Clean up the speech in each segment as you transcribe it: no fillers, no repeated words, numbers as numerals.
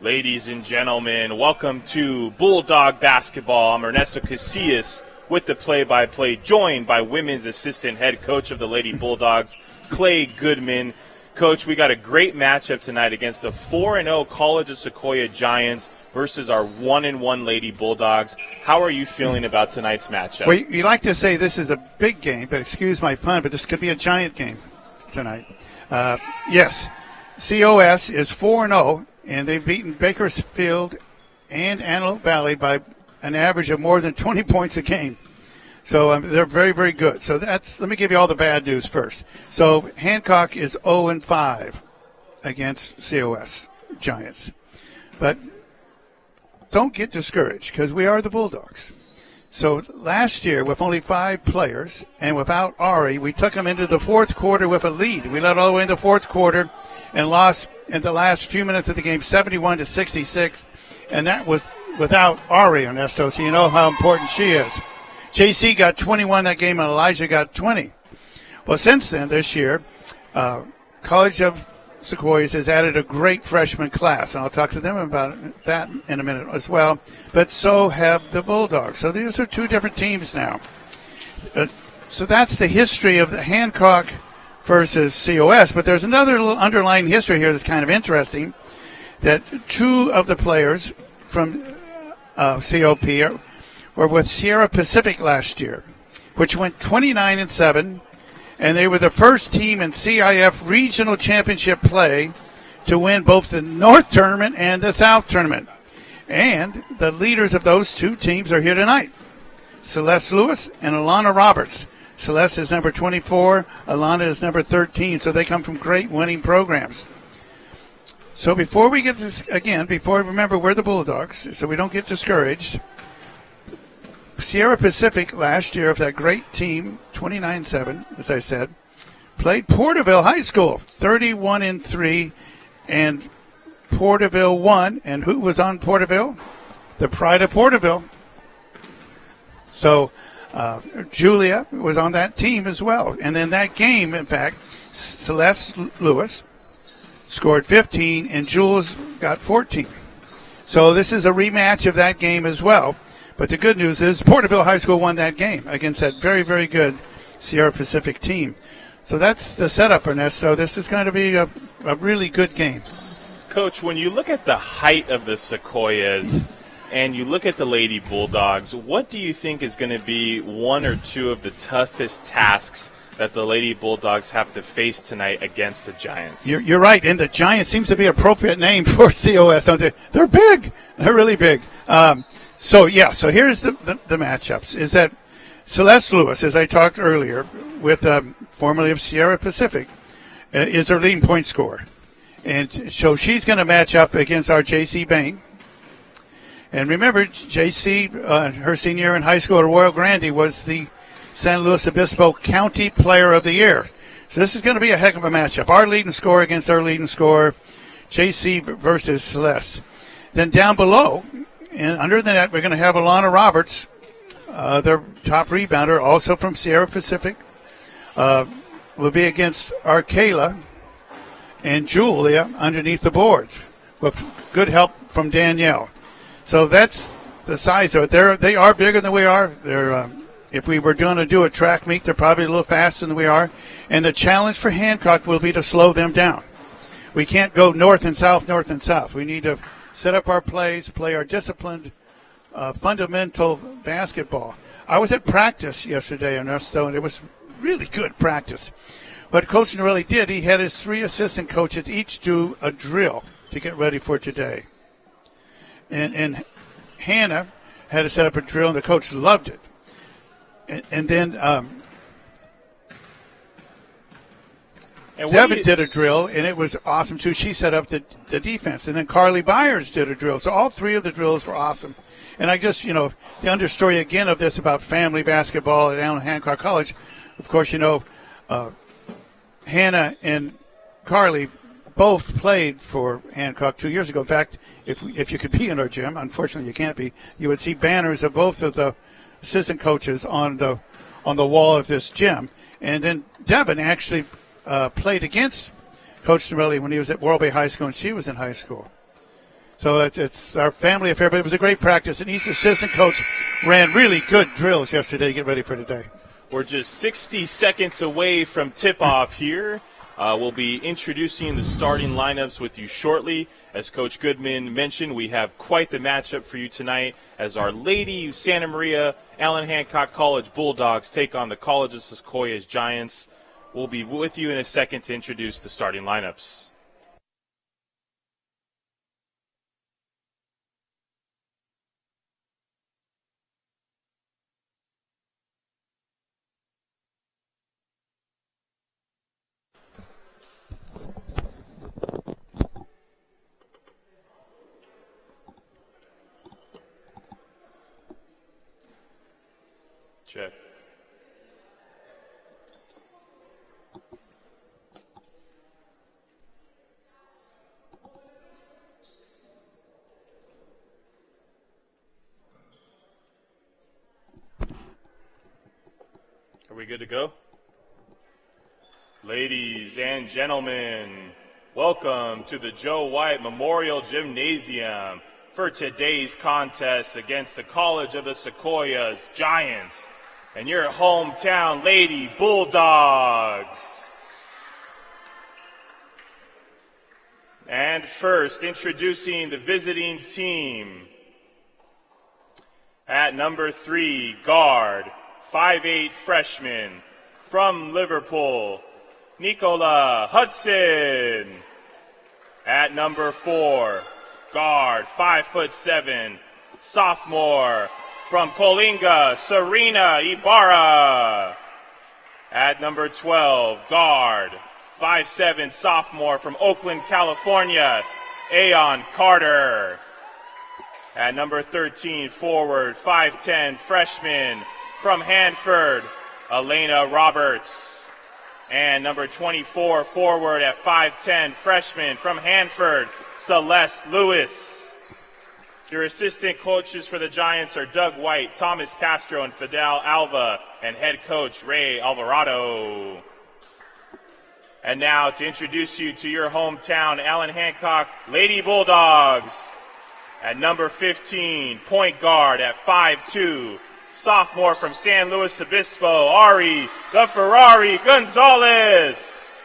Ladies and gentlemen, welcome to Bulldog Basketball. I'm Ernesto Casillas with the play-by-play, joined by women's assistant head coach of the Lady Bulldogs, Clay Goodman. Coach, we got a great matchup tonight against the 4-0 College of Sequoia Giants versus our 1-1 Lady Bulldogs. How are you feeling about tonight's matchup? Well, you like to say this is a big game, but excuse my pun, but this could be a giant game tonight. Yes, COS is 4-0. And they've beaten Bakersfield and Antelope Valley by an average of more than 20 points a game. So they're very, very good. So let me give you all the bad news first. So Hancock is 0-5 against COS Giants. But don't get discouraged because we are the Bulldogs. So last year, with only 5 players and without Ari, we took them into the fourth quarter with a lead. We led all the way in the fourth quarter and lost in the last few minutes of the game 71-66. And that was without Ari, Ernesto, so you know how important she is. JC got 21 that game and Elijah got 20. Well, since then, this year, College of Sequoias has added a great freshman class, and I'll talk to them about that in a minute as well. But so have the Bulldogs. So these are 2 different teams now. So that's the history of the Hancock versus COS. But there's another little underlying history here that's kind of interesting, that 2 of the players from COP were with Sierra Pacific last year, which went 29-7. And they were the first team in CIF regional championship play to win both the North Tournament and the South Tournament. And the leaders of those 2 teams are here tonight, Celeste Lewis and Alana Roberts. Celeste is number 24. Alana is number 13. So they come from great winning programs. So before we get this, again, remember we're the Bulldogs, so we don't get discouraged. Sierra Pacific last year, of that great team, 29-7, as I said, played Porterville High School, 31-3, and Porterville won. And who was on Porterville? The Pride of Porterville. So Julia was on that team as well. And in that game, in fact, Celeste Lewis scored 15, and Jules got 14. So this is a rematch of that game as well. But the good news is Porterville High School won that game against that very, very good Sierra Pacific team. So that's the setup, Ernesto. This is going to be a really good game. Coach, when you look at the height of the Sequoias and you look at the Lady Bulldogs, what do you think is going to be 1 or 2 of the toughest tasks that the Lady Bulldogs have to face tonight against the Giants? You're right, and the Giants seems to be an appropriate name for COS. They're big. They're really big. So here's the matchups. Is that Celeste Lewis, as I talked earlier, with formerly of Sierra Pacific, is her leading point scorer. And so she's going to match up against our J.C. Bain. And remember, J.C., her senior year in high school at Royal Grande, was the San Luis Obispo County Player of the Year. So this is going to be a heck of a matchup. Our leading scorer against their leading scorer, J.C. versus Celeste. Then down below, and under the net, we're going to have Alana Roberts, their top rebounder, also from Sierra Pacific. Will be against Arcala and Julia underneath the boards with good help from Danielle. So that's the size of it. They are bigger than we are. If we were going to do a track meet, they're probably a little faster than we are. And the challenge for Hancock will be to slow them down. We can't go north and south. We need to set up our plays, play our disciplined, fundamental basketball. I was at practice yesterday, Ernesto, and it was really good practice. What Coach Norelli did, he had his 3 assistant coaches each do a drill to get ready for today. And Hannah had to set up a drill, and the coach loved it. And then Devin did a drill, and it was awesome, too. She set up the defense. And then Carly Byers did a drill. So all 3 of the drills were awesome. And I just, the understory again of this about family basketball at Allen Hancock College, of course, Hannah and Carly both played for Hancock 2 years ago. In fact, if you could be in our gym, unfortunately you can't be, you would see banners of both of the assistant coaches on the wall of this gym. And then Devin actually played against Coach Norelli when he was at World Bay High School and she was in high school. So it's our family affair, but it was a great practice. And each assistant coach ran really good drills yesterday to get ready for today. We're just 60 seconds away from tip-off here. We'll be introducing the starting lineups with you shortly. As Coach Goodman mentioned, we have quite the matchup for you tonight as our Lady Santa Maria Allen Hancock College Bulldogs take on the College of Sequoias Giants. We'll be with you in a second to introduce the starting lineups. Check. Are we good to go? Ladies and gentlemen, welcome to the Joe White Memorial Gymnasium for today's contest against the College of the Sequoias Giants and your hometown Lady Bulldogs. And first, introducing the visiting team. At number 3, guard, 5'8" freshman from Liverpool, Nicola Hudson. At number 4, guard, 5'7", sophomore from Coalinga, Serena Ibarra. At number 12, guard, 5'7", sophomore from Oakland, California, Aeon Carter. At number 13, forward, 5'10", freshman from Hanford, Elena Roberts. And number 24, forward at 5'10", freshman from Hanford, Celeste Lewis. Your assistant coaches for the Giants are Doug White, Thomas Castro, and Fidel Alva, and head coach Ray Alvarado. And now to introduce you to your hometown Allen Hancock Lady Bulldogs. At number 15, point guard at 5'2", sophomore from San Luis Obispo, Ari the Ferrari Gonzalez.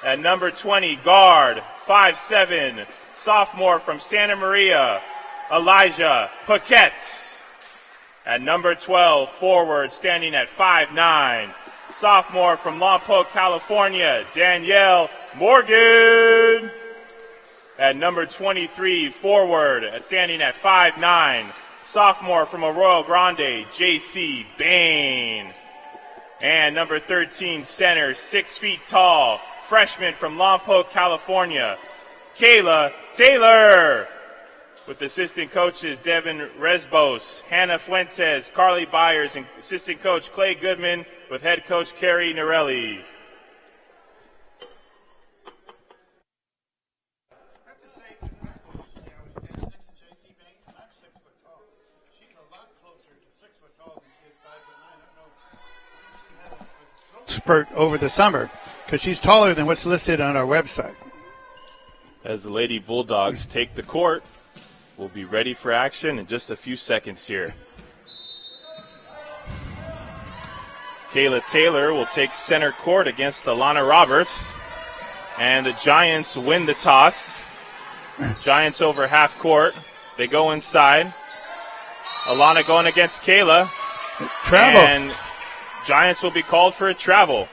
At number 20, guard, 5'7", sophomore from Santa Maria, Elijah Paquette. At number 12, forward, standing at 5'9", sophomore from Lompoc, California, Danielle Morgan. At number 23, forward, standing at 5'9", sophomore from Arroyo Grande, J.C. Bain. And number 13, center, 6 feet tall, freshman from Lompoc, California, Kayla Taylor. With assistant coaches Devin Resbos, Hannah Fuentes, Carly Byers, and assistant coach Clay Goodman with head coach Carrie Norelli. Spurt over the summer because she's taller than what's listed on our website. As the Lady Bulldogs take the court, we'll be ready for action in just a few seconds here. Kayla Taylor will take center court against Alana Roberts, and the Giants win the toss. Giants over half court. They go inside. Alana going against Kayla. Travel. And Giants will be called for a travel.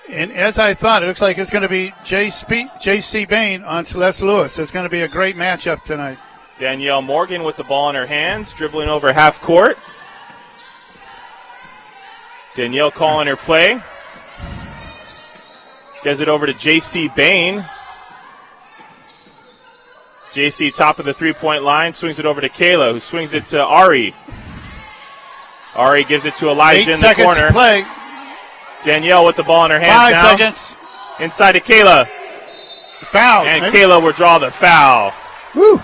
And as I thought, it looks like it's going to be J.C. Bain on Celeste Lewis. It's going to be a great matchup tonight. Danielle Morgan with the ball in her hands, dribbling over half court. Danielle calling her play. Gives it over to J.C. Bain. J.C. top of the three-point line, swings it over to Kayla, who swings it to Ari. Ari gives it to Elijah in the corner. 8 seconds to play. Danielle with the ball in her hands 5 now. seconds. Inside to Kayla. Foul. And Kayla will draw the foul. Woo.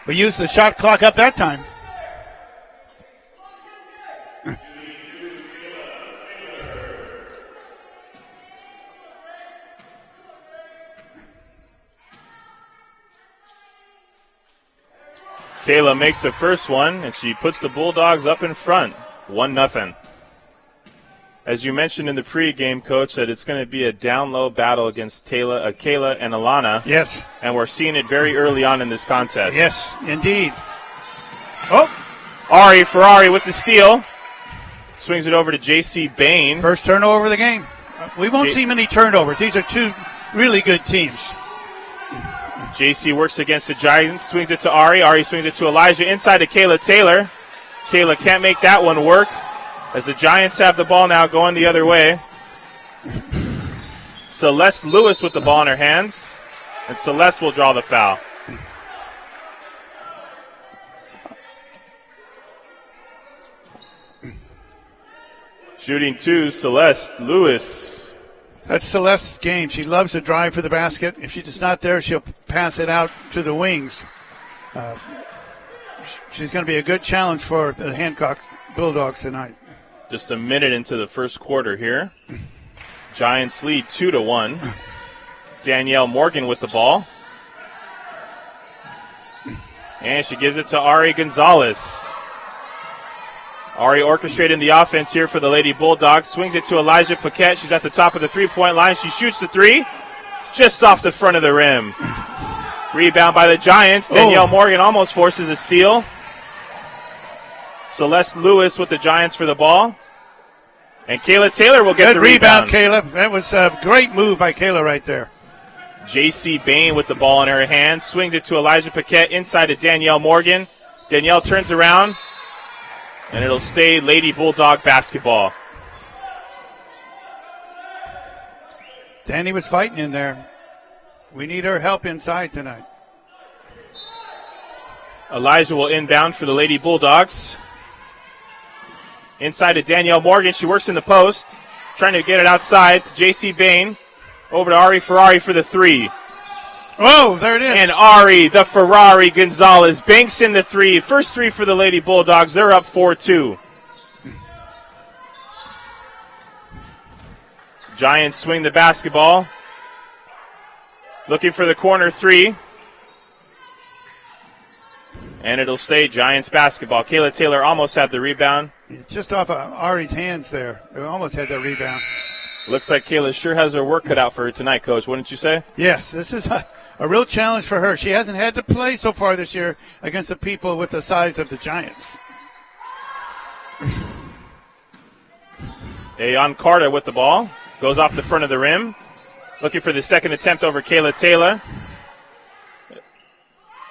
We used the shot clock up that time. Kayla makes the first one, and she puts the Bulldogs up in front, 1-0. As you mentioned in the pregame, Coach, that it's going to be a down-low battle against Kayla and Alana. Yes. And we're seeing it very early on in this contest. Yes, indeed. Oh! Ari Ferrari with the steal. Swings it over to J.C. Bain. First turnover of the game. We won't see many turnovers. These are two really good teams. J.C. works against the Giants, swings it to Ari. Ari swings it to Elijah inside to Kayla Taylor. Kayla can't make that one work as the Giants have the ball now going the other way. Celeste Lewis with the ball in her hands, and Celeste will draw the foul. Shooting 2, Celeste Lewis. That's Celeste's game. She loves to drive for the basket. If she's not there, she'll pass it out to the wings. She's going to be a good challenge for the Hancock Bulldogs tonight. Just a minute into the first quarter here. Giants lead 2-1. Danielle Morgan with the ball. And she gives it to Ari Gonzalez. Ari orchestrating the offense here for the Lady Bulldogs. Swings it to Elijah Paquette. She's at the top of the three-point line. She shoots the three. Just off the front of the rim. Rebound by the Giants. Danielle Morgan almost forces a steal. Celeste Lewis with the Giants for the ball. And Kayla Taylor will get the rebound. Good rebound, Kayla. That was a great move by Kayla right there. J.C. Bain with the ball in her hand. Swings it to Elijah Paquette inside to Danielle Morgan. Danielle turns around. And it'll stay Lady Bulldog basketball. Danny was fighting in there. We need her help inside tonight. Elijah will inbound for the Lady Bulldogs. Inside to Danielle Morgan. She works in the post. Trying to get it outside to J.C. Bain. Over to Ari Ferrari for the three. Oh, there it is. And Ari, the Ferrari Gonzalez, banks in the three. First three for the Lady Bulldogs. They're up 4-2. Giants swing the basketball. Looking for the corner three. And it'll stay Giants basketball. Kayla Taylor almost had the rebound. Just off of Ari's hands there. They almost had that rebound. Looks like Kayla sure has her work cut out for her tonight, Coach. Wouldn't you say? Yes, this is a real challenge for her. She hasn't had to play so far this year against the people with the size of the Giants. Ayon Carter with the ball. Goes off the front of the rim. Looking for the second attempt over Kayla Taylor.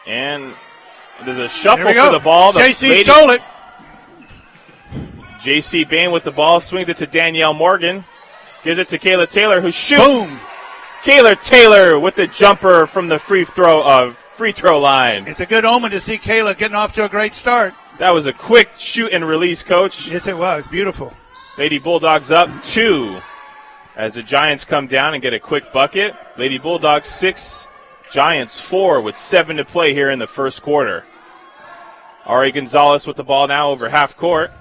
And there's a shuffle for the ball. JC stole it. J.C. Bain with the ball. Swings it to Danielle Morgan. Gives it to Kayla Taylor, who shoots. Boom. Kayla Taylor with the jumper from the free throw line. It's a good omen to see Kayla getting off to a great start. That was a quick shoot and release, Coach. Yes, it was. Beautiful. Lady Bulldogs up 2 as the Giants come down and get a quick bucket. Lady Bulldogs 6, Giants 4 with 7 to play here in the first quarter. Ari Gonzalez with the ball now over half court.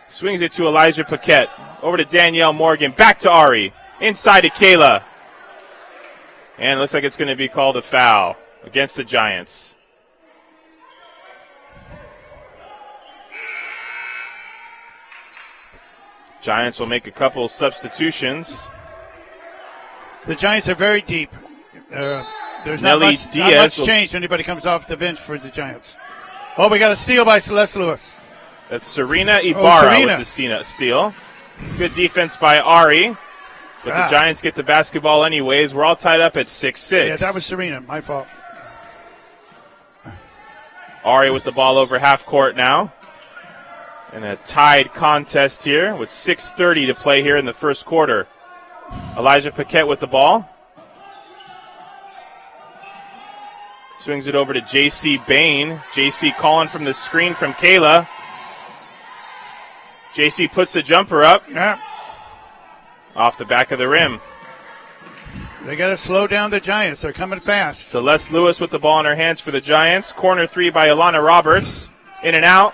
Swings it to Elijah Paquette. Over to Danielle Morgan. Back to Ari. Inside to Kayla. And it looks like it's going to be called a foul against the Giants. Giants will make a couple substitutions. The Giants are very deep. There's not Nelly much change when anybody comes off the bench for the Giants. Oh, we got a steal by Celeste Lewis. That's Serena Ibarra with the steal. Good defense by Ari. But the Giants get the basketball anyways. We're all tied up at 6-6. Yeah, that was Serena. My fault. Ari with the ball over half court now. And a tied contest here with 6:30 to play here in the first quarter. Elijah Paquette with the ball. Swings it over to J.C. Bain. J.C. calling from the screen from Kayla. J.C. puts the jumper up. Yeah. Off the back of the rim. They got to slow down the Giants. They're coming fast. Celeste Lewis with the ball in her hands for the Giants. Corner three by Alana Roberts. In and out.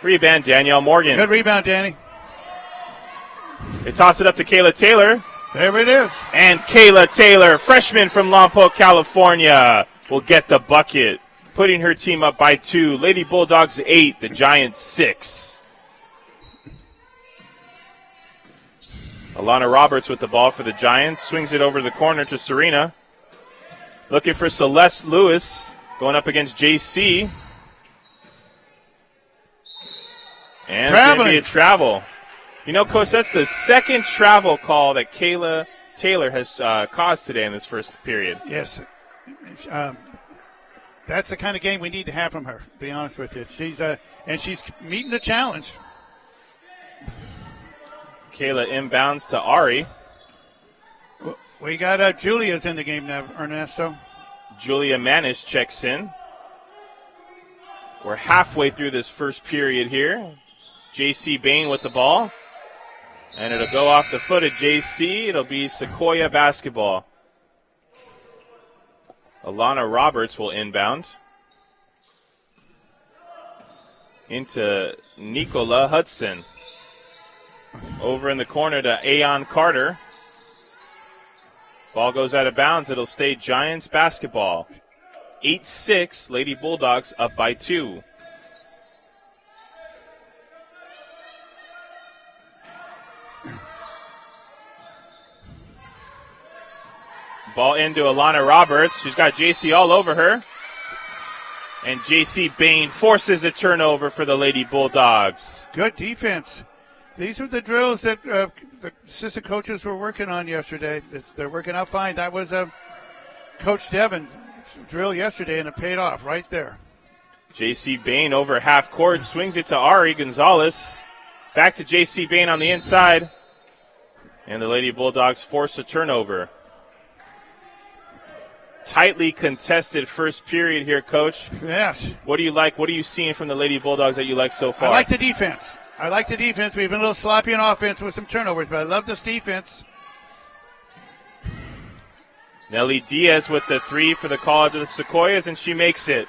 Rebound, Danielle Morgan. Good rebound, Danny. They toss it up to Kayla Taylor. There it is. And Kayla Taylor, freshman from Lompoc, California, will get the bucket. putting her team up by 2. Lady Bulldogs 8, the Giants 6. Alana Roberts with the ball for the Giants. Swings it over the corner to Serena. Looking for Celeste Lewis. Going up against JC. And it's going to be a travel. You know, Coach, that's the second travel call that Kayla Taylor has caused today in this first period. Yes. That's the kind of game we need to have from her, to be honest with you. She's meeting the challenge. Kayla inbounds to Ari. We got Julia's in the game now, Ernesto. Julia Manis checks in. We're halfway through this first period here. JC Bain with the ball. And it'll go off the foot of JC. It'll be Sequoia basketball. Alana Roberts will inbound. Into Nicola Hudson. Over in the corner to Aeon Carter. Ball goes out of bounds. It'll stay Giants basketball. 8-6, Lady Bulldogs up by 2. Ball into Alana Roberts. She's got JC all over her. And JC Bain forces a turnover for the Lady Bulldogs. Good defense. These were the drills that the assistant coaches were working on yesterday. They're working out fine. That was Coach Devon's drill yesterday, and it paid off right there. JC Bain over half court, swings it to Ari Gonzalez. Back to JC Bain on the inside. And the Lady Bulldogs force a turnover. Tightly contested first period here, Coach. Yes. What do you like? What are you seeing from the Lady Bulldogs that you like so far? I like the defense. We've been a little sloppy on offense with some turnovers, but I love this defense. Nelly Diaz with the 3 for the College of the Sequoias, and she makes it.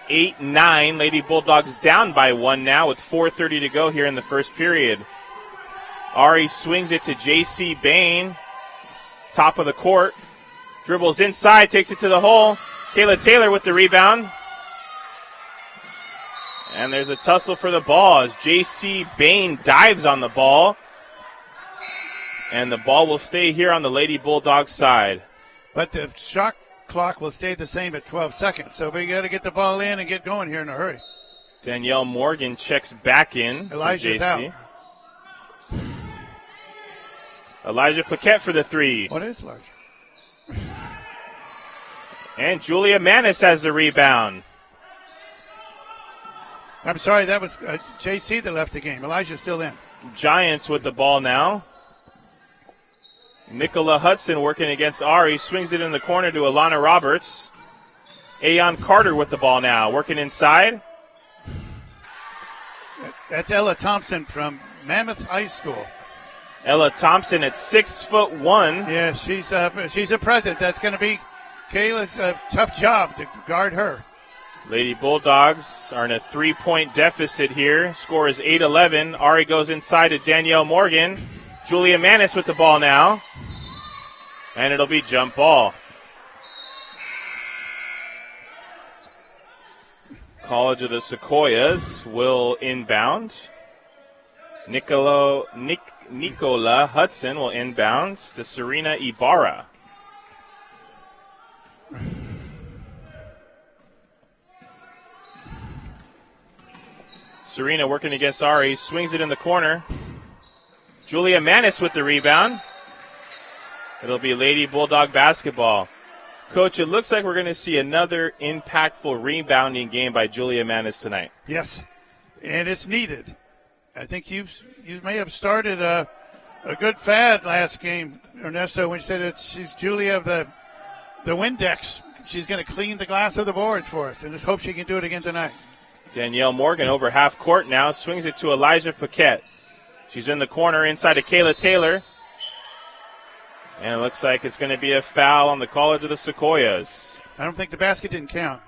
8-9, Lady Bulldogs down by 1 now with 4:30 to go here in the first period. Ari swings it to JC Bain, top of the court. Dribbles inside, takes it to the hole. Kayla Taylor with the rebound. And there's a tussle for the ball as JC Bain dives on the ball. And the ball will stay here on the Lady Bulldogs side. But the shot clock will stay the same at 12 seconds. So we got to get the ball in and get going here in a hurry. Danielle Morgan checks back in. Elijah's out. Elijah Paquette for the 3. What is Elijah? And Julia Manis has the rebound. I'm sorry, that was JC that left the game. Elijah's still in. Giants with the ball now. Nicola Hudson working against Ari. Swings it in the corner to Alana Roberts. Aeon Carter with the ball now. Working inside. That's Ella Thompson from Mammoth High School. Ella Thompson at 6'1". Yeah, she's a present. That's going to be Kayla's tough job to guard her. Lady Bulldogs are in a 3-point deficit here. Score is 8-11. Ari goes inside to Danielle Morgan. Julia Manis with the ball now. And it'll be jump ball. College of the Sequoias will inbound. Nicola Hudson will inbound to Serena Ibarra. Serena working against Ari, swings it in the corner. Julia Manis with the rebound. It'll be Lady Bulldog basketball. Coach, it looks like we're going to see another impactful rebounding game by Julia Manis tonight. Yes, and it's needed. I think you may have started a good fad last game, Ernesto, when you said she's Julia of the Windex. She's going to clean the glass of the boards for us, and just hope she can do it again tonight. Danielle Morgan over half court now, swings it to Elijah Paquette. She's in the corner inside to Kayla Taylor. And it looks like it's going to be a foul on the College of the Sequoias. I don't think the basket didn't count.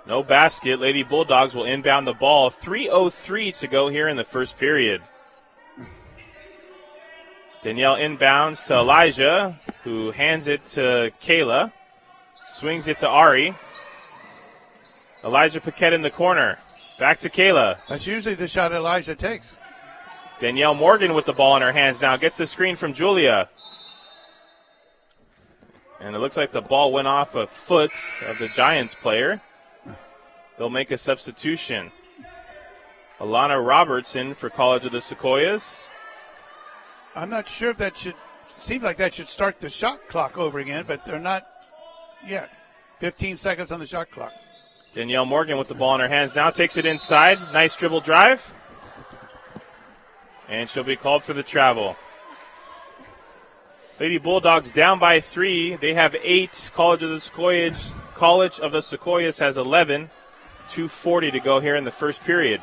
No basket. Lady Bulldogs will inbound the ball. 3:03 to go here in the first period. Danielle inbounds to Elijah, who hands it to Kayla. Swings it to Ari. Elijah Paquette in the corner. Back to Kayla. That's usually the shot Elijah takes. Danielle Morgan with the ball in her hands now. Gets the screen from Julia. And it looks like the ball went off a foot of the Giants player. They'll make a substitution. Alana Robertson for College of the Sequoias. I'm not sure if that should seem like that should start the shot clock over again, but they're not yet. 15 seconds on the shot clock. Danielle Morgan with the ball in her hands now. Takes it inside. Nice dribble drive. And she'll be called for the travel. Lady Bulldogs down by 3. They have 8. College of the Sequoias has 11. 2:40 to go here in the first period.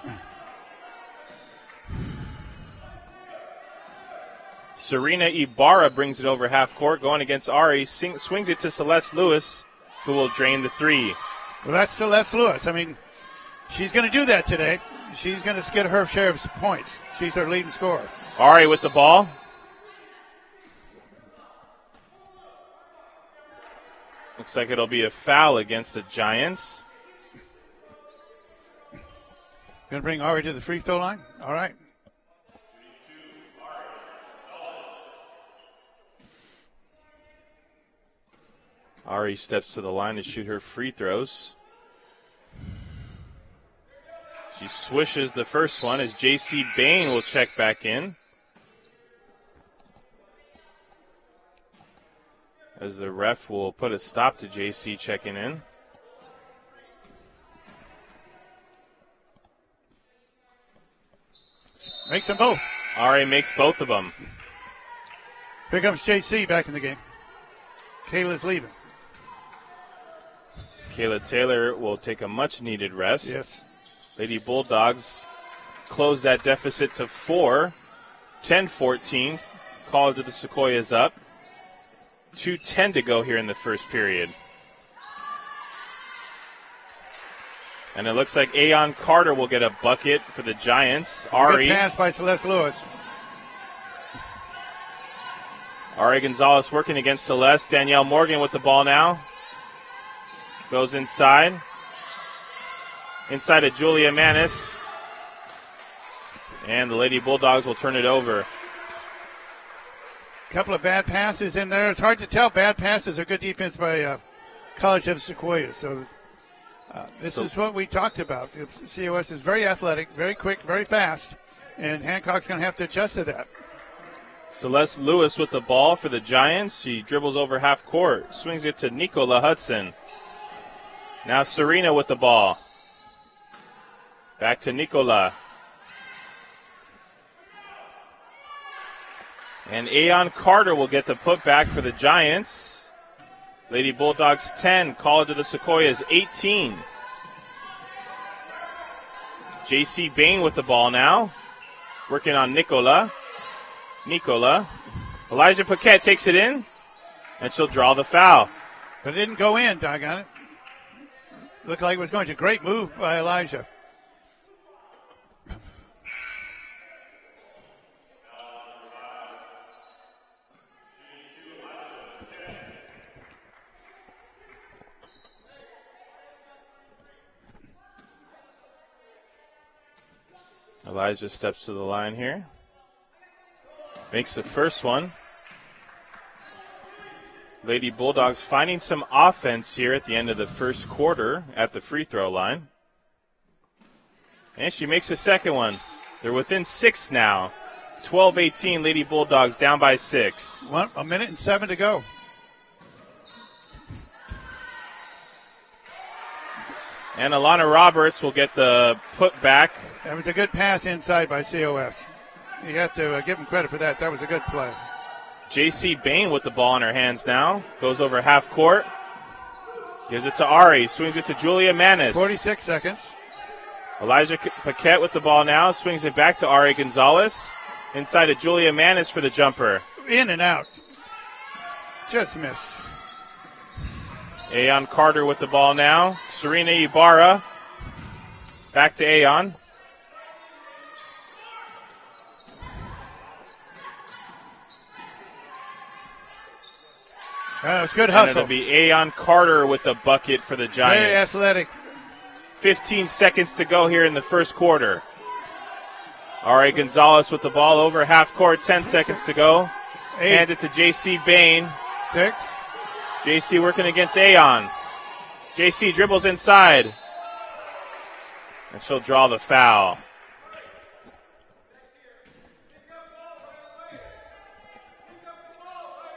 Serena Ibarra brings it over half court, going against Ari. Swings it to Celeste Lewis, who will drain the 3. Well, that's Celeste Lewis. I mean, she's going to do that today. She's going to get her share of points. She's their leading scorer. Ari with the ball. Looks like it'll be a foul against the Giants. Going to bring Ari to the free throw line? All right. Ari steps to the line to shoot her free throws. She swishes the first one as J.C. Bain will check back in. As the ref will put a stop to J.C. checking in. Makes them both. Ari makes both of them. Here comes J.C. back in the game. Kayla's leaving. Kayla Taylor will take a much-needed rest. Yes. Lady Bulldogs close that deficit to 4. 10-14. College of the Sequoias up. 2:10 to go here in the first period. And it looks like Aeon Carter will get a bucket for the Giants. Ari. Good pass by Celeste Lewis. Ari Gonzalez working against Celeste. Danielle Morgan with the ball now. Goes inside. Inside of Julia Manis. And the Lady Bulldogs will turn it over. Couple of bad passes in there. It's hard to tell. Bad passes are good defense by College of Sequoias. So this is what we talked about. COS is very athletic, very quick, very fast, and Hancock's going to have to adjust to that. Celeste Lewis with the ball for the Giants. She dribbles over half court. Swings it to Nicola Hudson. Now Serena with the ball. Back to Nicola. And Aeon Carter will get the putback for the Giants. Lady Bulldogs 10, College of the Sequoias 18. J.C. Bain with the ball now. Working on Nicola. Elijah Paquette takes it in. And she'll draw the foul. But it didn't go in, doggone it. Looked like it was going to. Great move by Elijah. Elijah steps to the line here. Makes the first one. Lady Bulldogs finding some offense here at the end of the first quarter at the free throw line. And she makes the second one. They're within 6 now. 12-18, Lady Bulldogs down by 6. 1 minute and 7 to go. And Alana Roberts will get the putback. That was a good pass inside by COS. You have to give him credit for that. That was a good play. J.C. Bain with the ball in her hands now. Goes over half court. Gives it to Ari. Swings it to Julia Manis. 46 seconds. Elijah Paquette with the ball now. Swings it back to Ari Gonzalez. Inside to Julia Manis for the jumper. In and out. Just missed. Aeon Carter with the ball now. Serena Ibarra. Back to Aeon. That was good hustle. And it'll be Aeon Carter with the bucket for the Giants. Very athletic. 15 seconds to go here in the first quarter. Ari Gonzalez with the ball over half court, 10 seconds to go. 8. Hand it to J.C. Bain. 6. J.C. working against Aon. J.C. dribbles inside. And she'll draw the foul.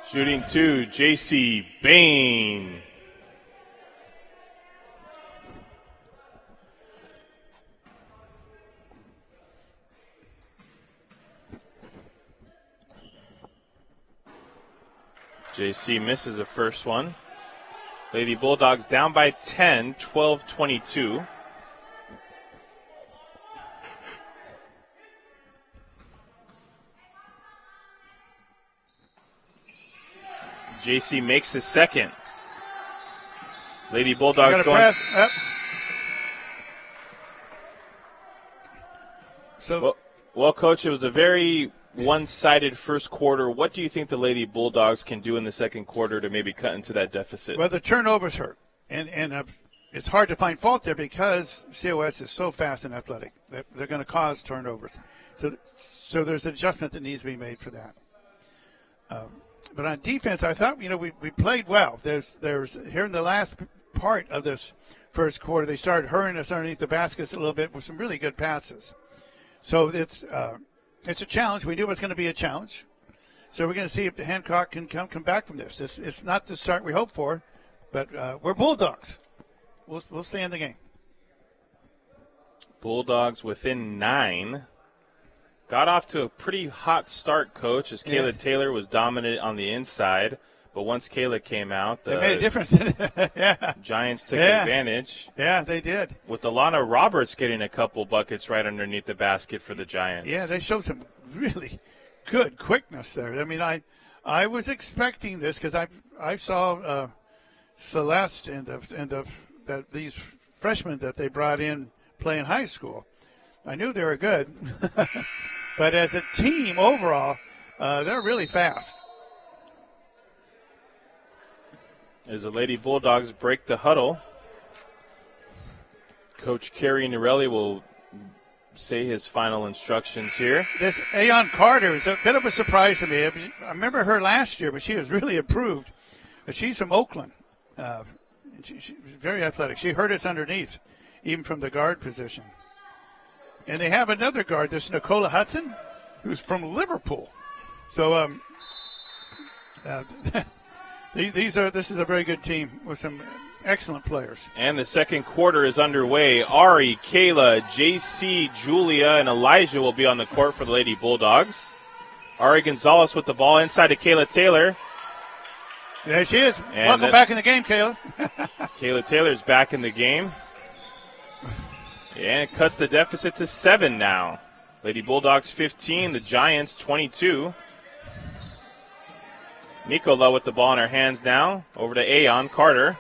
Shooting 2, J.C. Bain. JC misses the first one. Lady Bulldogs down by 10, 12-22. JC makes his second. Lady Bulldogs going. Press. Yep. So, well, Coach, it was a very one-sided first quarter. What do you think the Lady Bulldogs can do in the second quarter to maybe cut into that deficit? Well, the turnovers hurt, and it's hard to find fault there because COS is so fast and athletic that they're going to cause turnovers. So there's an adjustment that needs to be made for that. But on defense, I thought we played well. There's here in the last part of this first quarter, they started hurrying us underneath the baskets a little bit with some really good passes. So it's a challenge. We knew it was going to be a challenge. So we're going to see if the Hancock can come back from this. It's not the start we hope for, but we're Bulldogs. We'll stay in the game. Bulldogs within 9. Got off to a pretty hot start, Coach, as Kayla Taylor was dominant on the inside. But once Kayla came out, they made a difference. Yeah. Giants took advantage. Yeah, they did. With Alana Roberts getting a couple buckets right underneath the basket for the Giants. Yeah, they showed some really good quickness there. I mean, I was expecting this because I saw Celeste and these freshmen that they brought in play in high school. I knew they were good, but as a team overall, they're really fast. As the Lady Bulldogs break the huddle, Coach Kerry Norelli will say his final instructions here. This Aon Carter is a bit of a surprise to me. I remember her last year, but she was really improved. She's from Oakland. She's very athletic. She hurt us underneath, even from the guard position. And they have another guard, this Nicola Hudson, who's from Liverpool. So this is a very good team with some excellent players. And the second quarter is underway. Ari, Kayla, JC, Julia, and Elijah will be on the court for the Lady Bulldogs. Ari Gonzalez with the ball inside to Kayla Taylor. There she is. And welcome back in the game, Kayla. Kayla Taylor's back in the game. And it cuts the deficit to 7 now. Lady Bulldogs 15, the Giants 22. Nicola with the ball in her hands now. Over to Aon Carter.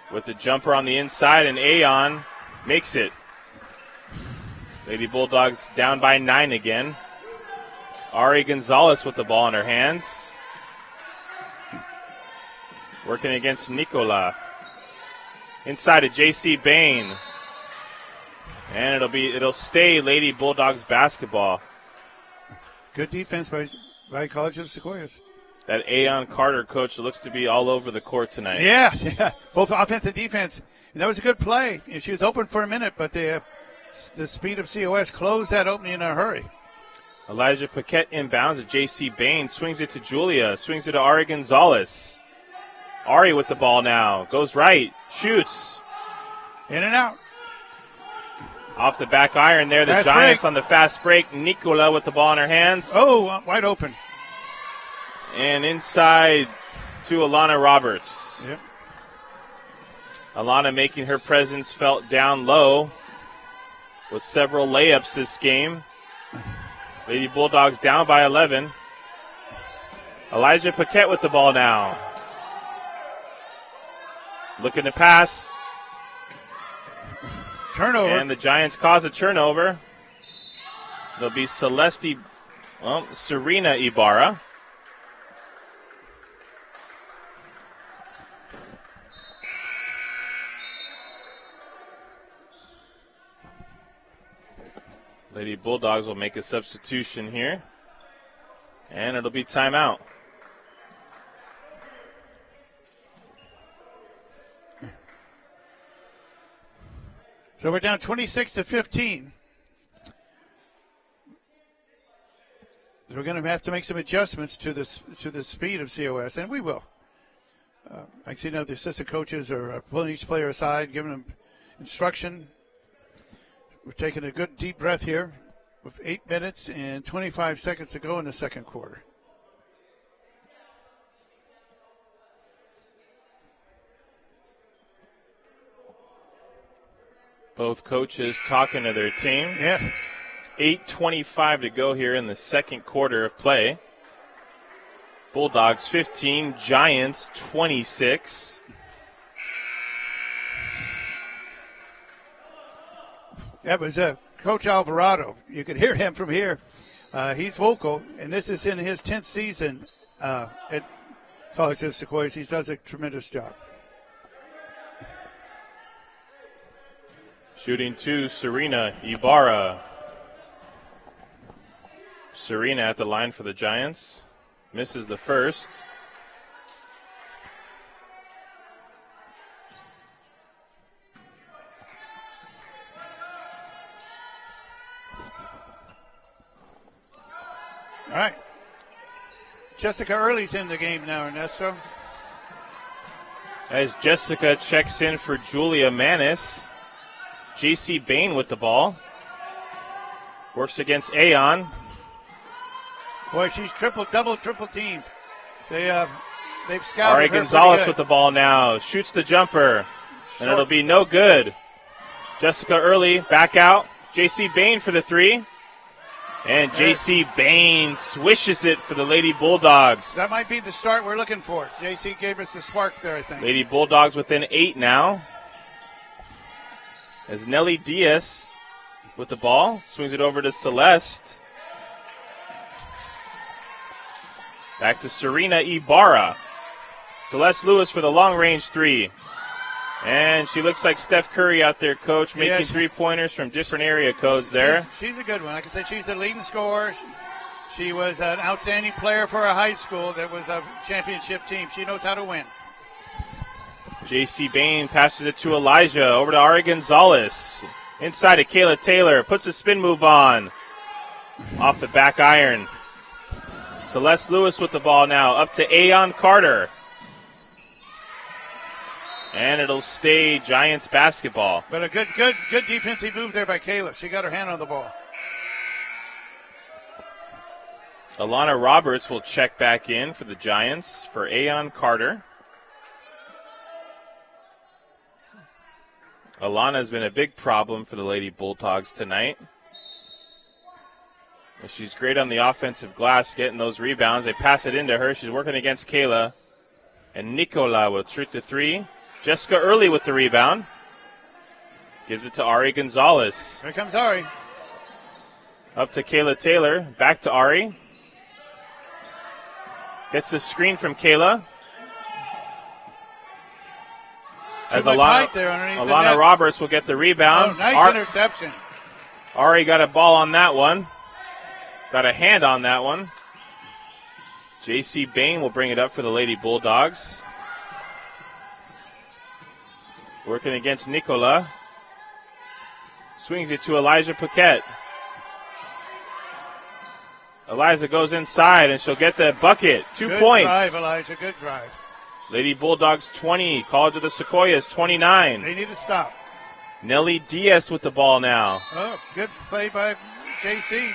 With the jumper on the inside, and Aon makes it. Lady Bulldogs down by 9 again. Ari Gonzalez with the ball in her hands. Working against Nicola. Inside to J.C. Bain. And it'll stay Lady Bulldogs basketball. Good defense by College of Sequoias. That Aon Carter, Coach, looks to be all over the court tonight. Yeah. Both offense and defense. And that was a good play. She was open for a minute, but the speed of COS closed that opening in a hurry. Elijah Paquette inbounds at J.C. Bain. Swings it to Julia. Swings it to Ari Gonzalez. Ari with the ball now. Goes right. Shoots. In and out. Off the back iron there. The Giants on the fast break. Nicola with the ball in her hands. Oh, wide open. And inside to Alana Roberts. Yep. Alana making her presence felt down low with several layups this game. Lady Bulldogs down by 11. Elijah Paquette with the ball now. Looking to pass. Turnover. And the Giants cause a turnover. There'll be Serena Ibarra. Lady Bulldogs will make a substitution here. And it'll be timeout. So we're down 26-15. We're going to have to make some adjustments to the speed of COS, and we will. I see now the assistant coaches are pulling each player aside, giving them instruction. We're taking a good deep breath here with 8 minutes and 25 seconds to go in the second quarter. Both coaches talking to their team. Yeah. 8:25 to go here in the second quarter of play. Bulldogs 15, Giants 26. That was Coach Alvarado. You could hear him from here. He's vocal, and this is in his 10th season at College of Sequoias. He does a tremendous job. Shooting two, Serena Ibarra. Serena at the line for the Giants. Misses the first. All right. Jessica Early's in the game now, Ernesto. As Jessica checks in for Julia Manis. J.C. Bain with the ball. Works against Aon. Boy, she's triple teamed. They've scouted Ari her Gonzalez pretty with the ball now. Shoots the jumper. And it'll be no good. Jessica Early back out. J.C. Bain for the three. And J.C. Bain swishes it for the Lady Bulldogs. That might be the start we're looking for. J.C. gave us the spark there, I think. Lady Bulldogs within 8 now. As Nelly Diaz with the ball. Swings it over to Celeste. Back to Serena Ibarra. Celeste Lewis for the long-range three. And she looks like Steph Curry out there, Coach, making three-pointers from different area codes there. She's a good one. Like I said, she's the leading scorer. She was an outstanding player for a high school that was a championship team. She knows how to win. J.C. Bain passes it to Elijah. Over to Ari Gonzalez. Inside to Kayla Taylor. Puts a spin move on. Off the back iron. Celeste Lewis with the ball now. Up to Aon Carter. And it'll stay Giants basketball. But a good defensive move there by Kayla. She got her hand on the ball. Alana Roberts will check back in for the Giants for Aon Carter. Alana's been a big problem for the Lady Bulldogs tonight. She's great on the offensive glass, getting those rebounds. They pass it into her. She's working against Kayla. And Nicola will shoot the three. Jessica Early with the rebound. Gives it to Ari Gonzalez. Here comes Ari. Up to Kayla Taylor. Back to Ari. Gets the screen from Kayla. As Alana Roberts will get the rebound. Oh, nice interception. Ari got a ball on that one. Got a hand on that one. J.C. Bain will bring it up for the Lady Bulldogs. Working against Nicola. Swings it to Elijah Paquette. Eliza goes inside, and she'll get the bucket. 2 points. Good drive, Elijah. Good drive. Lady Bulldogs 20. College of the Sequoias 29. They need to stop. Nelly Diaz with the ball now. Oh, good play by J.C.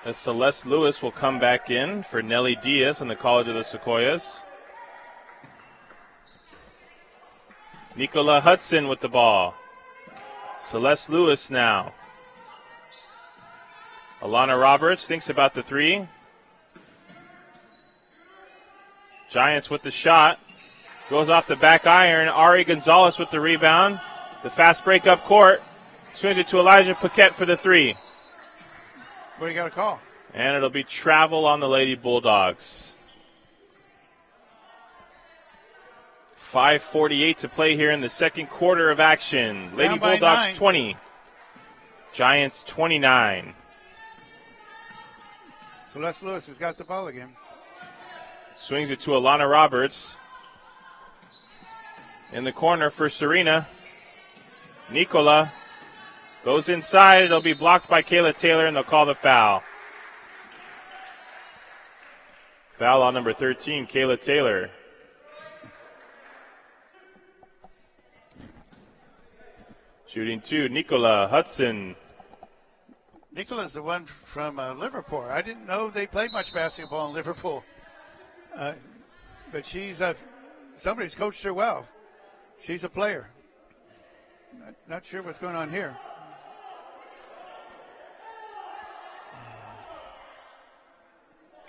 As Celeste Lewis will come back in for Nelly Diaz in the College of the Sequoias. Nicola Hudson with the ball. Celeste Lewis now. Alana Roberts thinks about the three. Giants with the shot. Goes off the back iron. Ari Gonzalez with the rebound. The fast break up court. Swings it to Elijah Paquette for the three. What do you got to call? And it'll be travel on the Lady Bulldogs. 5:48 to play here in the second quarter of action. Lady Down by Bulldogs 9. 20, Giants 29. Celeste Lewis has got the ball again. Swings it to Alana Roberts. In the corner for Serena. Nicola goes inside. It'll be blocked by Kayla Taylor, and they'll call the foul. Foul on number 13, Kayla Taylor. Shooting 2, Nicola Hudson. Nicola's the one from Liverpool. I didn't know they played much basketball in Liverpool. But she's somebody's coached her well. She's a player. Not sure what's going on here.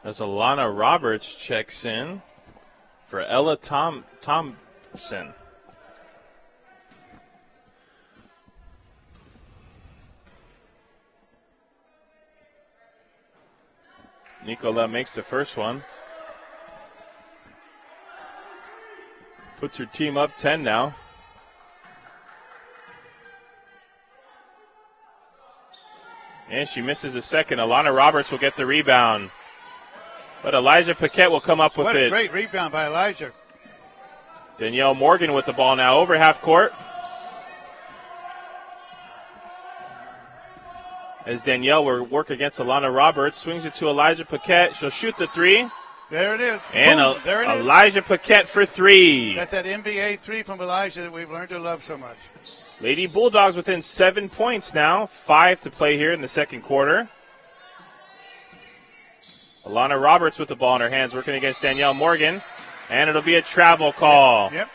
As Alana Roberts checks in for Ella Thompson. Nicola makes the first one. Puts her team up 10 now. And she misses a second. Alana Roberts will get the rebound. But Elijah Paquette will come up with it. What a great rebound by Elijah. Danielle Morgan with the ball now over half court. As Danielle will work against Alana Roberts. Swings it to Elijah Paquette. She'll shoot the three. There it is. And there it is. Elijah Paquette for three. That's that NBA three from Elijah that we've learned to love so much. Lady Bulldogs within 7 points now. 5 to play here in the second quarter. Alana Roberts with the ball in her hands, working against Danielle Morgan. And it'll be a travel call. Yep.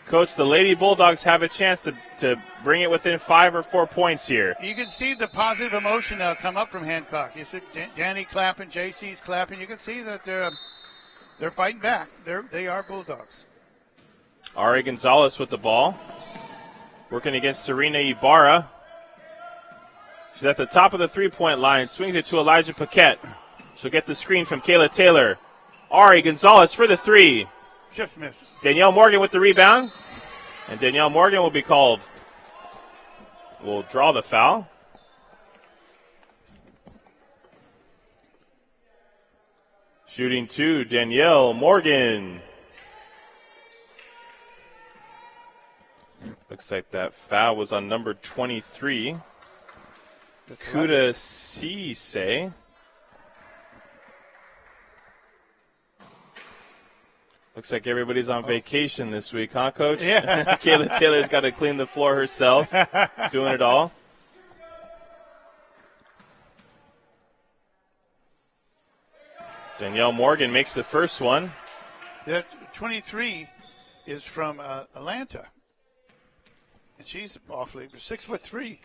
Coach, the Lady Bulldogs have a chance to bring it within 5 or 4 points here. You can see the positive emotion now come up from Hancock. You see Danny clapping, JC's clapping. You can see that they're fighting back. They are Bulldogs. Ari Gonzalez with the ball. Working against Serena Ibarra. She's at the top of the three-point line. Swings it to Elijah Paquette. She'll get the screen from Kayla Taylor. Ari Gonzalez for the three. Just missed. Danielle Morgan with the rebound. And Danielle Morgan will be called. Will draw the foul. Shooting 2, Danielle Morgan. Looks like that foul was on number 23. Kuda Cisse. Looks like everybody's on vacation this week, huh, Coach? Yeah. Kayla Taylor's got to clean the floor herself, doing it all. Danielle Morgan makes the first one. That 23 is from Atlanta. And she's awfully 6'3".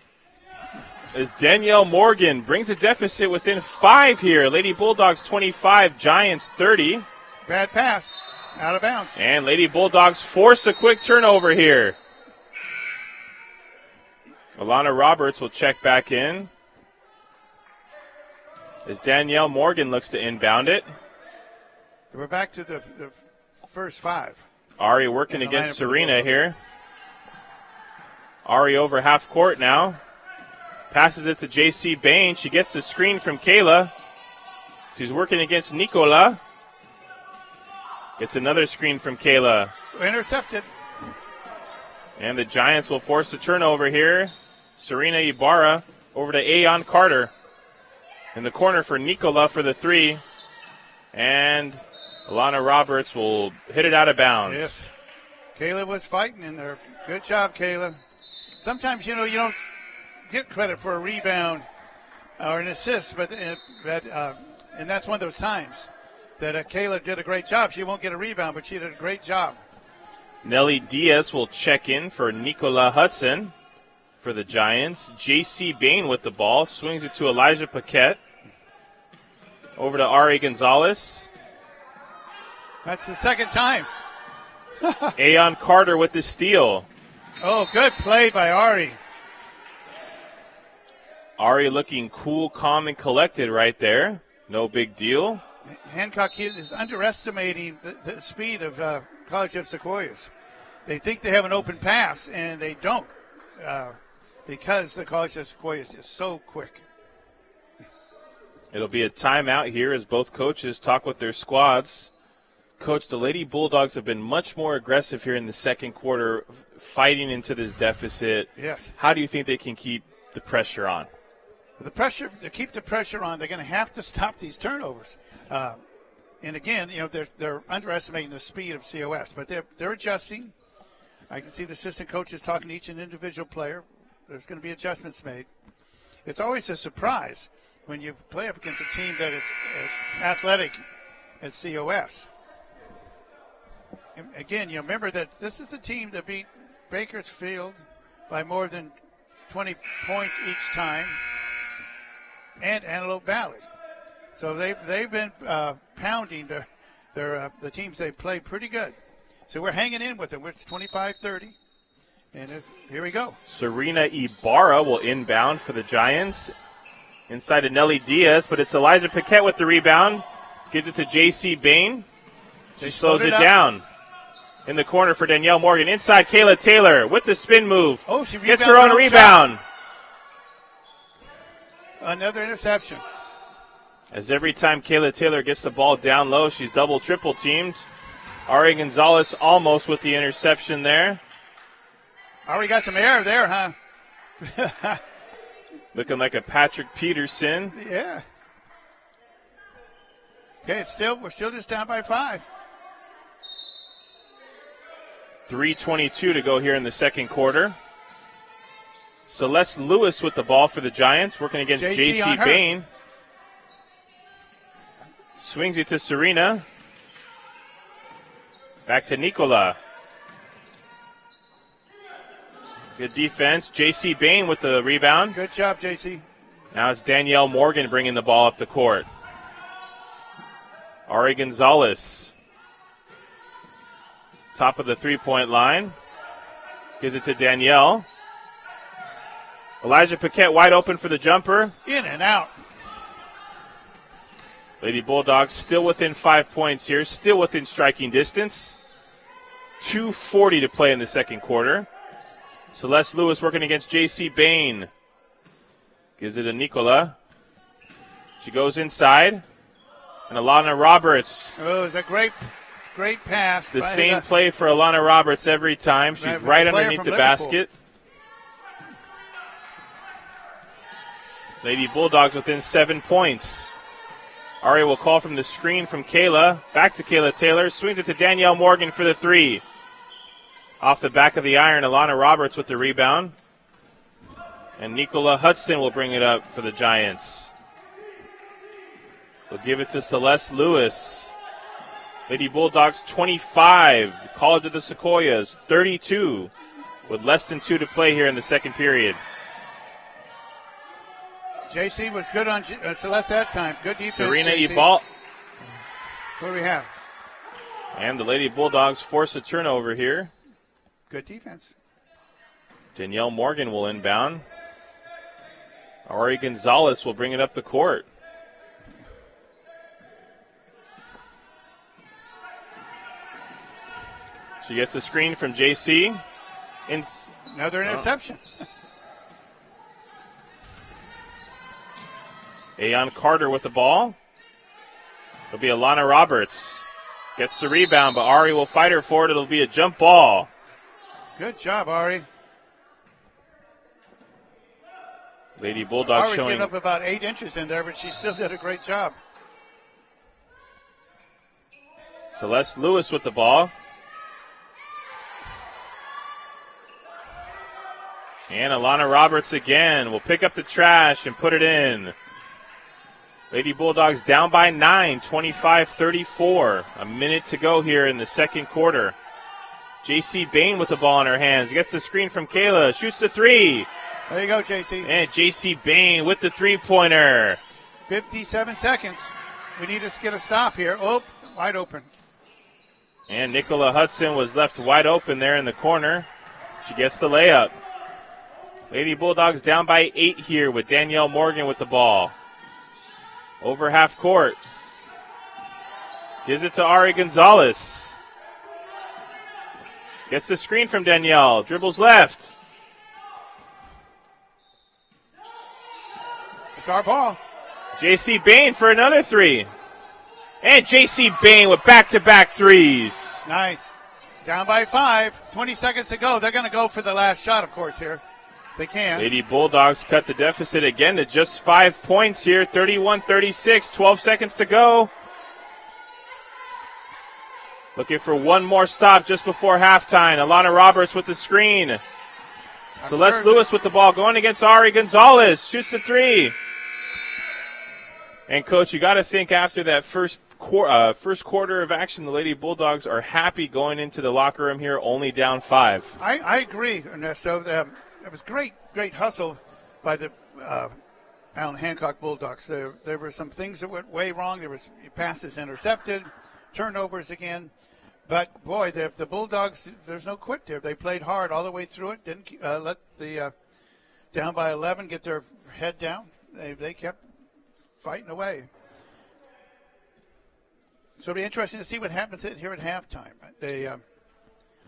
As Danielle Morgan brings a deficit within 5 here. Lady Bulldogs 25, Giants 30. Bad pass. Out of bounds. And Lady Bulldogs force a quick turnover here. Alana Roberts will check back in. As Danielle Morgan looks to inbound it. We're back to the first 5. Ari working against Serena here. Ari over half court now. Passes it to J.C. Bain. She gets the screen from Kayla. She's working against Nicola. Gets another screen from Kayla. Intercepted. And the Giants will force a turnover here. Serena Ibarra over to Aeon Carter. In the corner for Nicola for the three. And Alana Roberts will hit it out of bounds. Yes. Kayla was fighting in there. Good job, Kayla. Sometimes, you don't get credit for a rebound or an assist, but and that's one of those times that Kayla did a great job. She won't get a rebound, but she did a great job. Nelly Diaz will check in for Nicola Hudson for the Giants. J.C. Bain with the ball. Swings it to Elijah Paquette. Over to Ari Gonzalez. That's the second time. Aeon Carter with the steal. Oh, good play by Ari. Ari looking cool, calm, and collected right there. No big deal. Hancock is underestimating the speed of College of Sequoias. they think they have an open pass, and they don't because the college of Sequoias is so quick. It'll be a timeout here as both coaches talk with their squads. Coach, the Lady Bulldogs have been much more aggressive here in the second quarter, fighting into this deficit. Yes. How do you think they can keep the pressure on? To keep the pressure on, they're going to have to stop these turnovers. And again, they're underestimating the speed of COS, but they're adjusting. I can see the assistant coaches talking to each individual player. There's going to be adjustments made. It's always a surprise when you play up against a team that is as athletic as COS. And again, remember that this is the team that beat Bakersfield by more than 20 points each time, and Antelope Valley. So they've been pounding the teams they play pretty good. So we're hanging in with them. It's 25-30. And here we go. Serena Ibarra will inbound for the Giants. Inside to Nelly Diaz, but it's Elijah Paquette with the rebound. Gives it to J.C. Bain. She slows it down. In the corner for Danielle Morgan. Inside, Kayla Taylor with the spin move. Oh, she gets her own rebound. Shot. Another interception. As every time Kayla Taylor gets the ball down low, she's double, triple teamed. Ari Gonzalez almost with the interception there. Ari got some air there, huh? Looking like a Patrick Peterson. Yeah. Okay, we're still just down by 5. 3:22 to go here in the second quarter. Celeste Lewis with the ball for the Giants, working against J.C. Bain. Swings it to Serena. Back to Nicola. Good defense. J.C. Bain with the rebound. Good job, J.C. Now it's Danielle Morgan bringing the ball up the court. Ari Gonzalez. Top of the three-point line. Gives it to Danielle. Elijah Paquette wide open for the jumper. In and out. Lady Bulldogs still within 5 points here. Still within striking distance. 2:40 to play in the second quarter. Celeste Lewis working against J.C. Bain. Gives it to Nicola. She goes inside. And Alana Roberts. Oh, it's a great pass. The same play for Alana Roberts every time. She's right underneath the basket. Lady Bulldogs within 7 points. Ari will call from the screen from Kayla. Back to Kayla Taylor. Swings it to Danielle Morgan for the three. Off the back of the iron, Alana Roberts with the rebound. And Nicola Hudson will bring it up for the Giants. We'll give it to Celeste Lewis. Lady Bulldogs 25. College of the Sequoias 32. With less than 2 to play here in the second period. JC was good on Celeste that time. Good defense. Serena Ibal. What do we have? And the Lady Bulldogs force a turnover here. Good defense. Danielle Morgan will inbound. Ari Gonzalez will bring it up the court. She gets a screen from JC. Another interception. Aeon Carter with the ball. It'll be Alana Roberts. Gets the rebound, but Ari will fight her for it. It'll be a jump ball. Good job, Ari. Lady Bulldogs Ari's showing getting up about 8 inches in there, but she still did a great job. Celeste Lewis with the ball. And Alana Roberts again will pick up the trash and put it in. Lady Bulldogs down by 9, 25-34. A minute to go here in the second quarter. J.C. Bain with the ball in her hands. Gets the screen from Kayla. Shoots the three. There you go, J.C. And J.C. Bain with the three-pointer. 57 seconds. We need to get a stop here. Oh, wide open. And Nicola Hudson was left wide open there in the corner. She gets the layup. Lady Bulldogs down by 8 here with Danielle Morgan with the ball. Over half court. Gives it to Ari Gonzalez. Gets the screen from Danielle. Dribbles left. It's our ball. J.C. Bain for another three. And J.C. Bain with back-to-back threes. Nice. Down by 5. 20 seconds to go. They're going to go for the last shot, of course, here. If they can. Lady Bulldogs cut the deficit again to just 5 points here. 31-36. 12 seconds to go. Looking for one more stop just before halftime. Alana Roberts with the screen. Celeste Lewis with the ball going against Ari Gonzalez. Shoots the three. And, Coach, you got to think after that first quarter of action, the Lady Bulldogs are happy going into the locker room here, only down 5. I agree, Ernesto. It was great hustle by the Allen Hancock Bulldogs. There were some things that went way wrong. There was passes intercepted, turnovers again. But, boy, the Bulldogs, there's no quit there. They played hard all the way through it. Didn't let the down by 11 get their head down. They kept fighting away. So it'll be interesting to see what happens here at halftime.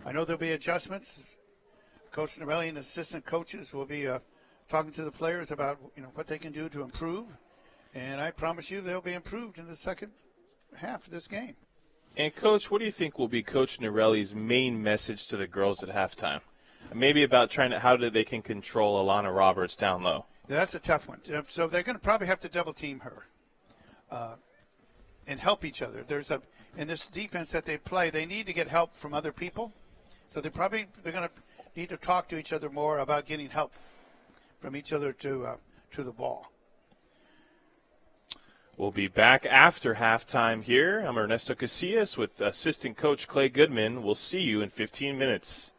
I know there'll be adjustments. Coach Norelli and assistant coaches will be talking to the players about what they can do to improve. And I promise you they'll be improved in the second half of this game. And, Coach, what do you think will be Coach Norelli's main message to the girls at halftime? Maybe about how they can control Alana Roberts down low. Yeah, that's a tough one. So they're going to probably have to double team her and help each other. In this defense that they play, they need to get help from other people. So they're going to need to talk to each other more about getting help from each other to the ball. We'll be back after halftime here. I'm Ernesto Casillas with assistant coach Clay Goodman. We'll see you in 15 minutes.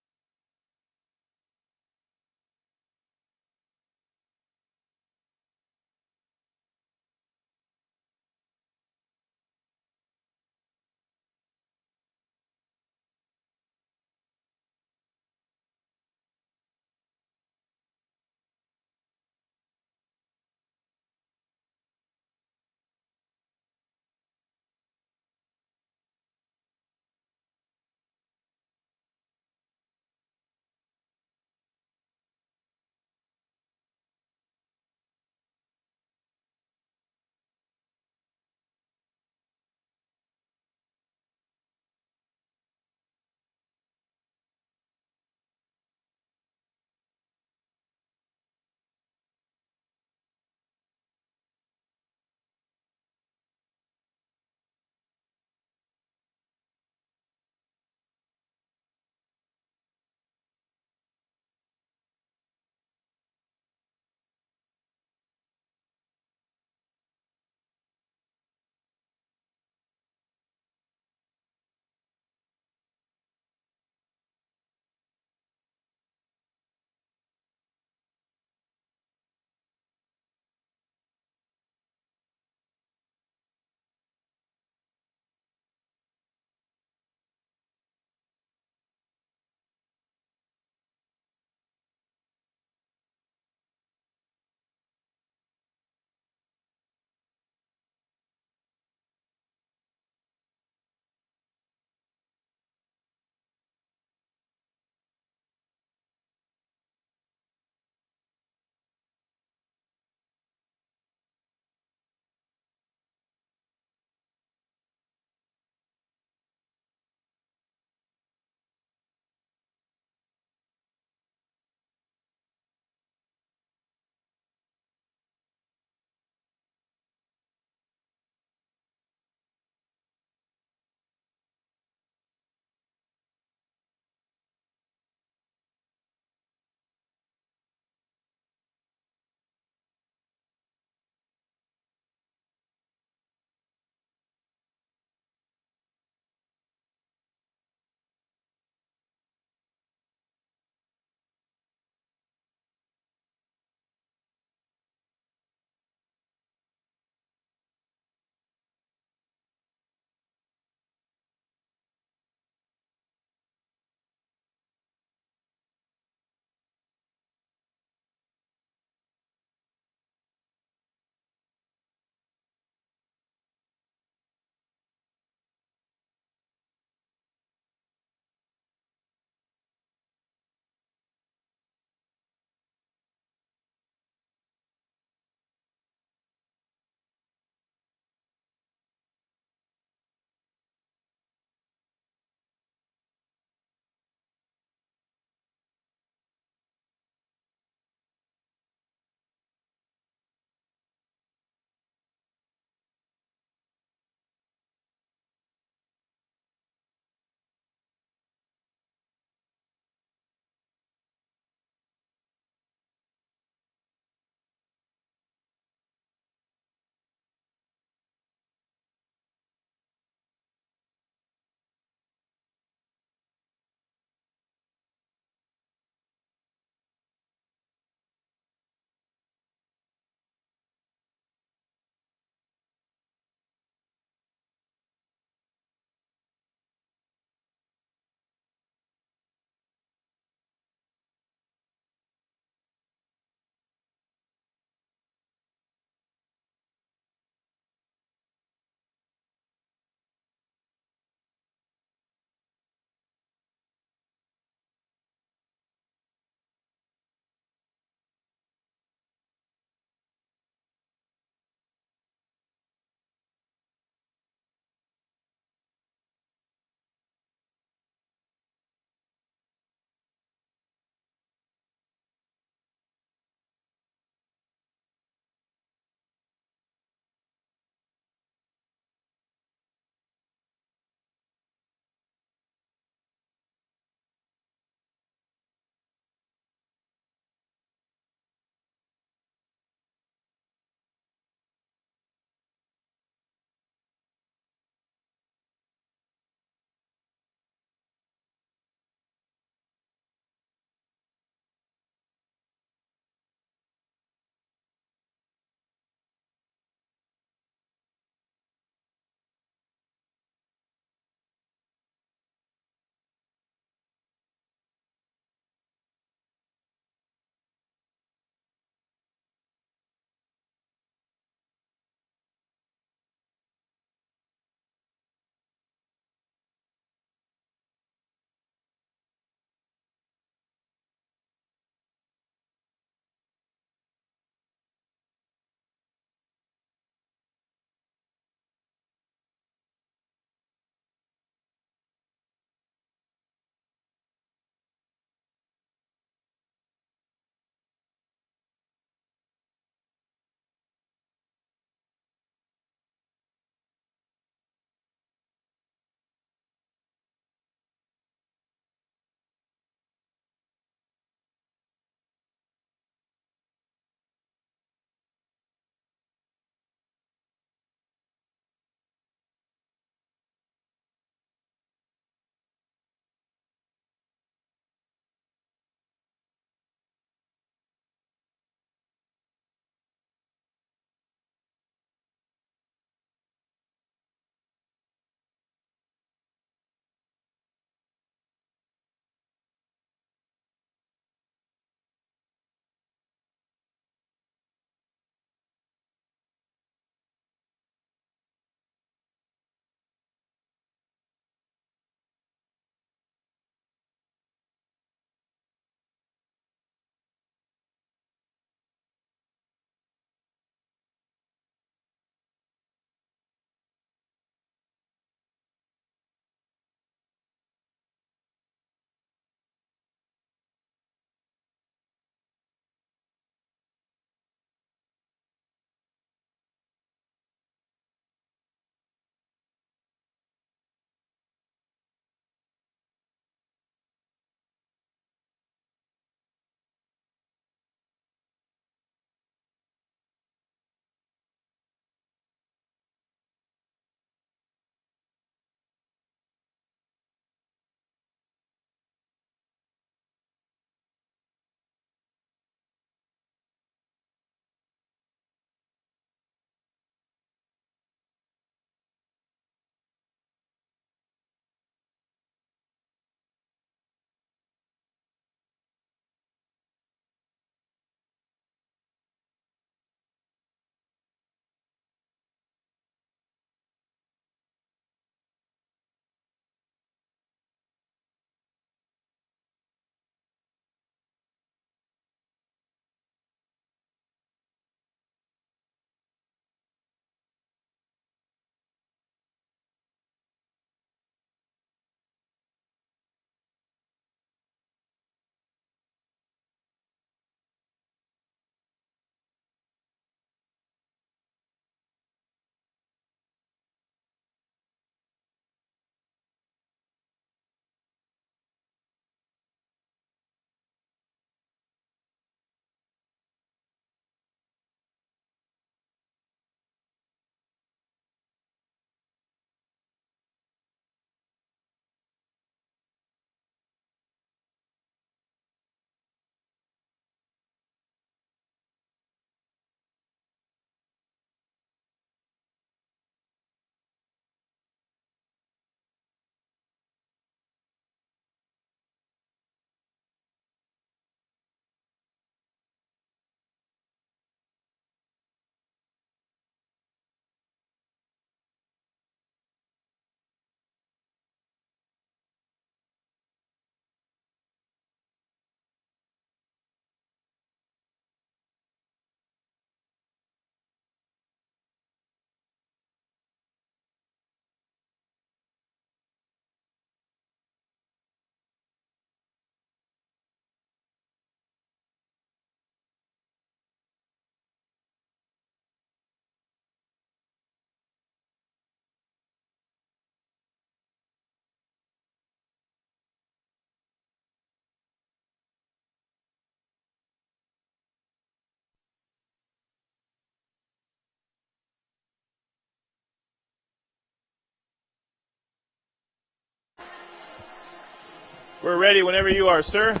We're ready whenever you are, sir.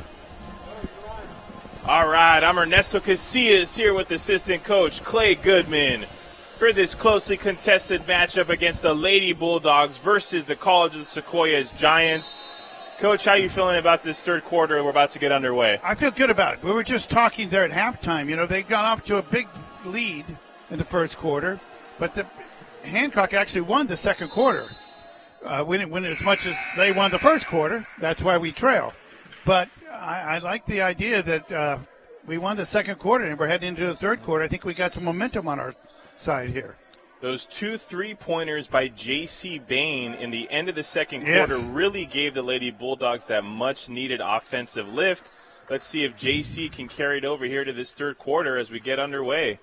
All right, I'm Ernesto Casillas here with assistant coach Clay Goodman for this closely contested matchup against the Lady Bulldogs versus the College of the Sequoias Giants. Coach, how are you feeling about this third quarter we're about to get underway? I feel good about it. We were just talking there at halftime. You know, they got off to a big lead in the first quarter, but Hancock actually won the second quarter. We didn't win as much as they won the first quarter. That's why we trail. But I like the idea that we won the second quarter and we're heading into the third quarter. I think we got some momentum on our side here. Those 2 3-pointers by J.C. Bain in the end of the second quarter really gave the Lady Bulldogs that much-needed offensive lift. Let's see if J.C. can carry it over here to this third quarter as we get underway.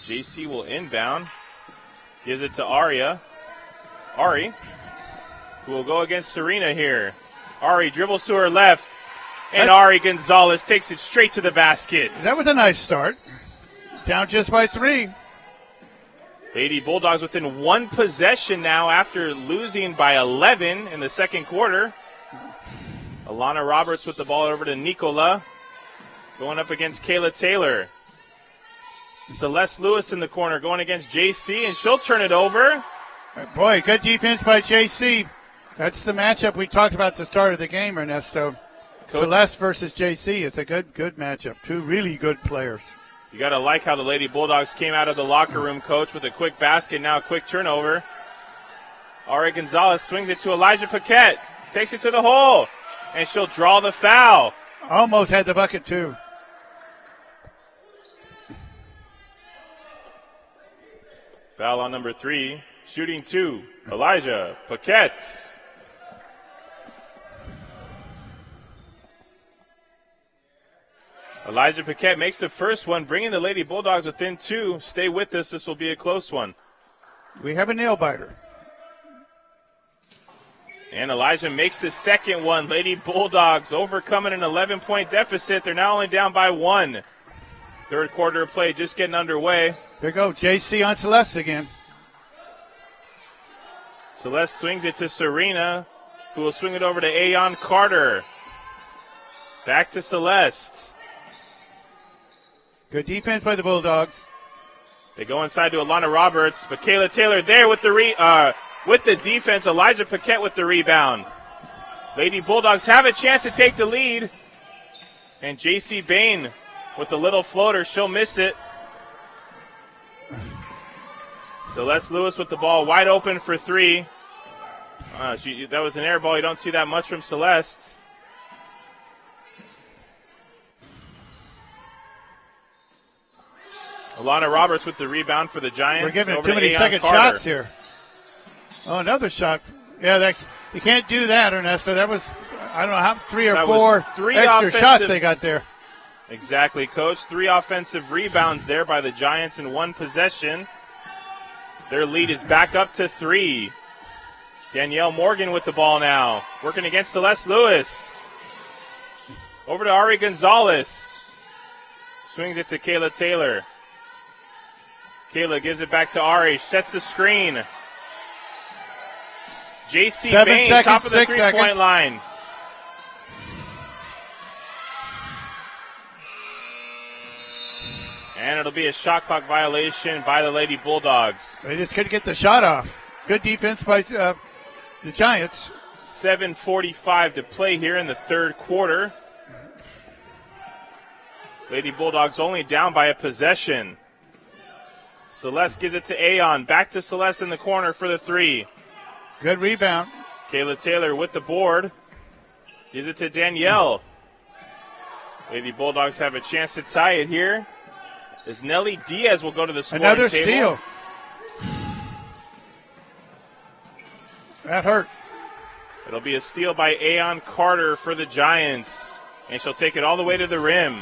J.C. will inbound. Gives it to Ari, who will go against Serena here. Ari dribbles to her left, and Ari Gonzalez takes it straight to the basket. That was a nice start. Down just by 3. Lady Bulldogs within 1 possession now after losing by 11 in the second quarter. Alana Roberts with the ball over to Nicola. Going up against Kayla Taylor. Celeste Lewis in the corner going against JC, and she'll turn it over. Boy, good defense by JC. That's the matchup we talked about at the start of the game, Ernesto. Coach, Celeste versus JC. It's a good matchup. 2 really good players. You got to like how the Lady Bulldogs came out of the locker room, Coach, with a quick basket, now a quick turnover. Ari Gonzalez swings it to Elijah Paquette. Takes it to the hole, and she'll draw the foul. Almost had the bucket, too. Foul on number 3, shooting 2, Elijah Paquette. Elijah Paquette makes the first one, bringing the Lady Bulldogs within 2. Stay with us. This will be a close one. We have a nail-biter. And Elijah makes the second one. Lady Bulldogs overcoming an 11-point deficit. They're now only down by 1. Third quarter of play just getting underway. There you go, JC on Celeste again. Celeste swings it to Serena, who will swing it over to Ayon Carter. Back to Celeste. Good defense by the Bulldogs. They go inside to Alana Roberts, but Kayla Taylor there with the defense. Elijah Paquette with the rebound. Lady Bulldogs have a chance to take the lead. And J.C. Bain with the little floater. She'll miss it. Celeste Lewis with the ball wide open for 3. That was an air ball. You don't see that much from Celeste. Alana Roberts with the rebound for the Giants. We're giving too many second shots here. Oh, another shot. Yeah, you can't do that, Ernesto. That was, I don't know, how 3 or 4 extra shots they got there. Exactly, Coach. 3 offensive rebounds there by the Giants in 1 possession. Their lead is back up to 3. Danielle Morgan with the ball now. Working against Celeste Lewis. Over to Ari Gonzalez. Swings it to Kayla Taylor. Kayla gives it back to Ari. Sets the screen. J.C. Bain, top of the 3-point line. And it'll be a shot clock violation by the Lady Bulldogs. They just couldn't get the shot off. Good defense by the Giants. 7:45 to play here in the third quarter. Lady Bulldogs only down by a possession. Celeste gives it to Ayon. Back to Celeste in the corner for the 3. Good rebound. Kayla Taylor with the board. Gives it to Danielle. Lady Bulldogs have a chance to tie it here, as Nelly Diaz will go to the scoring table. Another steal. That hurt. It'll be a steal by Ayon Carter for the Giants, and she'll take it all the way to the rim.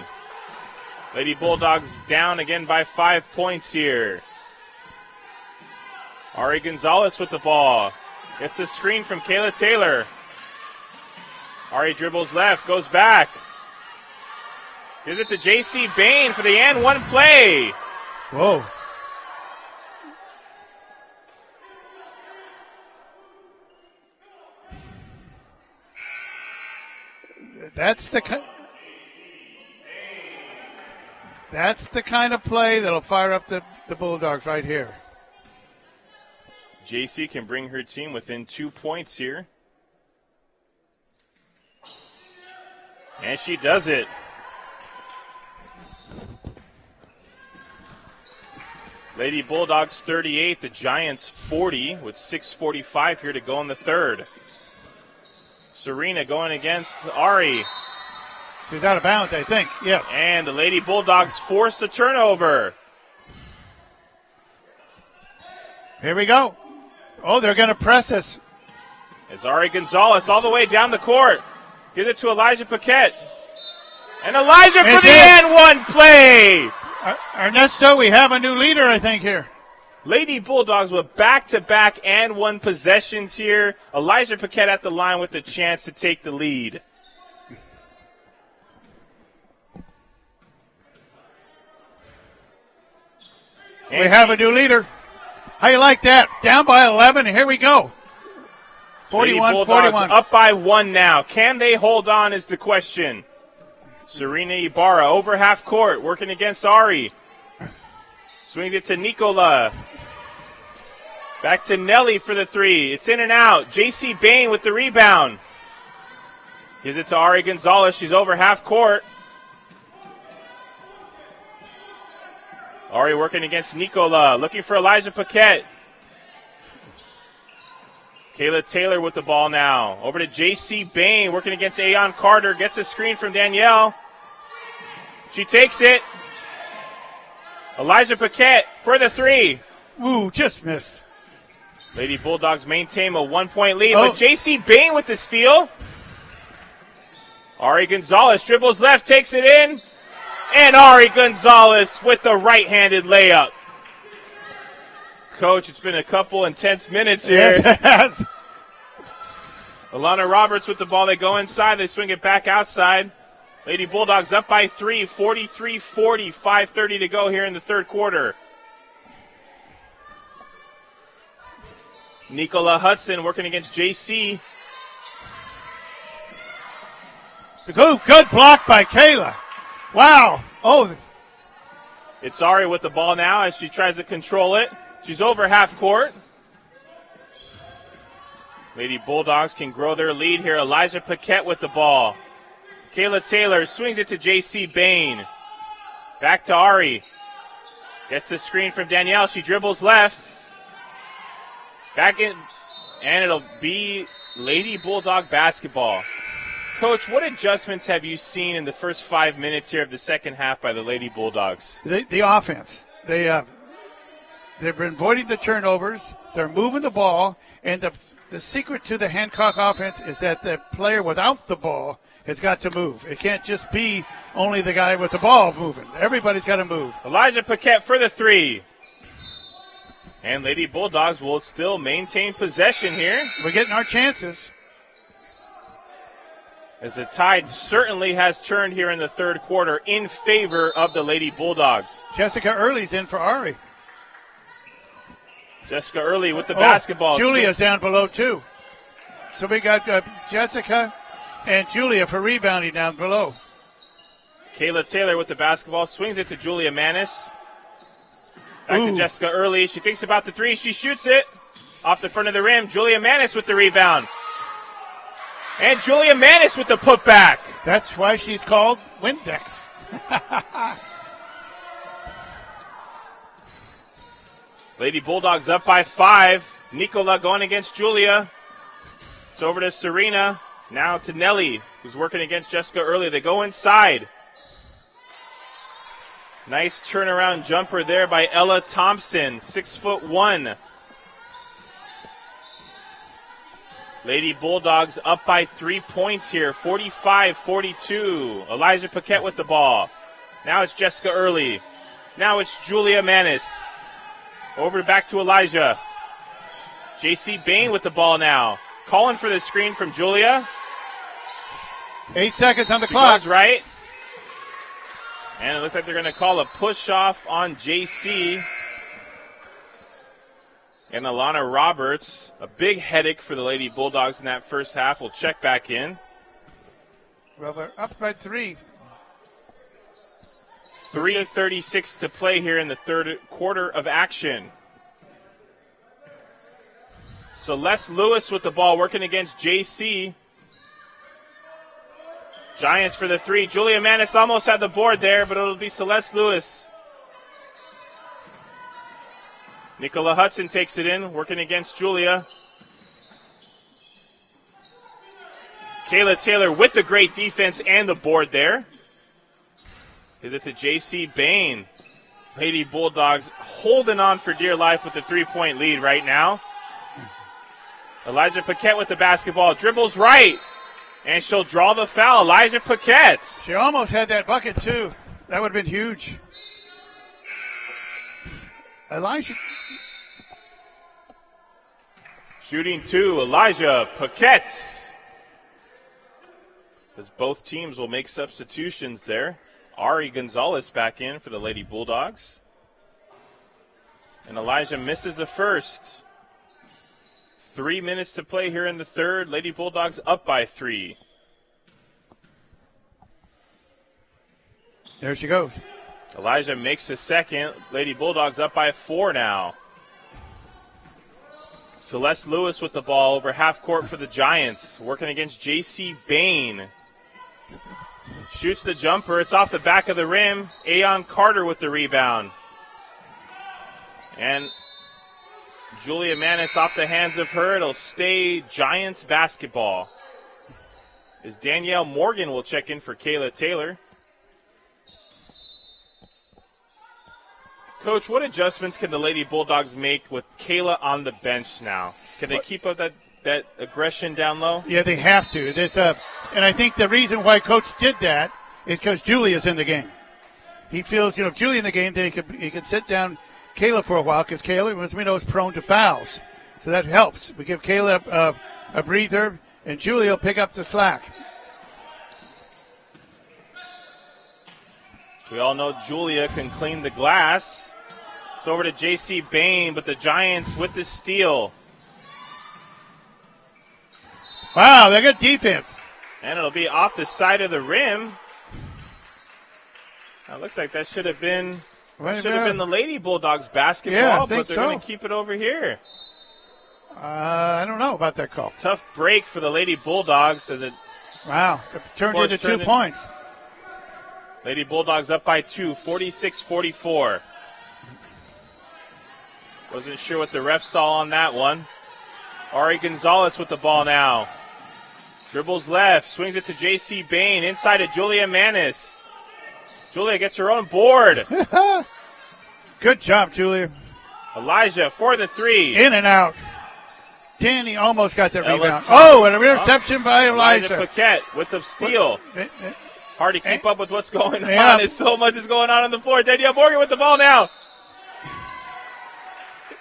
Lady Bulldogs down again by 5 points here. Ari Gonzalez with the ball. Gets a screen from Kayla Taylor. Ari dribbles left, goes back. Gives it to J.C. Bain for the and one play. Whoa. That's the kind of play that'll fire up the Bulldogs right here. JC can bring her team within 2 points here. And she does it. Lady Bulldogs 38, the Giants 40, with 6:45 here to go in the third. Serena going against Ari. She's out of bounds, I think. Yes. And the Lady Bulldogs force a turnover. Here we go. Oh, they're going to press us. As Ari Gonzalez all the way down the court. Gives it to Elijah Paquette. And Elijah for the and one play. Ernesto, we have a new leader, I think, here. Lady Bulldogs with back-to-back and one possessions here. Elijah Paquette at the line with a chance to take the lead. And we have a new leader. How you like that? Down by 11, and here we go. 41-41. Up by one now. Can they hold on is the question. Serena Ibarra over half court, working against Ari. Swings it to Nicola. Back to Nelly for the three. It's in and out. J.C. Bain with the rebound. Gives it to Ari Gonzalez. She's over half court. Ari working against Nicola. Looking for Elijah Paquette. Kayla Taylor with the ball now. Over to J.C. Bain working against Aeon Carter. Gets a screen from Danielle. She takes it. Elijah Paquette for the three. Ooh, just missed. Lady Bulldogs maintain a 1 point lead, but J.C. Bain with the steal. Ari Gonzalez dribbles left, takes it in. And Ari Gonzalez with the right-handed layup. Coach, it's been a couple intense minutes here. Yes, it has. Alana Roberts with the ball. They go inside. They swing it back outside. Lady Bulldogs up by 3, 43-40, 5:30 to go here in the third quarter. Nicola Hudson working against JC. Good block by Kayla. Wow. Oh. It's Ari with the ball now as she tries to control it. She's over half court. Lady Bulldogs can grow their lead here. Elijah Paquette with the ball. Kayla Taylor swings it to J.C. Bain. Back to Ari. Gets the screen from Danielle. She dribbles left. Back in, and it'll be Lady Bulldog basketball. Coach, what adjustments have you seen in the first 5 minutes here of the second half by the Lady Bulldogs? The offense. They've been avoiding the turnovers. They're moving the ball, and the secret to the Hancock offense is that the player without the ball has got to move. It can't just be only the guy with the ball moving. Everybody's got to move. Elijah Paquette for the three. And Lady Bulldogs will still maintain possession here. We're getting our chances. As the tide certainly has turned here in the third quarter in favor of the Lady Bulldogs. Jessica Early's in for Ari. Jessica Early with the basketball. Julia's down below, too. So we got Jessica and Julia for rebounding down below. Kayla Taylor with the basketball. Swings it to Julia Manis. Back to Jessica Early. She thinks about the three. She shoots it off the front of the rim. Julia Manis with the rebound. And Julia Manis with the putback. That's why she's called Windex. Lady Bulldogs up by 5. Nicola going against Julia. It's over to Serena. Now to Nelly, who's working against Jessica Early. They go inside. Nice turnaround jumper there by Ella Thompson, 6'1". Lady Bulldogs up by 3 points here, 45-42. Elijah Paquette with the ball. Now it's Jessica Early. Now it's Julia Manis. Over back to Elijah. J.C. Bain with the ball now. Calling for the screen from Julia. 8 seconds on the She clock. goes right. And it looks like they're going to call a push-off on J.C. And Alana Roberts, a big headache for the Lady Bulldogs in that first half, will check back in. Well, we're up by 3. 3:36 to play here in the third quarter of action. Celeste Lewis with the ball working against JC. Giants for the 3. Julia Manis almost had the board there, but it'll be Celeste Lewis. Nicola Hudson takes it in, working against Julia. Kayla Taylor with the great defense and the board there. Gives it to JC Bain. Lady Bulldogs holding on for dear life with the 3-point lead right now. Elijah Paquette with the basketball. Dribbles right. And she'll draw the foul. Elijah Paquette. She almost had that bucket, too. That would have been huge. Elijah. Shooting 2, Elijah Paquette. As both teams will make substitutions there. Ari Gonzalez back in for the Lady Bulldogs. And Elijah misses the first. 3 minutes to play here in the third. Lady Bulldogs up by 3. There she goes. Elijah makes the second. Lady Bulldogs up by 4 now. Celeste Lewis with the ball over half court for the Giants. Working against JC Bain. Shoots the jumper. It's off the back of the rim. Aeon Carter with the rebound. And Julia Manis off the hands of her. It'll stay Giants basketball. As Danielle Morgan will check in for Kayla Taylor. Coach, what adjustments can the Lady Bulldogs make with Kayla on the bench now? Can they keep up that aggression down low? Yeah, they have to. And I think the reason why Coach did that is because Julia's in the game. He feels, if Julia in the game, then he could sit down Kayla for a while, because Kayla, as we know, is prone to fouls. So that helps. We give Kayla a breather, and Julia will pick up the slack. We all know Julia can clean the glass. It's over to JC Bain, but the Giants with the steal. Wow, they got defense. And it'll be off the side of the rim. Now, it looks like that should have been the Lady Bulldogs basketball, yeah, but they're going to keep it over here. I don't know about that call. Tough break for the Lady Bulldogs as it turned into 2 points. Lady Bulldogs up by 2, 46-44. Wasn't sure what the ref saw on that one. Ari Gonzalez with the ball now. Dribbles left, swings it to JC Bain, inside to Julia Manis. Julia gets her own board. Good job, Julia. Elijah for the 3. In and out. Danny almost got that rebound. Oh, and a reception by Elijah. Paquette with the steal. Hard to keep up with what's going on. As so much is going on the floor. Danielle Morgan with the ball now.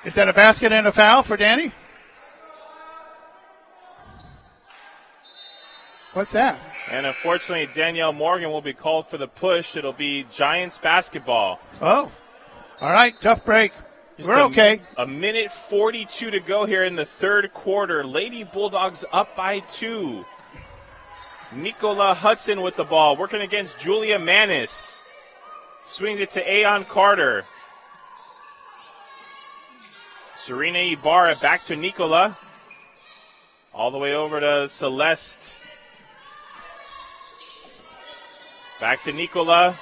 Is that a basket and a foul for Danny? What's that? And unfortunately, Danielle Morgan will be called for the push. It'll be Giants basketball. Oh, all right. Tough break. We're okay. A minute 42 to go here in the third quarter. Lady Bulldogs up by 2. Nicola Hudson with the ball, working against Julia Manis. Swings it to Aeon Carter. Serena Ibarra back to Nicola. All the way over to Celeste. Back to Nicola.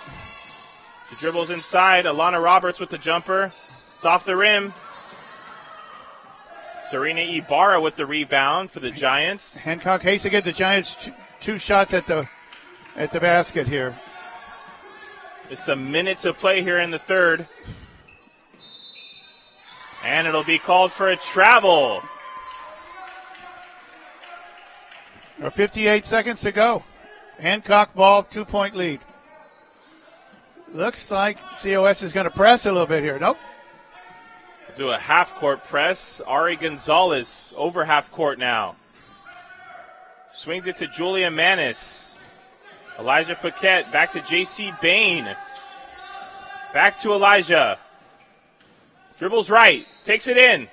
She dribbles inside. Alana Roberts with the jumper. It's off the rim. Serena Ibarra with the rebound for the Giants. Hancock hates to get the Giants 2 shots at the basket here. Just a minute to play here in the third. And it'll be called for a travel. 58 seconds to go. Hancock ball, 2-point lead. Looks like COS is going to press a little bit here. Nope. Do a half-court press. Ari Gonzalez over half-court now. Swings it to Julia Manis. Elijah Paquette back to JC Bain. Back to Elijah. Dribbles right. Takes it in.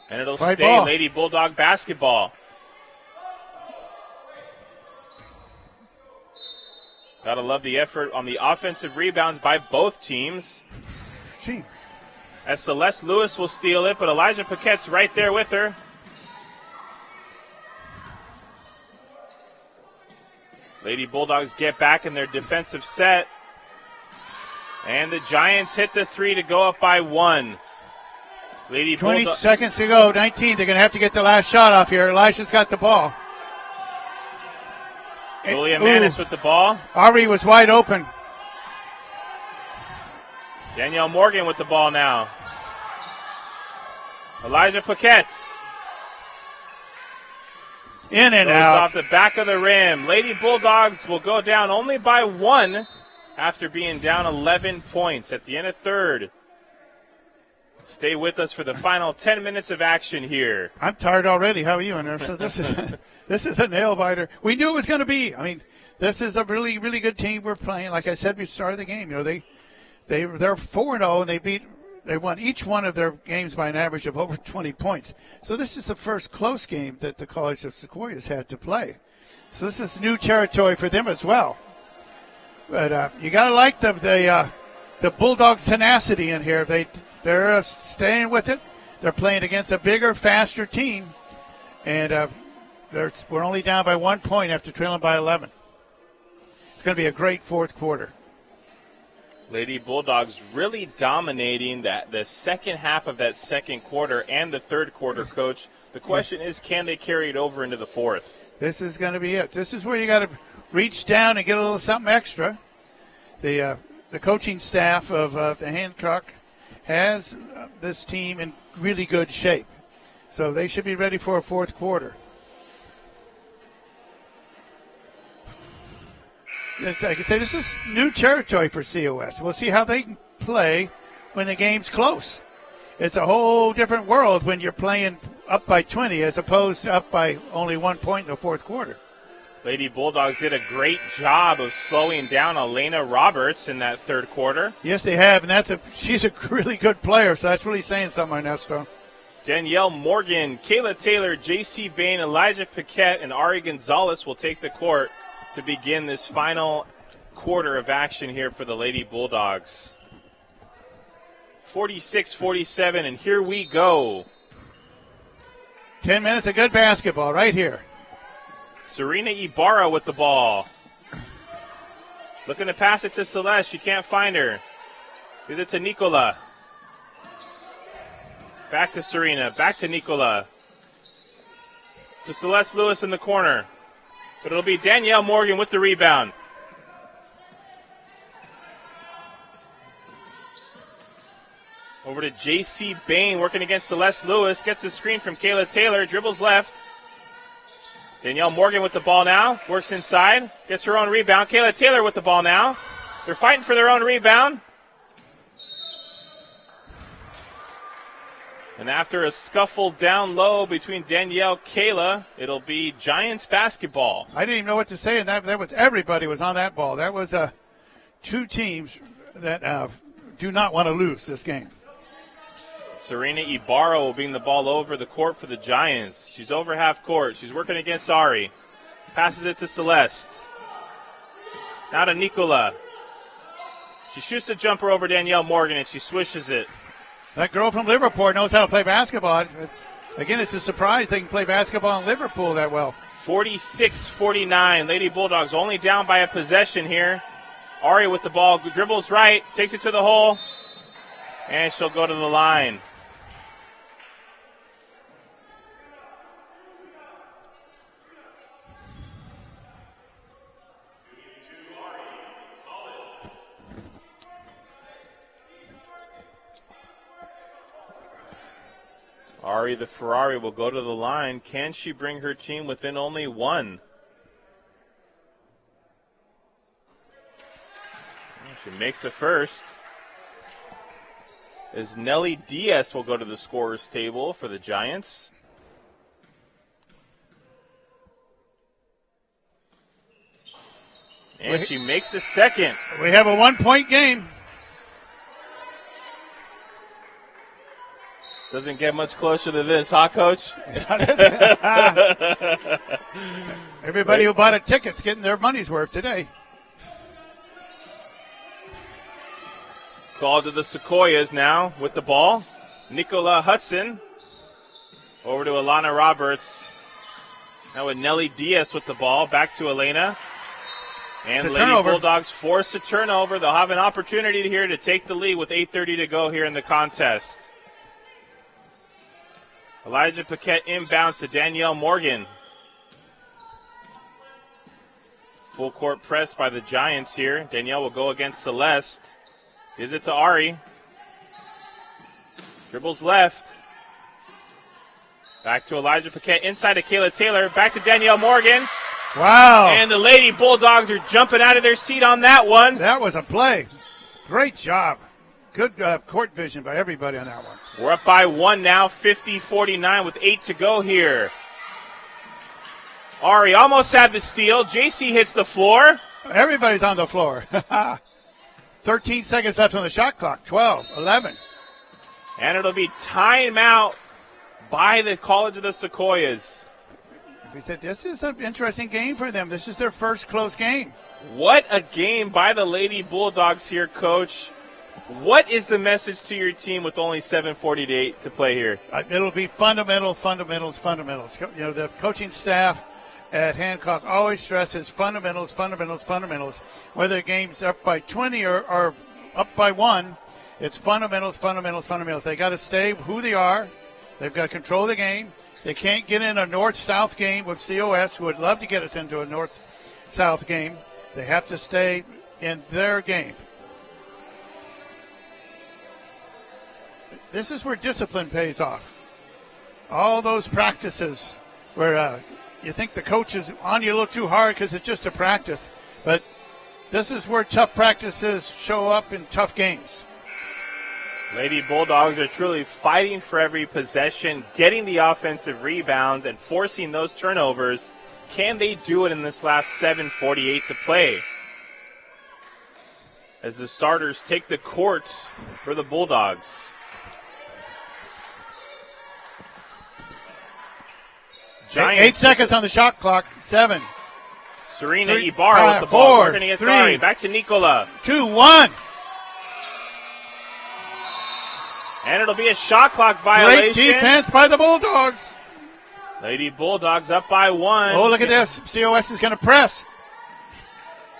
And it'll stay Lady Bulldog basketball. Gotta love the effort on the offensive rebounds by both teams. Gee. As Celeste Lewis will steal it, but Elijah Paquette's right there with her. Lady Bulldogs get back in their defensive set. And the Giants hit the three to go up by 1. Lady 20 Bulldogs. seconds to go, 19. They're going to have to get the last shot off here. Elijah's got the ball. Julia Manis with the ball. Ari was wide open. Danielle Morgan with the ball now. Elijah Paquette. In and Goes out. off the back of the rim. Lady Bulldogs will go down only by 1 after being down 11 points at the end of third. Stay with us for the final 10 minutes of action here. I'm tired already. How are you, Anna? So this is a nail biter. We knew it was going to be. I mean, this is a really, really good team we're playing. Like I said, we started the game. You know, they're 4-0 and they won each one of their games by an average of over 20 points. So this is the first close game that the College of Sequoias had to play. So this is new territory for them as well. But you got to like the Bulldogs' tenacity in here. They're staying with it. They're playing against a bigger, faster team, and we're only down by 1 point after trailing by 11. It's going to be a great fourth quarter. Lady Bulldogs really dominating the second half of that second quarter and the third quarter, Coach. The question is, can they carry it over into the fourth? This is going to be it. This is where you got to reach down and get a little something extra. The coaching staff of the Hancock has this team in really good shape. So they should be ready for a fourth quarter. Like I say, this is new territory for COS. We'll see how they can play when the game's close. It's a whole different world when you're playing up by 20 as opposed to up by only 1 point in the fourth quarter. Lady Bulldogs did a great job of slowing down Elena Roberts in that third quarter. Yes, they have, and she's a really good player, so that's really saying something, Ernesto. Danielle Morgan, Kayla Taylor, J.C. Bain, Elijah Paquette, and Ari Gonzalez will take the court to begin this final quarter of action here for the Lady Bulldogs. 46-47, and here we go. 10 minutes of good basketball right here. Serena Ibarra with the ball. Looking to pass it to Celeste. She can't find her. Gives it to Nicola. Back to Serena. Back to Nicola. To Celeste Lewis in the corner. But it'll be Danielle Morgan with the rebound. Over to J.C. Bain working against Celeste Lewis. Gets the screen from Kayla Taylor. Dribbles left. Danielle Morgan with the ball now. Works inside. Gets her own rebound. Kayla Taylor with the ball now. They're fighting for their own rebound. And after a scuffle down low between Danielle and Kayla, it'll be Giants basketball. I didn't even know what to say, and that was everybody was on that ball. That was two teams that do not want to lose this game. Serena Ibarra will bring the ball over the court for the Giants. She's over half court. She's working against Ari. Passes it to Celeste. Now to Nicola. She shoots the jumper over Danielle Morgan, and she swishes it. That girl from Liverpool knows how to play basketball. It's a surprise they can play basketball in Liverpool that well. 46-49. Lady Bulldogs only down by a possession here. Ari with the ball. Dribbles right. Takes it to the hole. And she'll go to the line. Ari the Ferrari will go to the line. Can she bring her team within only one? She makes the first. As Nelly Diaz will go to the scorer's table for the Giants. And she makes the second. We have a 1-point game. Doesn't get much closer to this, huh, Coach? Everybody who bought a ticket's getting their money's worth today. Call to the Sequoias now with the ball. Nicola Hudson over to Alana Roberts. Now with Nelly Diaz with the ball. Back to Elena. And Lady turnover. Bulldogs force a turnover. They'll have an opportunity here to take the lead with 8:30 to go here in the contest. Elijah Paquette inbounds to Danielle Morgan. Full court press by the Giants here. Danielle will go against Celeste. Gives it to Ari. Dribbles left. Back to Elijah Paquette. Inside to Kayla Taylor. Back to Danielle Morgan. Wow. And the Lady Bulldogs are jumping out of their seat on that one. That was a play. Great job. Good court vision by everybody on that one. We're up by 1 now, 50-49 with 8 to go here. Ari almost had the steal. JC hits the floor. Everybody's on the floor. 13 seconds left on the shot clock. 12, 11. And it'll be timeout by the College of the Sequoias. We said this is an interesting game for them. This is their first close game. What a game by the Lady Bulldogs here, Coach. What is the message to your team with only 7:48 to play here? It'll be fundamentals. You know, the coaching staff at Hancock always stresses fundamentals. Whether the game's up by 20 or up by 1, it's fundamentals. They got to stay who they are. They've got to control the game. They can't get in a north-south game with COS, who would love to get us into a north-south game. They have to stay in their game. This is where discipline pays off. All those practices where you think the coach is on you a little too hard because it's just a practice. But this is where tough practices show up in tough games. Lady Bulldogs are truly fighting for every possession, getting the offensive rebounds, and forcing those turnovers. Can they do it in this last 7:48 to play? As the starters take the court for the Bulldogs. Giants. 8 seconds on the shot clock. 7. Serena Ibarra with the ball. Working against Ari. Back to Nicola. 2-1. And it'll be a shot clock violation. Great defense by the Bulldogs. Lady Bulldogs up by 1. Oh, look at this. COS is going to press.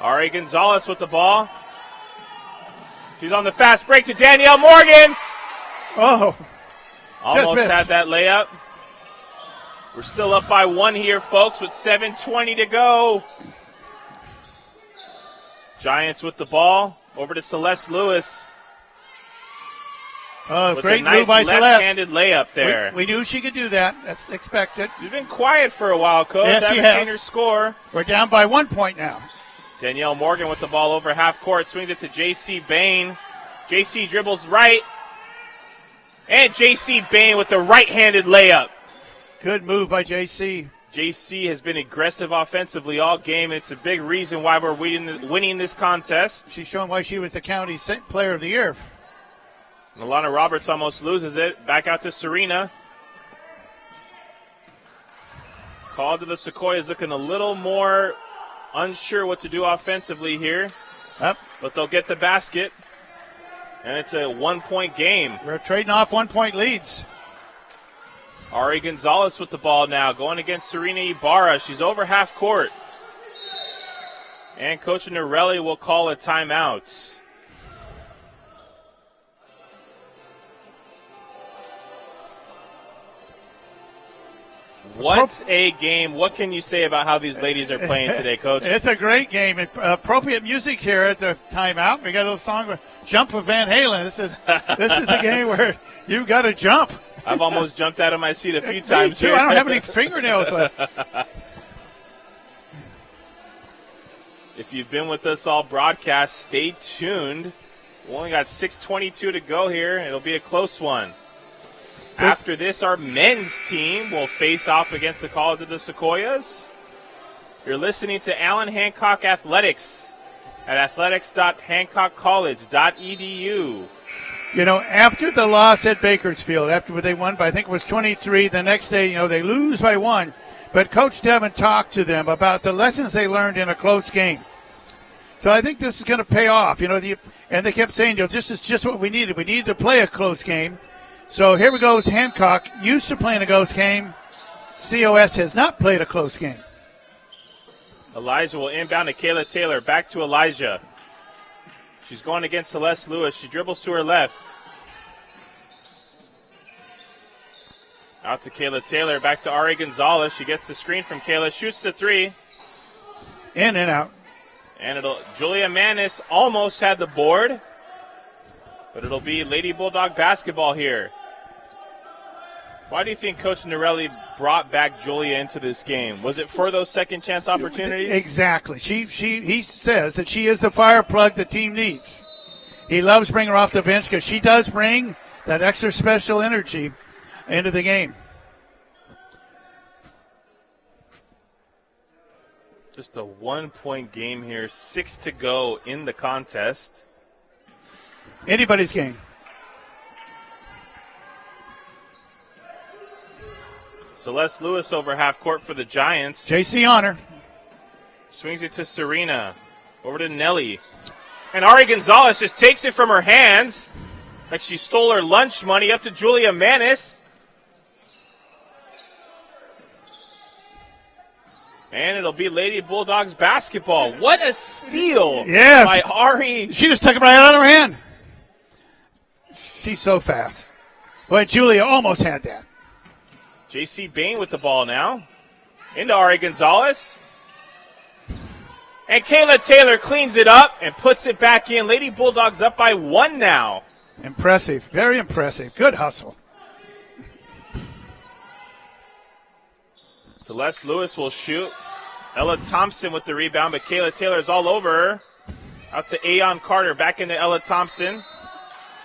Ari Gonzalez with the ball. She's on the fast break to Danielle Morgan. Oh. Almost had that layup. We're still up by 1 here, folks, with 7:20 to go. Giants with the ball. Over to Celeste Lewis. Oh, with great a nice move by Celeste. Left-handed layup there. We knew she could do that. That's expected. She's been quiet for a while, Coach. Yes, I haven't seen her score. We're down by 1 point now. Danielle Morgan with the ball over half court. Swings it to J.C. Bain. J.C. dribbles right. And J.C. Bain with the right-handed layup. Good move by J.C. J.C. has been aggressive offensively all game. It's a big reason why we're winning this contest. She's shown why she was the county player of the year. Alana Roberts almost loses it. Back out to Serena. Call to the Sequoias, looking a little more unsure what to do offensively here. Yep. But they'll get the basket. And it's a 1-point game. We're trading off 1-point leads. Ari Gonzalez with the ball now, going against Serena Ibarra. She's over half court. And Coach Norelli will call a timeout. What a game. What can you say about how these ladies are playing today, Coach? It's a great game. Appropriate music here at the timeout. We got a little song, Jump of Van Halen. This is a game where you got to jump. I've almost jumped out of my seat a few times here. I don't have any fingernails left. If you've been with us all broadcast, stay tuned. We only got 6:22 to go here. It'll be a close one. After this, our men's team will face off against the College of the Sequoias. You're listening to Allen Hancock Athletics at athletics.hancockcollege.edu. You know, after the loss at Bakersfield, after they won by, I think it was 23, the next day, they lose by 1. But Coach Devin talked to them about the lessons they learned in a close game. So I think this is going to pay off. And they kept saying, this is just what we needed. We needed to play a close game. So here we go. Hancock used to playing a close game. COS has not played a close game. Elijah will inbound to Kayla Taylor. Back to Elijah. She's going against Celeste Lewis. She dribbles to her left. Out to Kayla Taylor. Back to Ari Gonzalez. She gets the screen from Kayla. Shoots the three. In and out. And Julia Manis almost had the board. But it'll be Lady Bulldog basketball here. Why do you think Coach Norelli brought back Julia into this game? Was it for those second chance opportunities? Exactly. He says that she is the fire plug the team needs. He loves bringing her off the bench because she does bring that extra special energy into the game. Just a 1-point game here, 6 to go in the contest. Anybody's game. Celeste Lewis over half court for the Giants. JC Honor. Swings it to Serena. Over to Nelly. And Ari Gonzalez just takes it from her hands like she stole her lunch money. Up to Julia Manis. And it'll be Lady Bulldogs basketball. What a steal by Ari. She just took it right out of her hand. She's so fast. Boy, Julia almost had that. J.C. Bain with the ball now. Into Ari Gonzalez. And Kayla Taylor cleans it up and puts it back in. Lady Bulldogs up by 1 now. Impressive. Very impressive. Good hustle. Celeste Lewis will shoot. Ella Thompson with the rebound, but Kayla Taylor is all over her. Out to Aeon Carter. Back into Ella Thompson.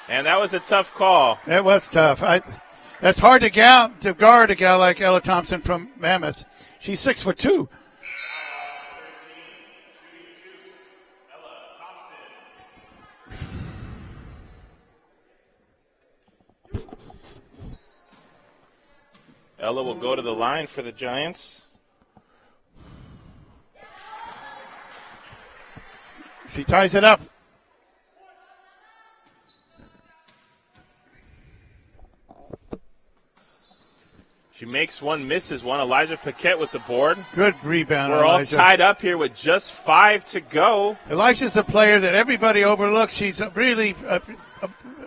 And that was a tough call. That was tough. That's hard to guard a gal like Ella Thompson from Mammoth. She's 6'2". Ella will go to the line for the Giants. She ties it up. She makes one, misses one. Elijah Paquette with the board. Good rebound, We're Elijah. all tied up here with just 5 to go. Elijah's a player that everybody overlooks. She's really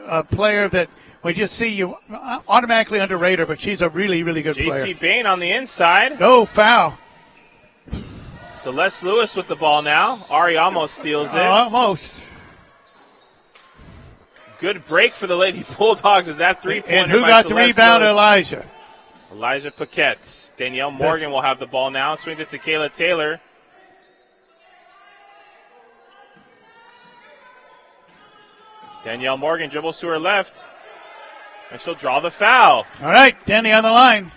a player that we just see you automatically underrate her, but she's a really, really good player. J.C. Bain on the inside. No foul. Celeste Lewis with the ball now. Ari almost steals it. Almost. Good break for the Lady Bulldogs. Is that three-pointer And who by got the Celeste rebound? Lewis? Elijah. Elijah Paquette. Danielle Morgan will have the ball now. Swings it to Kayla Taylor. Danielle Morgan dribbles to her left. And she'll draw the foul. All right, Danny on the line.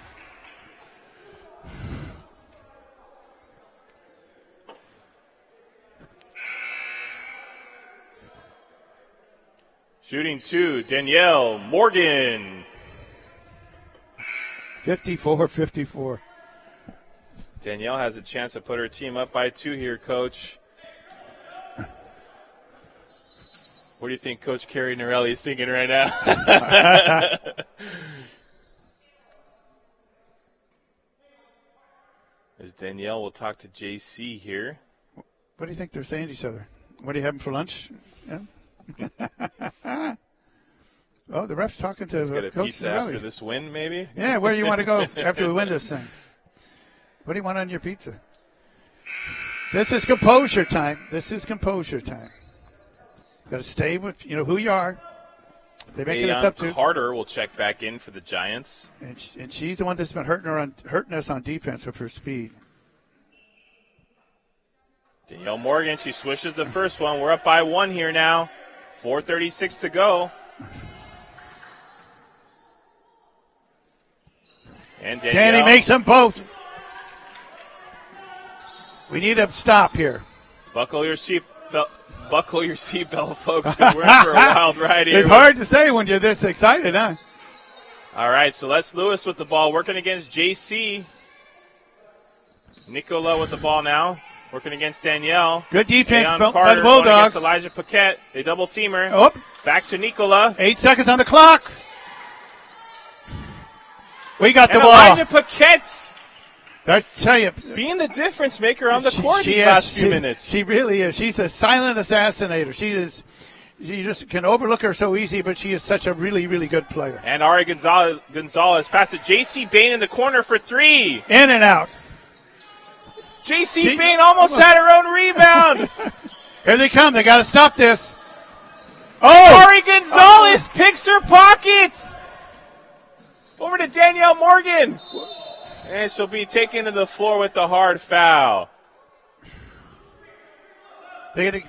Shooting 2, Danielle Morgan. 54-54. Danielle has a chance to put her team up by 2 here, Coach. What do you think Coach Carrie Norelli is thinking right now? As Danielle will talk to JC here. What do you think they're saying to each other? What are you having for lunch? Yeah. Oh, the ref's talking to Let's get a Coach pizza Norelli. after this win, maybe? Yeah, where do you want to go after we win this thing? What do you want on your pizza? This is composure time. This is composure time. Got to stay with who you are. They make it up to Carter will check back in for the Giants, and she's the one that's been hurting us on defense with her speed. Danielle Morgan, she swishes the first one. We're up by 1 here now. 4:36 to go. And Danny makes them both. We need a stop here. Buckle your seatbelt, folks, because we're in for a wild ride here. It's hard to say when you're this excited, huh? All right, Celeste Lewis with the ball, working against JC. Nicola with the ball now. Working against Danielle. Good defense by the Carter Bulldogs. Against Elijah Paquette. They double team her. Oh. Back to Nicola. 8 seconds on the clock. We got the And ball. Elijah Paquette I tell you, being the difference maker on the court these last few minutes. She really is. She's a silent assassinator. She is. You just can overlook her so easy, but she is such a really, really good player. And Ari Gonzalez passed it. J.C. Bain in the corner for 3. In and out. J.C. Bain almost had her own rebound. Here they come. They got to stop this. Oh! Ari Gonzalez picks her pocket. Over to Danielle Morgan. And she'll be taken to the floor with the hard foul. They're going to.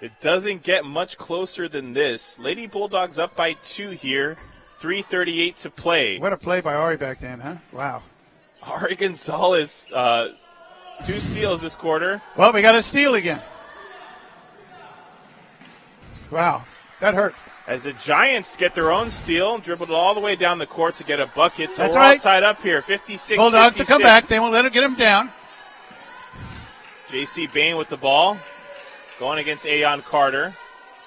It doesn't get much closer than this. Lady Bulldogs up by 2 here. 3:38 to play. What a play by Ari back then, huh? Wow. Ari Gonzalez, 2 steals this quarter. Well, we got a steal again. Wow, that hurt. As the Giants get their own steal, dribbled all the way down the court to get a bucket. So That's we're right. all tied up here, 56-56. Bulldogs to come back. They won't let it get them down. J.C. Bain with the ball. Going against Ayon Carter.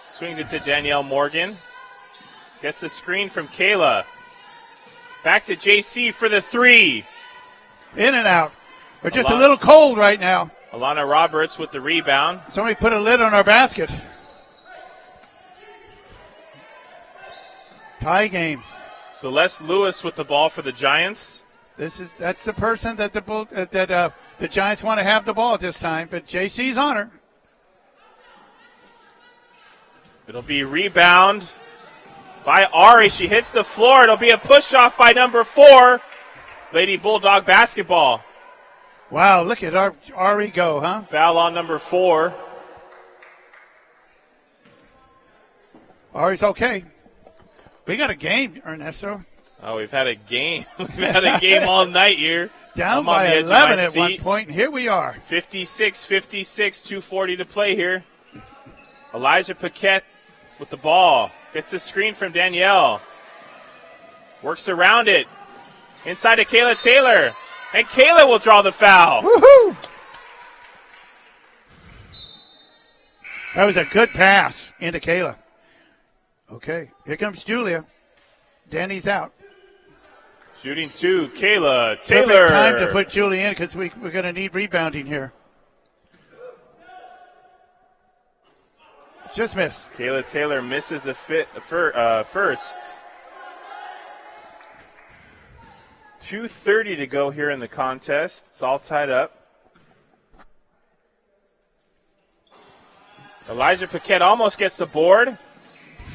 Swings it to Danielle Morgan. Gets the screen from Kayla. Back to J.C. for the 3. In and out. We're just a little cold right now. Alana Roberts with the rebound. Somebody put a lid on our basket. Tie game. Celeste Lewis with the ball for the Giants. That's the person that the Giants want to have the ball at this time, but JC's on her. It'll be rebound by Ari. She hits the floor. It'll be a push-off by number 4. Lady Bulldog basketball. Wow, look at Ari go, huh? Foul on number 4. Ari's okay. We got a game, Ernesto. Oh, we've had a game. We've had a game all night here. Down by 11 at one point, and here we are. 56-56, 2:40 to play here. Elijah Paquette with the ball. Gets the screen from Danielle. Works around it. Inside to Kayla Taylor. And Kayla will draw the foul. Woohoo! That was a good pass into Kayla. Okay, here comes Julia. Danny's out. Shooting 2, Kayla Taylor. Perfect time to put Julia in because we're going to need rebounding here. Just missed. Kayla Taylor misses the first. 2:30 to go here in the contest. It's all tied up. Elijah Paquette almost gets the board.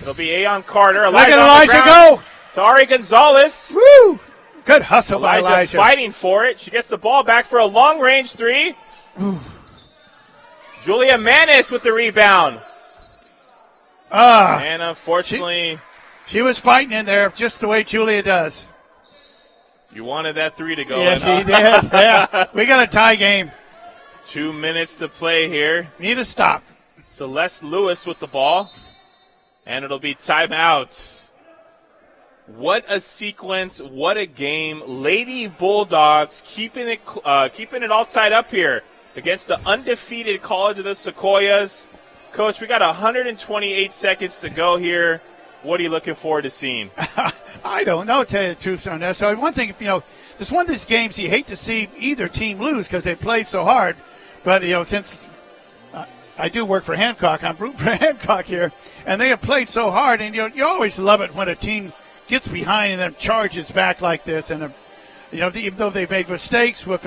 It'll be Ayon Carter. Look at Elijah go. Tari Gonzalez. Woo! Good hustle by Elijah. Fighting for it. She gets the ball back for a long-range 3. Julia Manis with the rebound. And unfortunately, she was fighting in there just the way Julia does. You wanted that 3 to go in. Yes, she did. Yeah. We got a tie game. 2 minutes to play here. Need to stop. Celeste Lewis with the ball. And it'll be timeout. What a sequence. What a game. Lady Bulldogs keeping it all tied up here against the undefeated College of the Sequoias. Coach, we got 128 seconds to go here. What are you looking forward to seeing? I don't know, to tell you the truth on that. So one thing, this one of these games you hate to see either team lose because they played so hard. But, since I do work for Hancock, I'm rooting for Hancock here, and they have played so hard, and you always love it when a team gets behind and then charges back like this. And, even though they've made mistakes with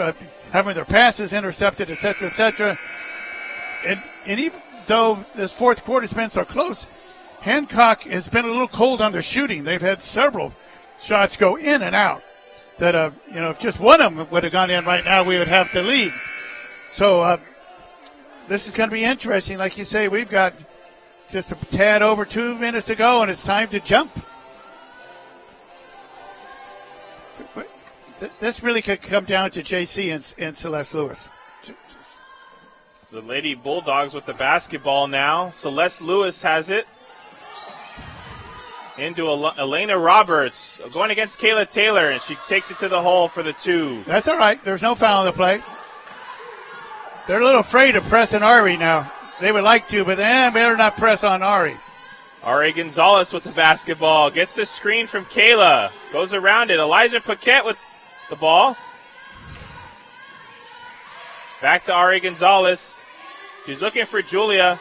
having their passes intercepted, et cetera, and even though this fourth quarter's been so close, Hancock has been a little cold on their shooting. They've had several shots go in and out that, if just one of them would have gone in right now, we would have the lead. So this is going to be interesting. Like you say, we've got just a tad over 2 minutes to go, and it's time to jump. This really could come down to JC and Celeste Lewis. The Lady Bulldogs with the basketball now. Celeste Lewis has it. Into Elena Roberts going against Kayla Taylor, and she takes it to the hole for the 2. That's all right. There's no foul on the play. They're a little afraid of pressing Ari now. They would like to, but they better not press on Ari. Ari Gonzalez with the basketball. Gets the screen from Kayla. Goes around it. Elijah Paquette with the ball. Back to Ari Gonzalez. She's looking for Julia.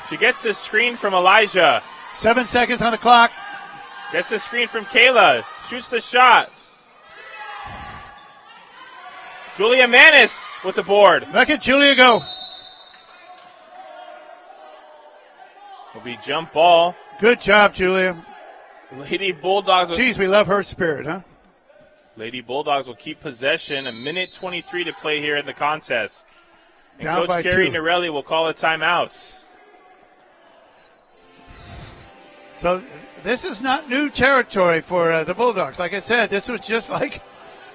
She gets the screen from Elijah. 7 seconds on the clock. Gets the screen from Kayla. Shoots the shot. Julia Manis with the board. Look at Julia go. Will be jump ball. Good job, Julia. Lady Bulldogs. Jeez, we love her spirit, huh? Lady Bulldogs will keep possession. 1:23 to play here in the contest. And Down by Coach Carrie 2. Norelli will call a timeout. So this is not new territory for the Bulldogs. Like I said, this was just like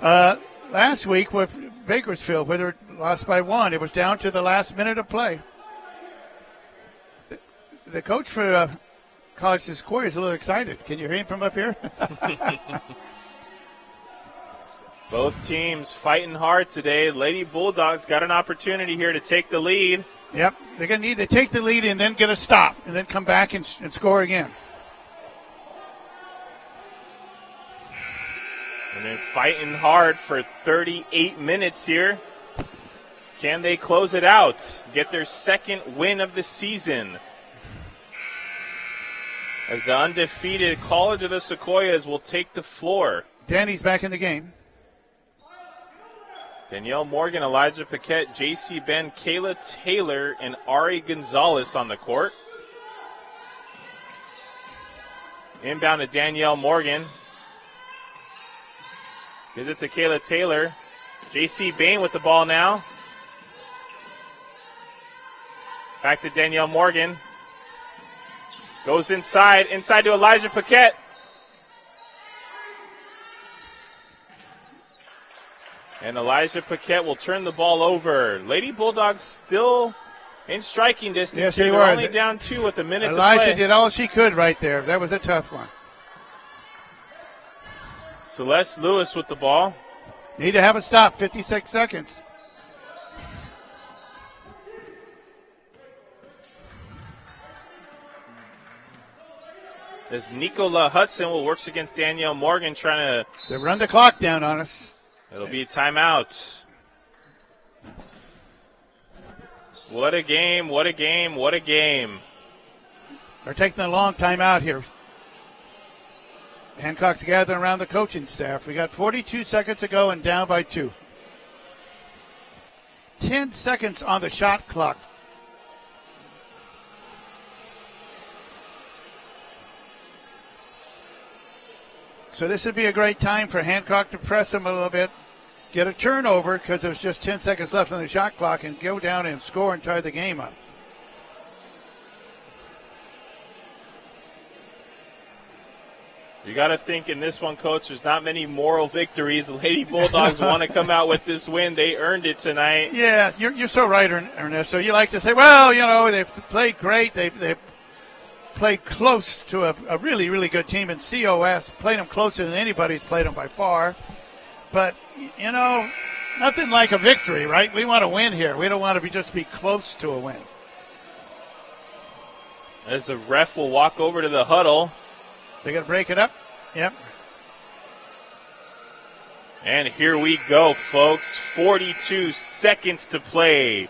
last week with Bakersfield, where they lost by 1. It was down to the last minute of play. The coach for College Sequoias is a little excited. Can you hear him from up here? Both teams fighting hard today. Lady Bulldogs got an opportunity here to take the lead. Yep, they're going to need to take the lead and then get a stop and then come back and score again. And they're fighting hard for 38 minutes here. Can they close it out? Get their second win of the season. As the undefeated College of the Sequoias will take the floor. Danny's back in the game. Danielle Morgan, Elijah Paquette, J.C. Ben, Kayla Taylor, and Ari Gonzalez on the court. Inbound to Danielle Morgan. Gives it to Kayla Taylor. J.C. Bain with the ball now. Back to Danielle Morgan. Goes inside to Elijah Paquette. And Elijah Paquette will turn the ball over. Lady Bulldogs still in striking distance. Yes, They're were. only down 2 with a minute to play. Elijah did all she could right there. That was a tough one. Celeste Lewis with the ball. Need to have a stop. 56 seconds. As Nicola Hudson will works against Danielle Morgan trying to... They run the clock down on us. It'll be a timeout. What a game, what a game, what a game. They're taking a long time out here. Hancock's gathering around the coaching staff. We got 42 seconds to go and down by 2. 10 seconds on the shot clock. So this would be a great time for Hancock to press them a little bit, get a turnover because there's just 10 seconds left on the shot clock, and go down and score and tie the game up. You got to think in this one, Coach, there's not many moral victories. The Lady Bulldogs want to come out with this win. They earned it tonight. Yeah, you're so right, Ernesto. You like to say, well, you know, they've played great. They've played close to a really, really good team in COS, played them closer than anybody's played them by far. But, you know, nothing like a victory, right? We want to win here. We don't want to just be close to a win. As the ref will walk over to the huddle. They're going to break it up. Yep. And here we go, folks. 42 seconds to play.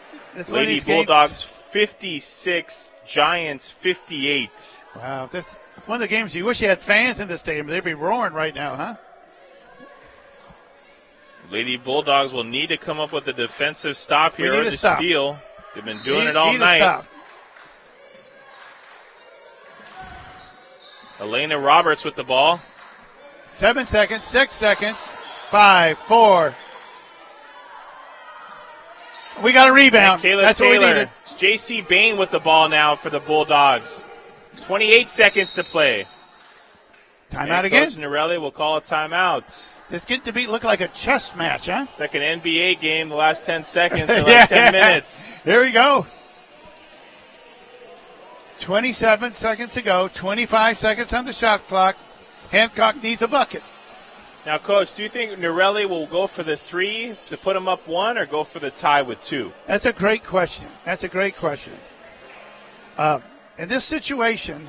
Lady Bulldogs 56, Giants 58. Wow, this is one of the games you wish you had fans in the stadium. They'd be roaring right now, huh? Lady Bulldogs will need to come up with a defensive stop here or the steal. They've been doing it all night. Elena Roberts with the ball. 7 seconds, 6 seconds, 5, 4. We got a rebound. That's Taylor. what we needed. J.C. Bain with the ball now for the Bulldogs. 28 seconds to play. Timeout again. Coach Norelli will call a timeout. This getting to look like a chess match, huh? It's like an NBA game. The last 10 seconds or like 10 minutes. Here we go. 27 seconds to go, 25 seconds on the shot clock. Hancock needs a bucket. Now, Coach, do you think Norelli will go for the 3 to put him up 1 or go for the tie with 2? That's a great question. In this situation,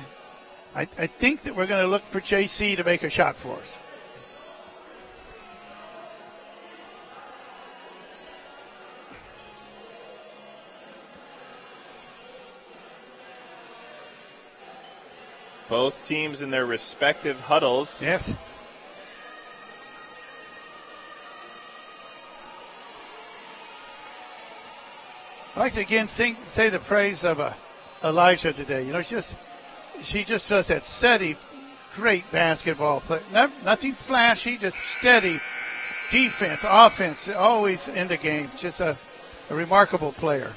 I think that we're going to look for JC to make a shot for us. Both teams in their respective huddles. Yes. I'd like to again say the praise of Elijah today. You know, she just does that steady, great basketball play. Nothing flashy, just steady defense, offense, always in the game. Just a remarkable player.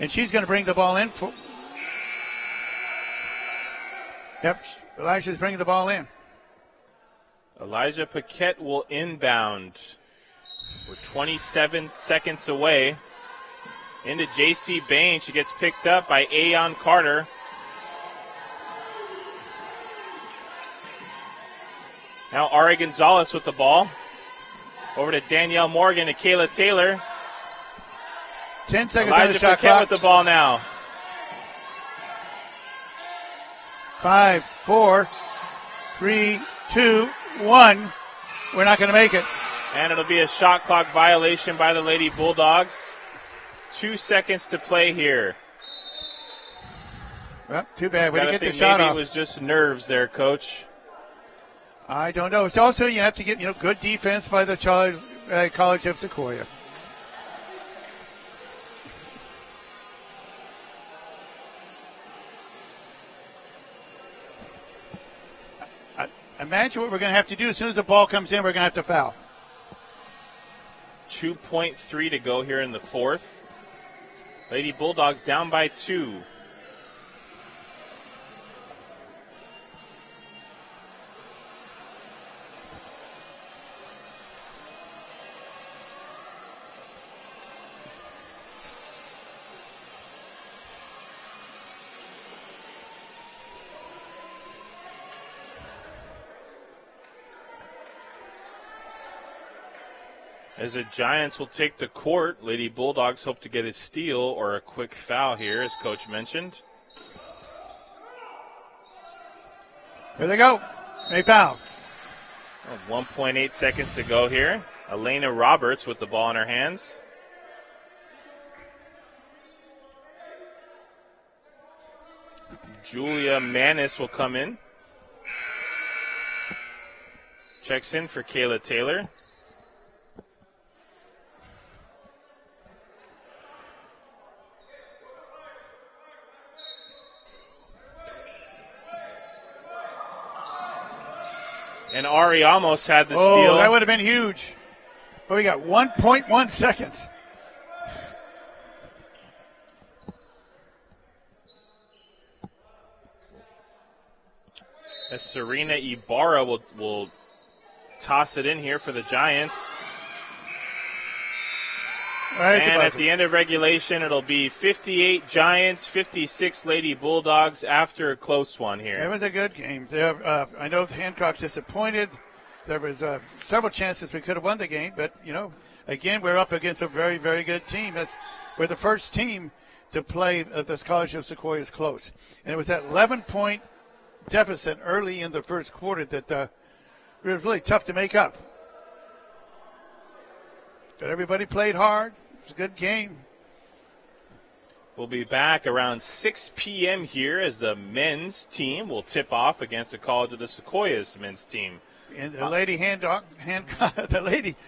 And she's going to bring the ball in. Yep, Elijah's bringing the ball in. Elijah Paquette will inbound. We're 27 seconds away. Into J.C. Bain. She gets picked up by Aeon Carter. Now Ari Gonzalez with the ball. Over to Danielle Morgan and Kayla Taylor. 10 seconds Elijah on the shot Paquette clock. with the ball now. 5, 4, 3, 2, 1. We're not going to make it. And it'll be a shot clock violation by the Lady Bulldogs. 2 seconds to play here. Well, too bad. We didn't get the think shot maybe off. It was just nerves there, Coach. I don't know. It's also you have to get good defense by the College of Sequoia. Imagine what we're going to have to do as soon as the ball comes in. We're going to have to foul. 2.3 to go here in the fourth. Lady Bulldogs down by 2. As the Giants will take the court, Lady Bulldogs hope to get a steal or a quick foul here, as Coach mentioned. Here they go. They foul. 1.8 seconds to go here. Elena Roberts with the ball in her hands. Julia Manis will come in. Checks in for Kayla Taylor. And Ari almost had the steal. Oh, that would have been huge. But we got 1.1 seconds. As Serena Ibarra will toss it in here for the Giants. Right and at the end of regulation, it'll be 58 Giants, 56 Lady Bulldogs after a close one here. It was a good game. I know Hancock's disappointed. There was several chances we could have won the game, but, again, we're up against a very, very good team. We're the first team to play this College of Sequoias close. And it was that 11-point deficit early in the first quarter that it was really tough to make up. But everybody played hard. It was a good game. We'll be back around 6 p.m. here as the men's team will tip off against the College of the Sequoias men's team. And the lady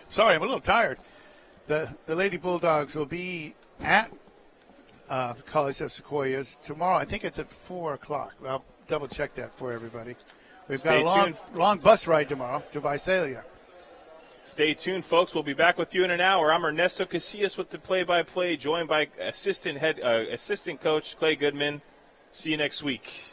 sorry, I'm a little tired. The Lady Bulldogs will be at College of Sequoias tomorrow. I think it's at 4 o'clock. I'll double check that for everybody. We've got a long bus ride tomorrow to Visalia. Stay tuned, folks. We'll be back with you in an hour. I'm Ernesto Casillas with the play-by-play, joined by assistant coach Clay Goodman. See you next week.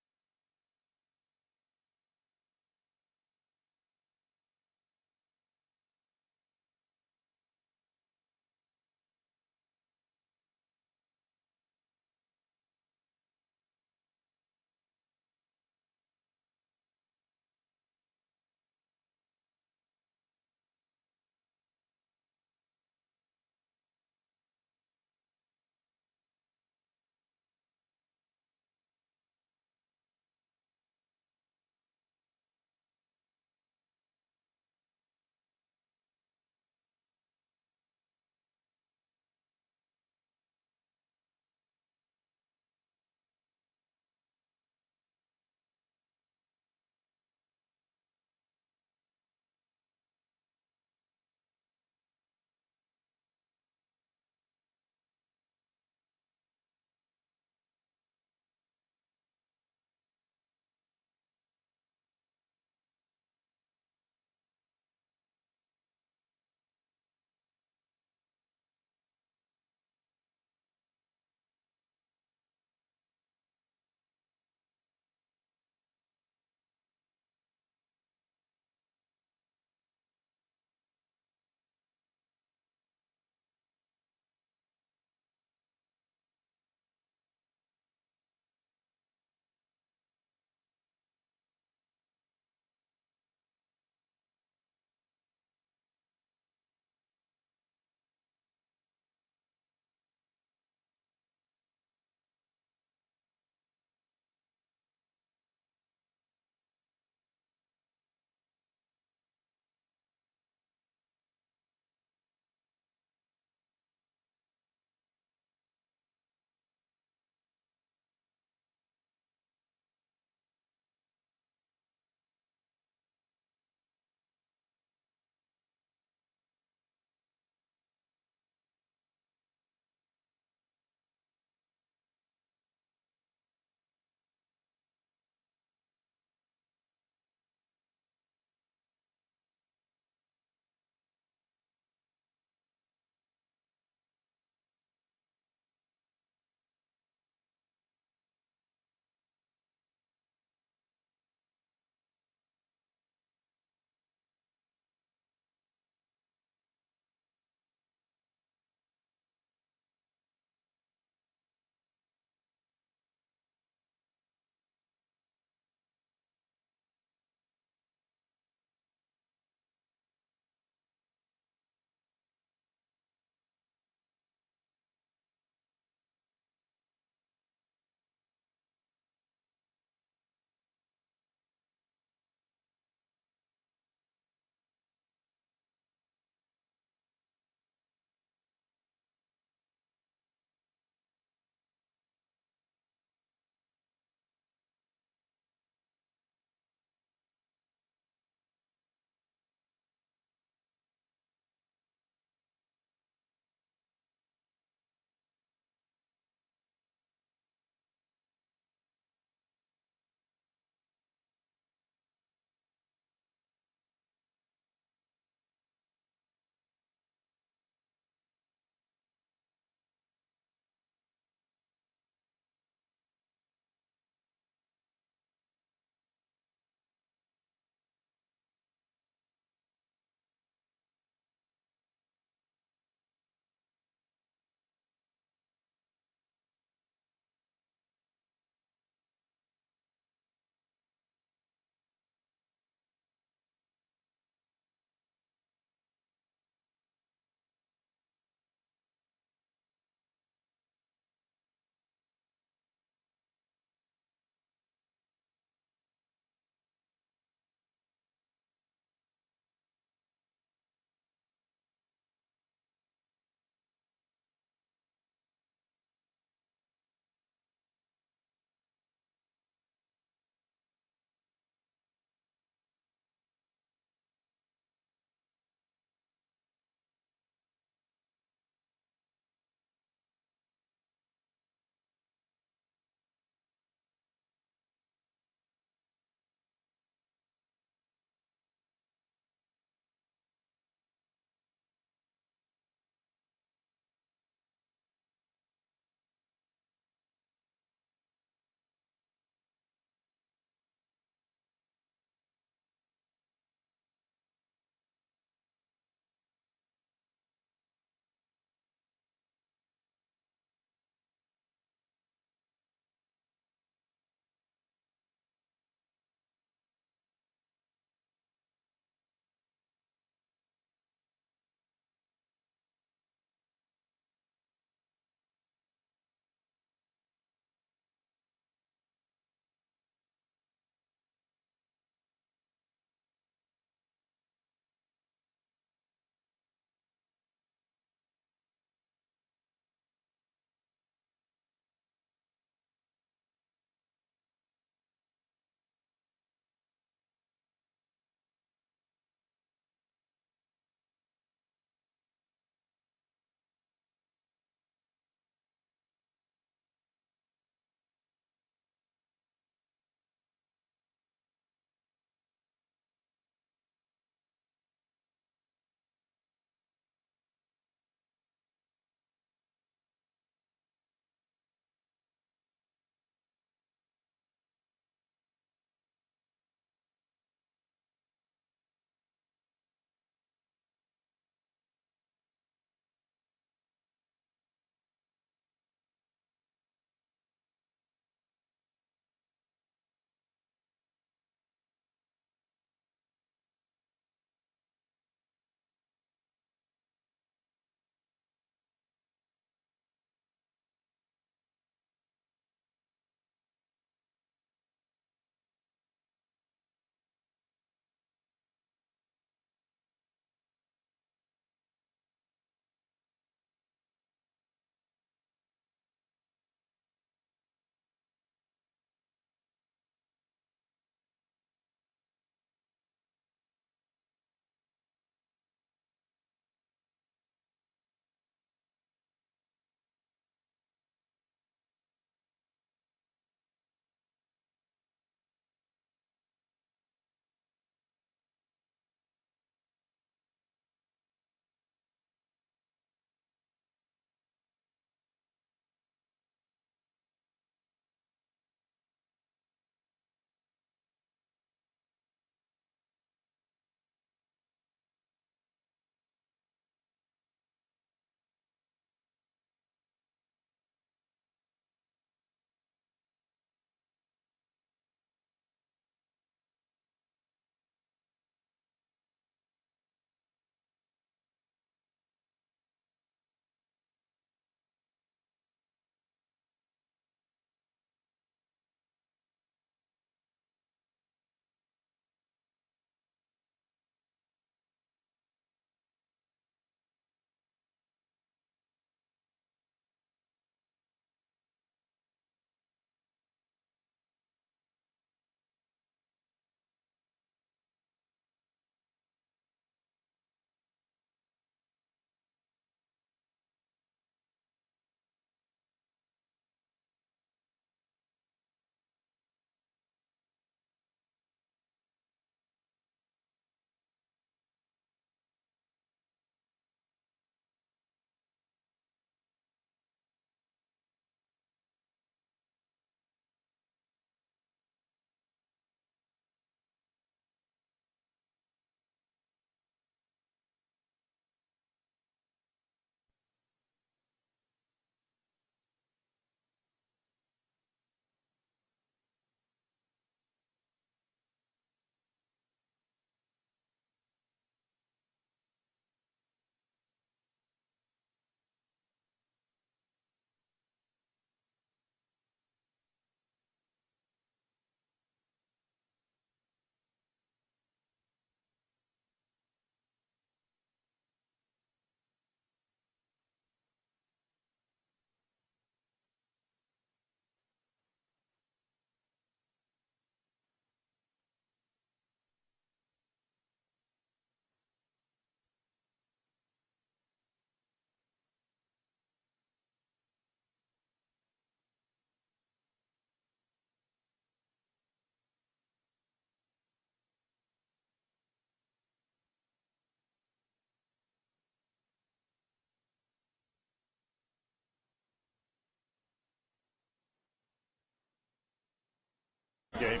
game.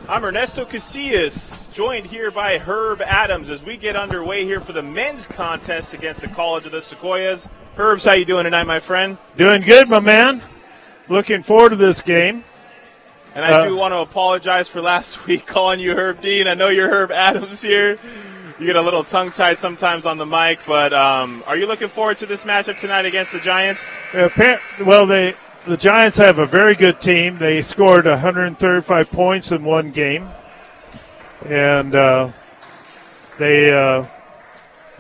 I'm Ernesto Casillas, joined here by Herb Adams as we get underway here for the men's contest against the College of the Sequoias. Herbs, how you doing tonight, my friend? Doing good, my man. Looking forward to this game. And I do want to apologize for last week calling you Herb Dean. I know you're Herb Adams here. You get a little tongue-tied sometimes on the mic, but are you looking forward to this matchup tonight against the Giants? The Giants have a very good team. They scored 135 points in one game. And the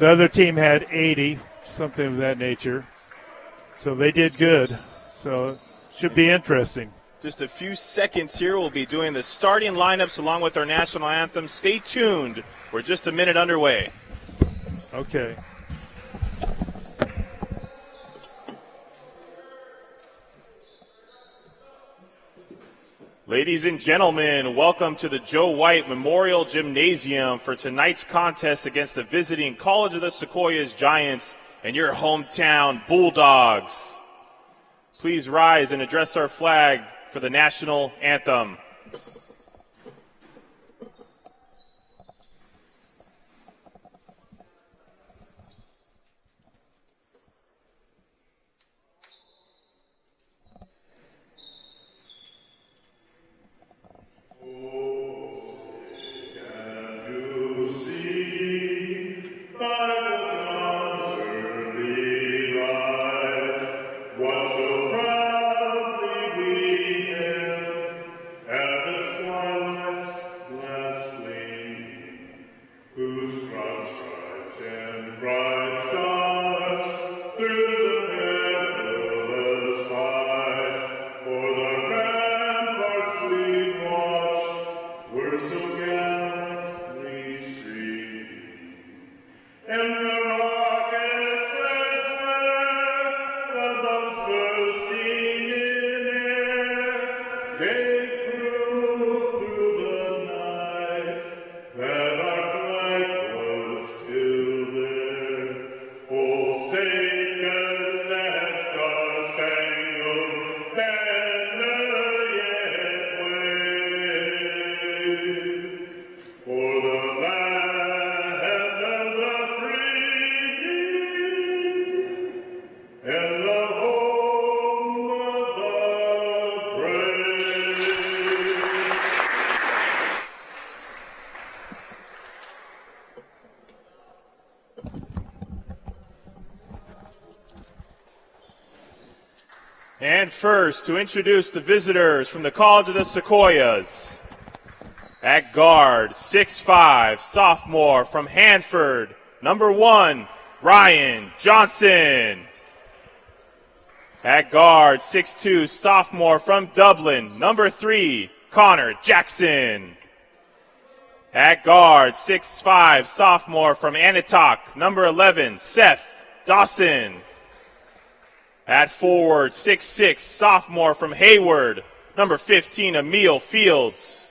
other team had 80, something of that nature. So they did good. So it should be interesting. Just a few seconds here. We'll be doing the starting lineups along with our national anthem. Stay tuned. We're just a minute underway. Okay. Ladies and gentlemen, welcome to the Joe White Memorial Gymnasium for tonight's contest against the visiting College of the Sequoias Giants and your hometown Bulldogs. Please rise and address our flag for the national anthem. And first, to introduce the visitors from the College of the Sequoias. At guard, 6'5", sophomore from Hanford, number 1, Ryan Johnson. At guard, 6'2", sophomore from Dublin, number 3, Connor Jackson. At guard, 6'5", sophomore from Hancock, number 11, Seth Dawson. At forward, 6'6", sophomore from Hayward, number 15, Emil Fields.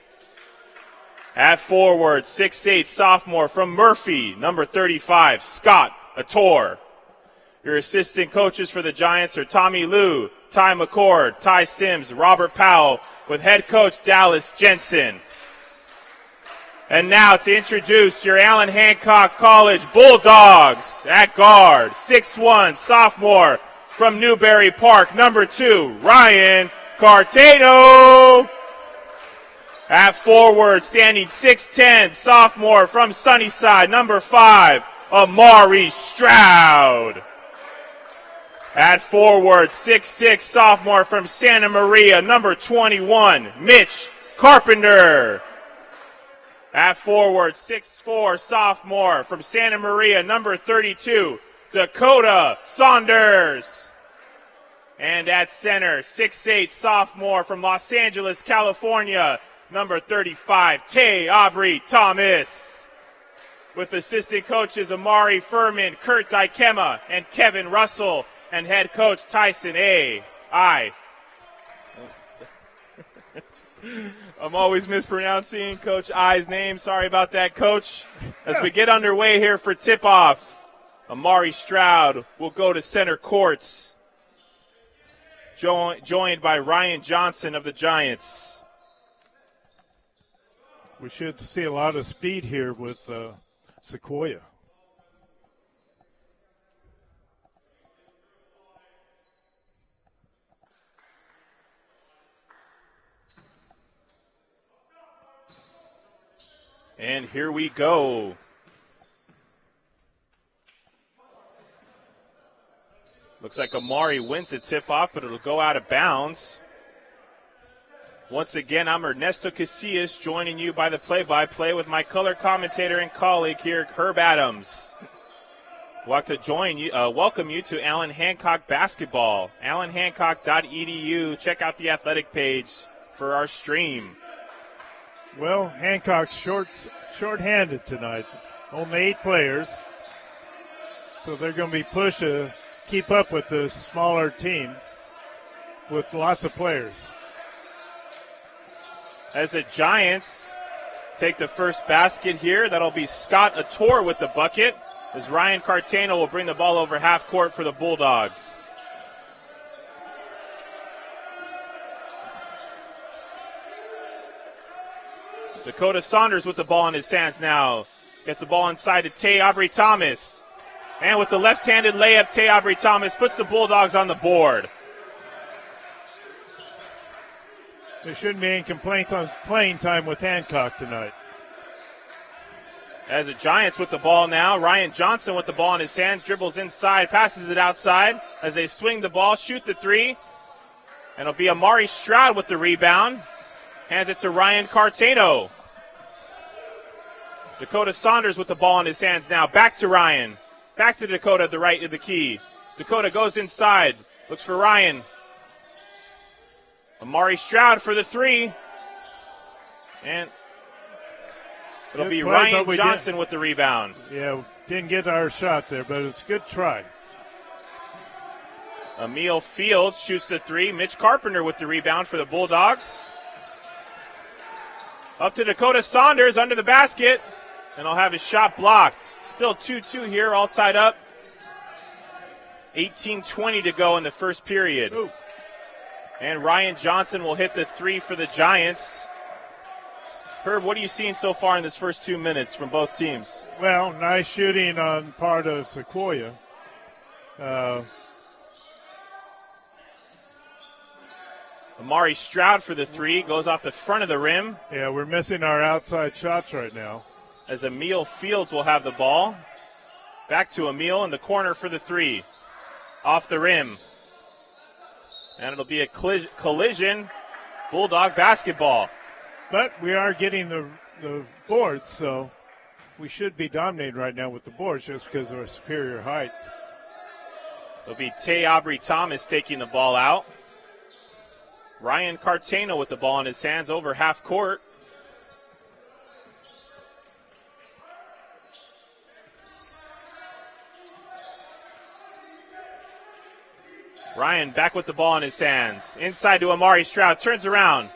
At forward, 6'8", sophomore from Murphy, number 35, Scott Ator. Your assistant coaches for the Giants are Tommy Liu, Ty McCord, Ty Sims, Robert Powell, with head coach Dallas Jensen. And now to introduce your Allen Hancock College Bulldogs. At guard, 6'1", sophomore from Newberry Park, number 2, Ryan Cartano. At forward, standing 6'10", sophomore from Sunnyside, number 5, Amari Stroud. At forward, 6'6", sophomore from Santa Maria, number 21, Mitch Carpenter. At forward, 6'4", sophomore from Santa Maria, number 32, Dakota Saunders. And at center, 6'8", sophomore from Los Angeles, California, number 35, Tay Aubrey Thomas. With assistant coaches Amari Furman, Kurt Dykema, and Kevin Russell, and head coach Tyson A. I'm always mispronouncing Coach I's name. Sorry about that, Coach. As we get underway here for tip-off, Amari Stroud will go to center courts. joined by Ryan Johnson of the Giants. We should see a lot of speed here with Sequoia. And here we go. Looks like Amari wins the tip-off, but it'll go out of bounds. Once again, I'm Ernesto Casillas, joining you by the play-by-play with my color commentator and colleague here, Herb Adams. I'd like to welcome you to Allen Hancock basketball. AllenHancock.edu. Check out the athletic page for our stream. Well, Hancock's short-handed tonight. Only 8 players. So they're going to be pushed to keep up with this smaller team with lots of players. As the Giants take the first basket here, that'll be Scott Ator with the bucket, as Ryan Cartano will bring the ball over half court for the Bulldogs. Dakota Saunders with the ball in his hands now. Gets the ball inside to Tay Aubrey-Thomas. And with the left-handed layup, Tay Aubrey-Thomas puts the Bulldogs on the board. There shouldn't be any complaints on playing time with Hancock tonight. As the Giants with the ball now, Ryan Johnson with the ball in his hands, dribbles inside, passes it outside as they swing the ball, shoot the three. And it'll be Amari Stroud with the rebound. Hands it to Ryan Cartano. Dakota Saunders with the ball in his hands now. Back to Ryan. Back to Dakota at the right of the key. Dakota goes inside. Looks for Ryan. Amari Stroud for the three. And it'll be Ryan Johnson with the rebound. Yeah, didn't get our shot there, but it's a good try. Emil Fields shoots the three. Mitch Carpenter with the rebound for the Bulldogs. Up to Dakota Saunders under the basket. And I'll have his shot blocked. Still 2-2 here, all tied up. 18:20 to go in the first period. Ooh. And Ryan Johnson will hit the three for the Giants. Herb, what are you seeing so far in this first 2 minutes from both teams? Well, nice shooting on part of Sequoia. Amari Stroud for the three. Goes off the front of the rim. Yeah, we're missing our outside shots right now. As Emil Fields will have the ball. Back to Emil in the corner for the three. Off the rim. And it'll be a collision. Bulldog basketball. But we are getting the boards, so we should be dominating right now with the boards just because of our superior height. It'll be Tay Aubrey-Thomas taking the ball out. Ryan Cartano with the ball in his hands over half court. Ryan back with the ball in his hands. Inside to Amari Stroud. Turns around.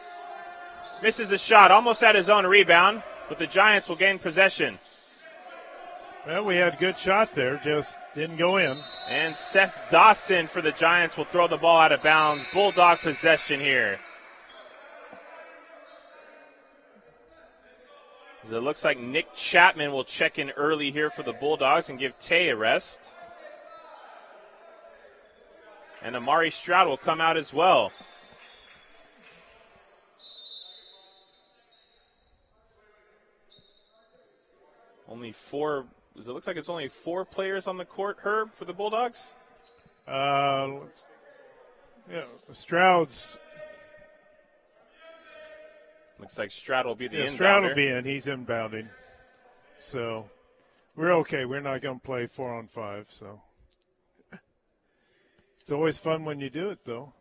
Misses a shot. Almost at his own rebound. But the Giants will gain possession. Well, we had a good shot there. Just didn't go in. And Seth Dawson for the Giants will throw the ball out of bounds. Bulldog possession here. As it looks like Nick Chapman will check in early here for the Bulldogs and give Tay a rest. And Amari Stroud will come out as well. Only four. Does it look like it's only 4 players on the court, Herb, for the Bulldogs? Yeah, Stroud's. Looks like Stroud will be the inbounder. Stroud will be in. He's inbounding. So we're okay. We're not going to play 4-on-5, so. It's always fun when you do it, though.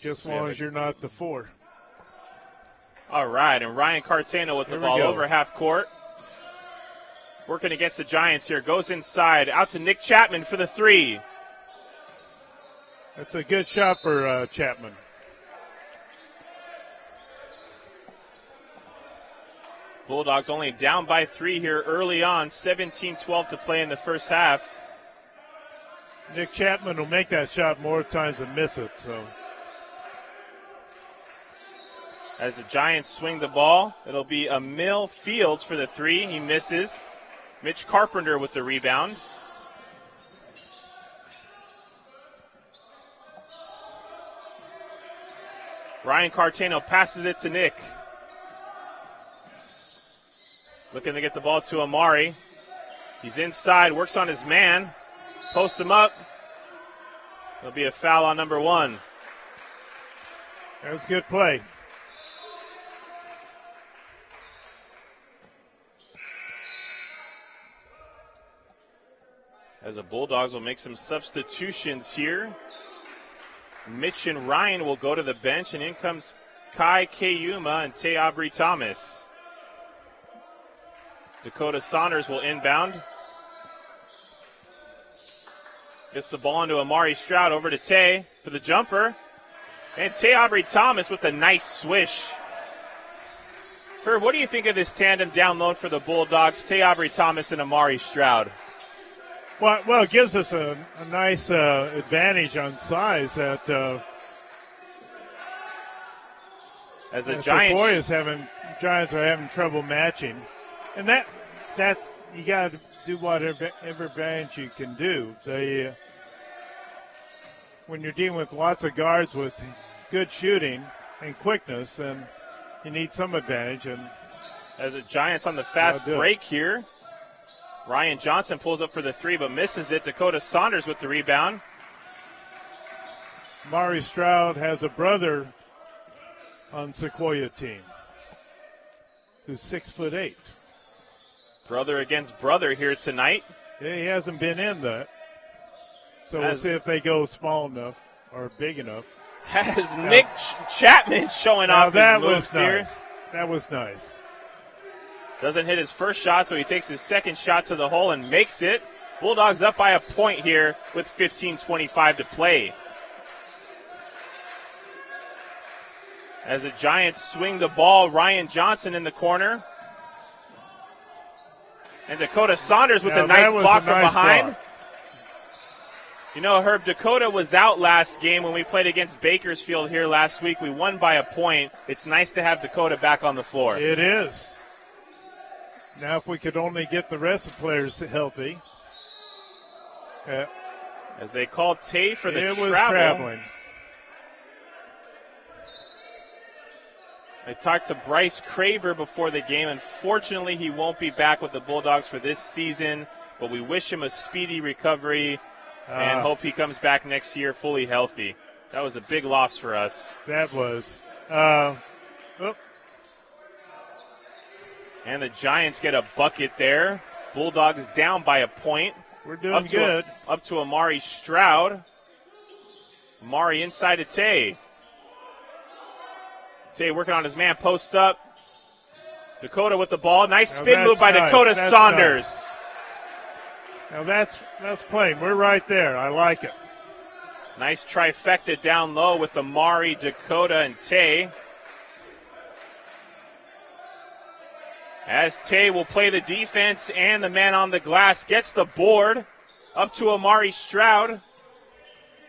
Just as long as you're not the 4. All right, and Ryan Cartano with the ball over half court. Working against the Giants here. Goes inside. Out to Nick Chapman for the three. That's a good shot for Chapman. Bulldogs only down by 3 here early on. 17-12 to play in the first half. Nick Chapman will make that shot more times than miss it. So as the Giants swing the ball, it'll be Emil Fields for the three. He misses. Mitch Carpenter with the rebound. Ryan Cartano passes it to Nick. Looking to get the ball to Amari. He's inside, works on his man. Posts him up. There'll be a foul on number 1. That was a good play. As the Bulldogs will make some substitutions here. Mitch and Ryan will go to the bench, and in comes Kai Kayuma and Te Aubrey Thomas. Dakota Saunders will inbound. Gets the ball into Amari Stroud, over to Te for the jumper. And Te Aubrey Thomas with a nice swish. Herb, what do you think of this tandem down low for the Bulldogs, Te Aubrey Thomas and Amari Stroud? Well, it gives us a nice advantage on size that as the Sequoias Giants are having trouble matching, and that's you got to do whatever advantage you can do. When you're dealing with lots of guards with good shooting and quickness, then you need some advantage. And as the Giants on the fast break here. Ryan Johnson pulls up for the three but misses it. Dakota Saunders with the rebound. Mari Stroud has a brother on Sequoia team who's 6'8". Brother against brother here tonight. Yeah, he hasn't been in that. So we'll see if they go small enough or big enough. Has Nick Chapman showing off his moves here. That was nice. Doesn't hit his first shot, so he takes his second shot to the hole and makes it. Bulldogs up by a point here with 15:25 to play. As the Giants swing the ball, Ryan Johnson in the corner. And Dakota Saunders with a nice block from behind. You know, Herb, Dakota was out last game when we played against Bakersfield here last week. We won by a point. It's nice to have Dakota back on the floor. It is. Now, if we could only get the rest of the players healthy. As they call Tay for the travel. It was traveling. I talked to Bryce Craver before the game. Unfortunately, he won't be back with the Bulldogs for this season, but we wish him a speedy recovery and hope he comes back next year fully healthy. That was a big loss for us. That was. And the Giants get a bucket there. Bulldogs down by a point. We're doing good. Up to Amari Stroud. Amari inside to Tay. Tay working on his man, posts up. Dakota with the ball. Nice spin move by Dakota Saunders. Nice. Now that's playing. We're right there. I like it. Nice trifecta down low with Amari, Dakota, and Tay. As Tay will play the defense and the man on the glass gets the board. Up to Amari Stroud.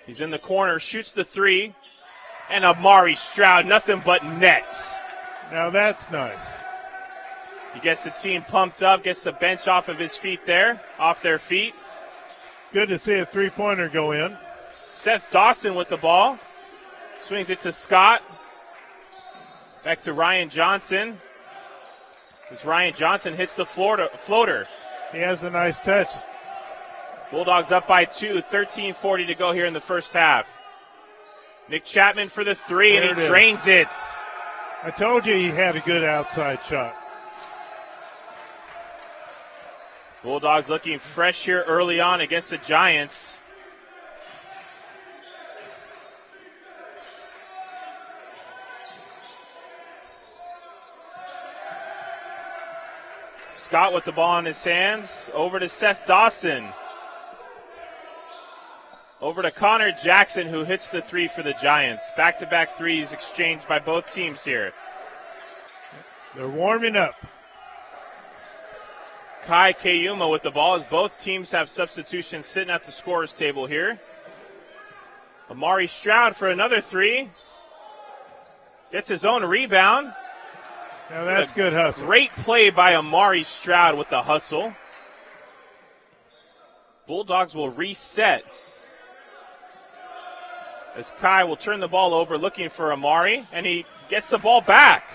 He's in the corner, shoots the three. And Amari Stroud, nothing but nets. Now that's nice. He gets the team pumped up, gets the bench off of his feet there, off their feet. Good to see a three-pointer go in. Seth Dawson with the ball. Swings it to Scott. Back to Ryan Johnson. As Ryan Johnson hits the floater. He has a nice touch. Bulldogs up by 2, 13:40 to go here in the first half. Nick Chapman for the three, and he drains it. I told you he had a good outside shot. Bulldogs looking fresh here early on against the Giants. Scott with the ball in his hands. Over to Seth Dawson. Over to Connor Jackson, who hits the three for the Giants. Back-to-back threes exchanged by both teams here. They're warming up. Kai Kayuma with the ball as both teams have substitutions sitting at the scorer's table here. Amari Stroud for another three. Gets his own rebound. Now that's good hustle. Great play by Amari Stroud with the hustle. Bulldogs will reset as Kai will turn the ball over looking for Amari, and he gets the ball back.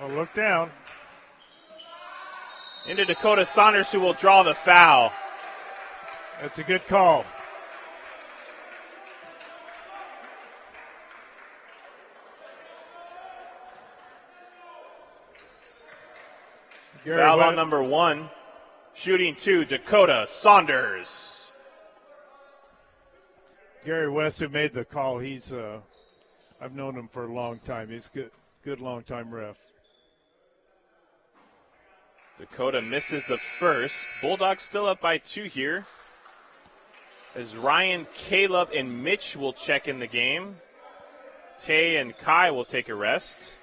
Well, look down. Into Dakota Saunders, who will draw the foul. That's a good call. Foul on number 1. Shooting 2, Dakota Saunders. Gary West, who made the call, I've known him for a long time. He's good long-time ref. Dakota misses the first. Bulldogs still up by 2 here. As Ryan, Caleb, and Mitch will check in the game. Tay and Kai will take a rest.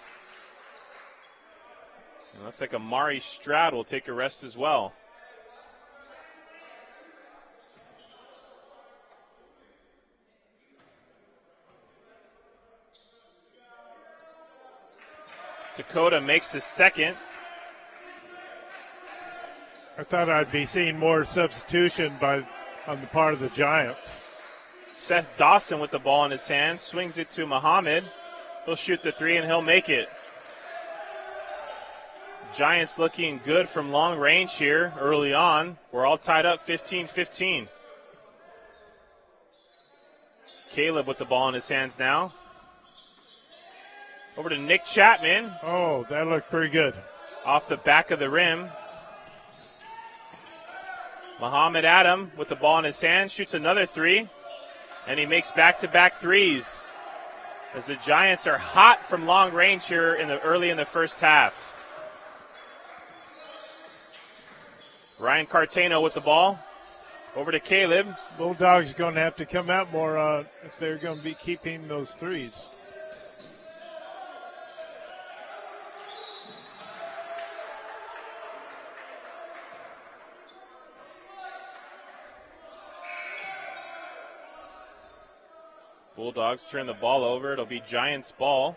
It looks like Amari Stroud will take a rest as well. Dakota makes the second. I thought I'd be seeing more substitution on the part of the Giants. Seth Dawson with the ball in his hand, swings it to Muhammad. He'll shoot the three and he'll make it. Giants looking good from long range here early on. We're all tied up 15-15. Caleb with the ball in his hands now. Over to Nick Chapman. Oh, that looked pretty good. Off the back of the rim. Muhammad Adam with the ball in his hand shoots another three. And he makes back-to-back threes. As the Giants are hot from long range here early in the first half. Ryan Cartano with the ball. Over to Caleb. Bulldogs are going to have to come out more if they're going to be keeping those threes. Bulldogs turn the ball over. It'll be Giants ball.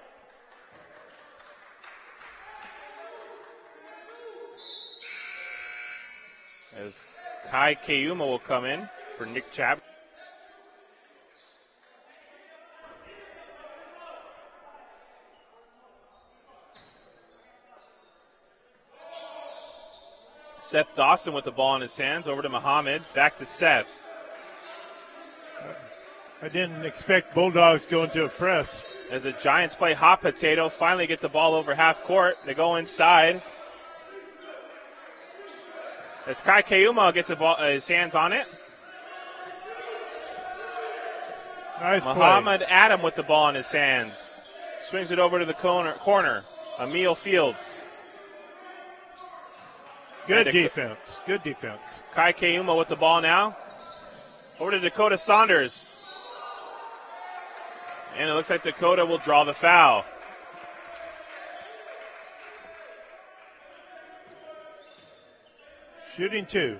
As Kai Kayuma will come in for Nick Chapman. Seth Dawson with the ball in his hands. Over to Muhammad. Back to Seth. I didn't expect Bulldogs going to a press. As the Giants play hot potato, finally get the ball over half court. They go inside. As Kai Kayuma gets his hands on it. Nice Muhammad play. Adam with the ball in his hands. Swings it over to the corner. Emil Fields. Good defense. Good defense. Kai Kayuma with the ball now. Over to Dakota Saunders. And it looks like Dakota will draw the foul. Shooting two.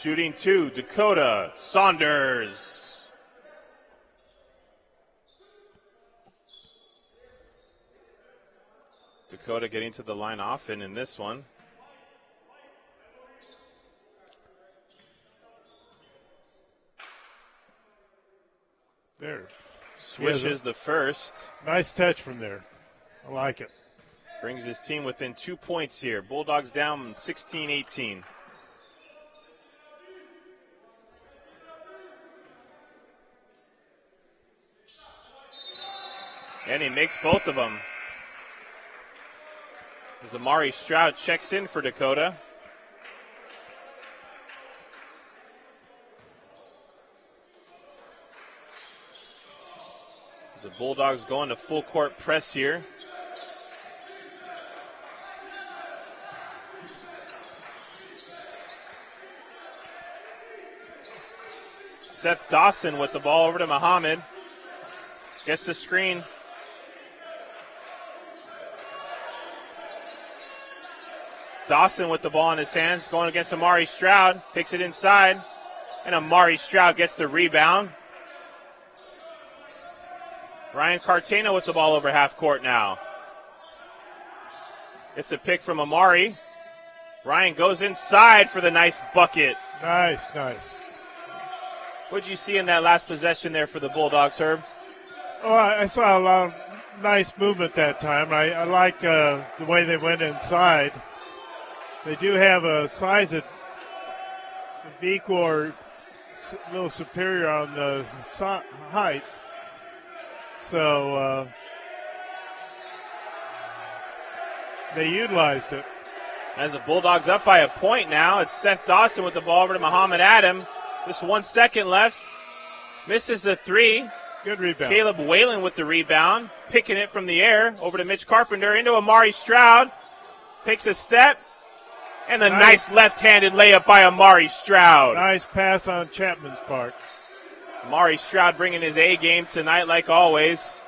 Shooting 2, Dakota Saunders. Dakota getting to the line often in this one. There. Swishes the first. Nice touch from there. I like it. Brings his team within 2 points here. Bulldogs down 16-18. And he makes both of them. As Amari Stroud checks in for Dakota. As the Bulldogs go into full court press here. Seth Dawson with the ball over to Muhammad. Gets the screen. Dawson with the ball in his hands, going against Amari Stroud. Takes it inside, and Amari Stroud gets the rebound. Ryan Cartano with the ball over half court now. It's a pick from Amari. Ryan goes inside for the nice bucket. Nice, nice. What did you see in that last possession there for the Bulldogs, Herb? Oh, I saw a lot of nice movement that time. I like the way they went inside. They do have a size of equal or a little superior on the height. So they utilized it. As the Bulldogs up by a point now, it's Seth Dawson with the ball over to Muhammad Adam. Just 1 second left. Misses a three. Good rebound. Caleb Whalen with the rebound. Picking it from the air over to Mitch Carpenter into Amari Stroud. Takes a step. And the nice left-handed layup by Amari Stroud. Nice pass on Chapman's part. Amari Stroud bringing his A game tonight like always.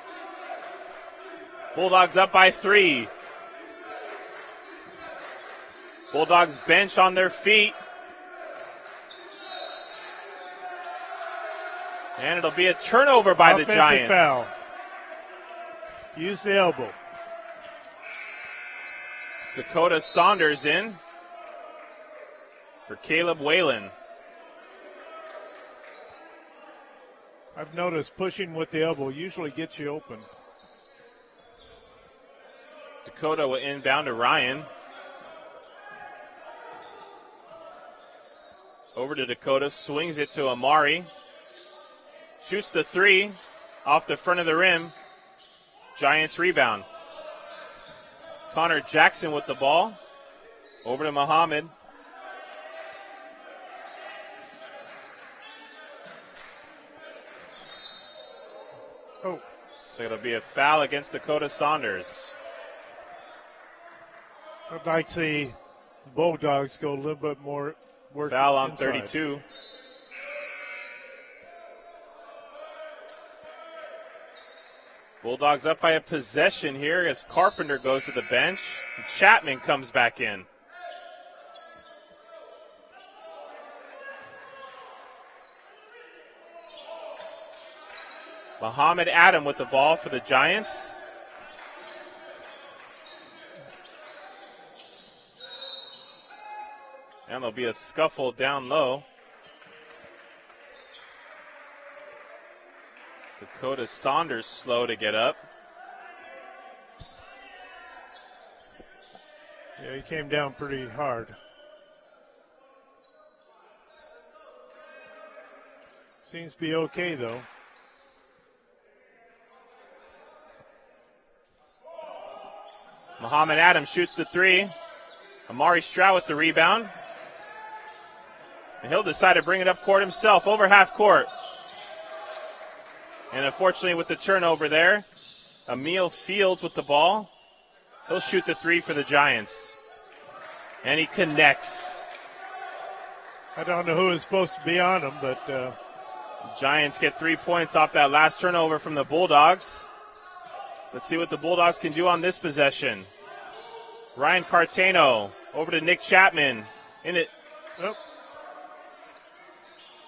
Bulldogs up by 3. Bulldogs bench on their feet. And it'll be a turnover by the Giants. Foul. Use the elbow. Dakota Saunders in for Caleb Whalen. I've noticed pushing with the elbow usually gets you open. Dakota will inbound to Ryan. Over to Dakota, swings it to Amari. Shoots the three off the front of the rim. Giants rebound. Connor Jackson with the ball. Over to Muhammad. Oh. So it'll be a foul against Dakota Saunders. I'd like to see Bulldogs go a little bit more work. Foul on inside. 32. Bulldogs up by a possession here as Carpenter goes to the bench. Chapman comes back in. Muhammad Adam with the ball for the Giants. And there'll be a scuffle down low. Dakota Saunders slow to get up. Yeah, he came down pretty hard. Seems to be okay, though. Muhammad Adam shoots the three. Amari Stroud with the rebound. And he'll decide to bring it up court himself, over half court. And unfortunately with the turnover there, Emil Fields with the ball. He'll shoot the three for the Giants. And he connects. I don't know who is supposed to be on him, but Giants get 3 points off that last turnover from the Bulldogs. Let's see what the Bulldogs can do on this possession. Ryan Cartano over to Nick Chapman. In it. Oh.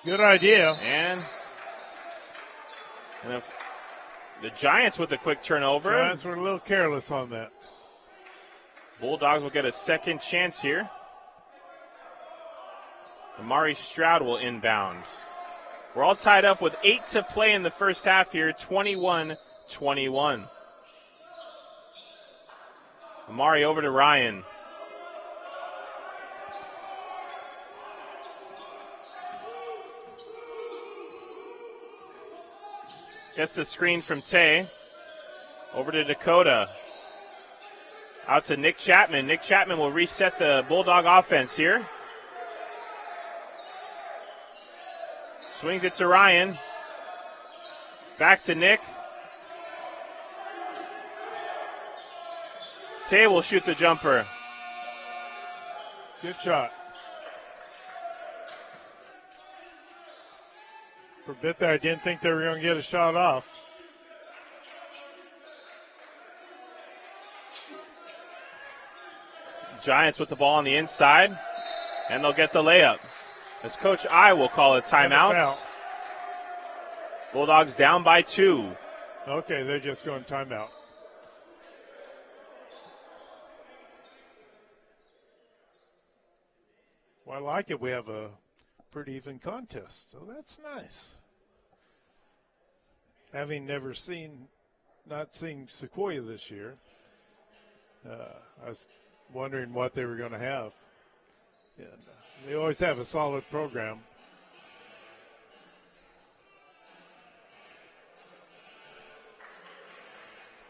Good idea. And if the Giants with a quick turnover. Giants were a little careless on that. Bulldogs will get a second chance here. Amari Stroud will inbound. We're all tied up with 8 to play in the first half here, 21-21. Amari over to Ryan. Gets the screen from Tay. Over to Dakota. Out to Nick Chapman. Nick Chapman will reset the Bulldog offense here. Swings it to Ryan. Back to Nick. Tay will shoot the jumper. Good shot. For a bit there, I didn't think they were going to get a shot off. Giants with the ball on the inside, and they'll get the layup. As Coach I will call a timeout. Bulldogs down by 2. Okay, they're just going timeout. Well, I like it. We have a pretty even contest, so that's nice. Having not seen Sequoia this year, I was wondering what they were going to have. And they always have a solid program.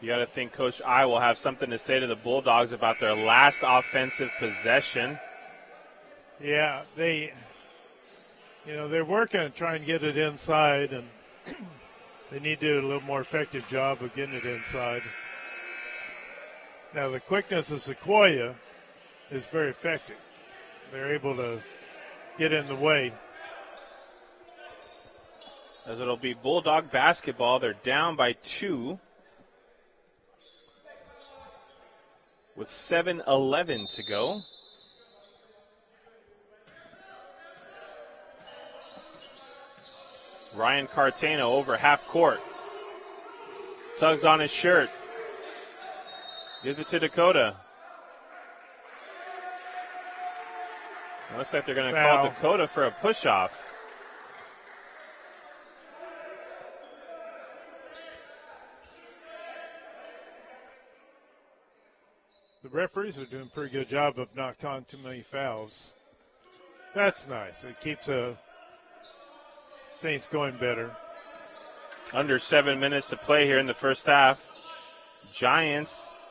You got to think Coach I will have something to say to the Bulldogs about their last offensive possession. Yeah, they're working on trying to get it inside, and they need to do a little more effective job of getting it inside. Now, the quickness of Sequoia is very effective. They're able to get in the way. As it'll be Bulldog basketball. They're down by 2 with 7:11 to go. Ryan Cartano over half court. Tugs on his shirt. Gives it to Dakota. It looks like they're going to call Dakota for a push-off. The referees are doing a pretty good job of not calling too many fouls. That's nice. It keeps things going better. Under 7 minutes to play here in the first half. Giants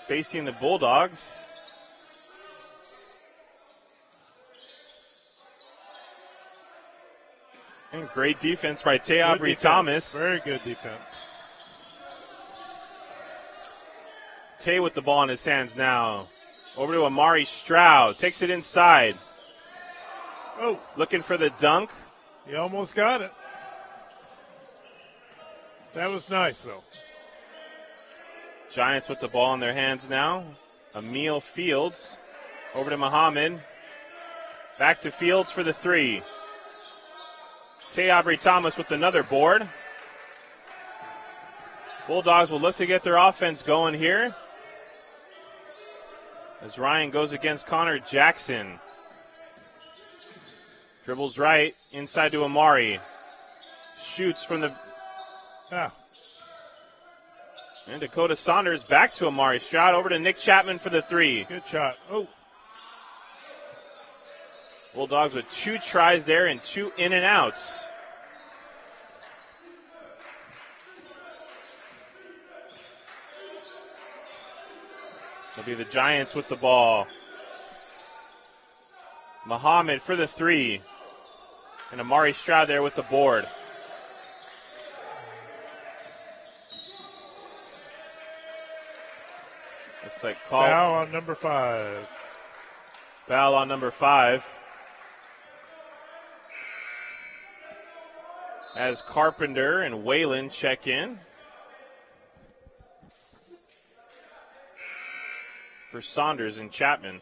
facing the Bulldogs. And great defense by Tay Aubrey-Thomas. Very good defense. Tay with the ball in his hands now. Over to Amari Stroud. Takes it inside. Oh. Looking for the dunk. He almost got it. That was nice, though. Giants with the ball in their hands now. Emil Fields. Over to Muhammad. Back to Fields for the 3. Tay Aubrey-Thomas with another board. Bulldogs will look to get their offense going here. As Ryan goes against Connor Jackson. Dribbles right, inside to Amari. Shoots from the... And Dakota Saunders back to Amari Stroud. Over to Nick Chapman for the 3. Good shot. Oh. Bulldogs with 2 tries there and 2 in and outs. It'll be the Giants with the ball. Muhammad for the 3. And Amari Stroud there with the board. Looks like call. Foul on number 5. Foul on number 5. As Carpenter and Whalen check in. For Saunders and Chapman.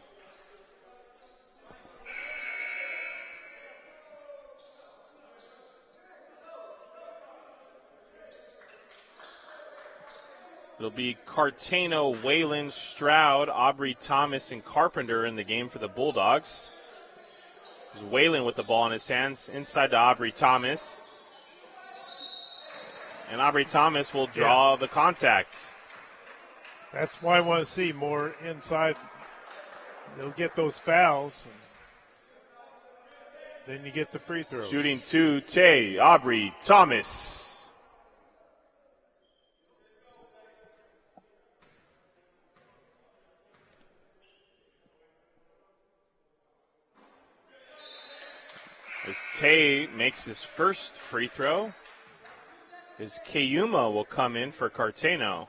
It'll be Cartano, Whalen, Stroud, Aubrey-Thomas, and Carpenter in the game for the Bulldogs. There's Whalen with the ball in his hands, inside to Aubrey-Thomas. And Aubrey-Thomas will draw the contact. That's why I want to see more inside. They'll get those fouls. And then you get the free throws. Shooting 2, Tay Aubrey-Thomas. As Tay makes his first free throw, as Kayuma will come in for Cartano.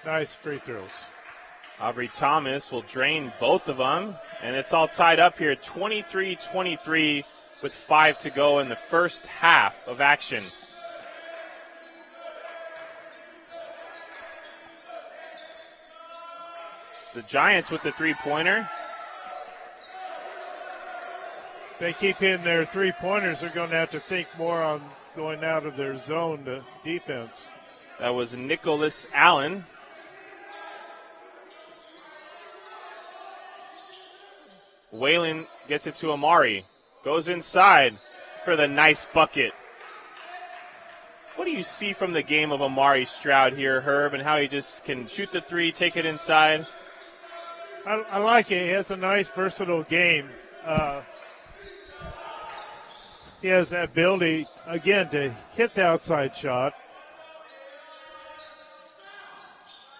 Nice free throws. Aubrey Thomas will drain both of them, and it's all tied up here, 23-23 with 5 to go in the first half of action. The Giants with the three-pointer. They keep hitting their three-pointers, they're going to have to think more on going out of their zone to defense. That was Nicholas Allen. Whalen gets it to Amari. Goes inside for the nice bucket. What do you see from the game of Amari Stroud here, Herb, and how he just can shoot the three, take it inside? I like it. He has a nice, versatile game. He has that ability, again, to hit the outside shot.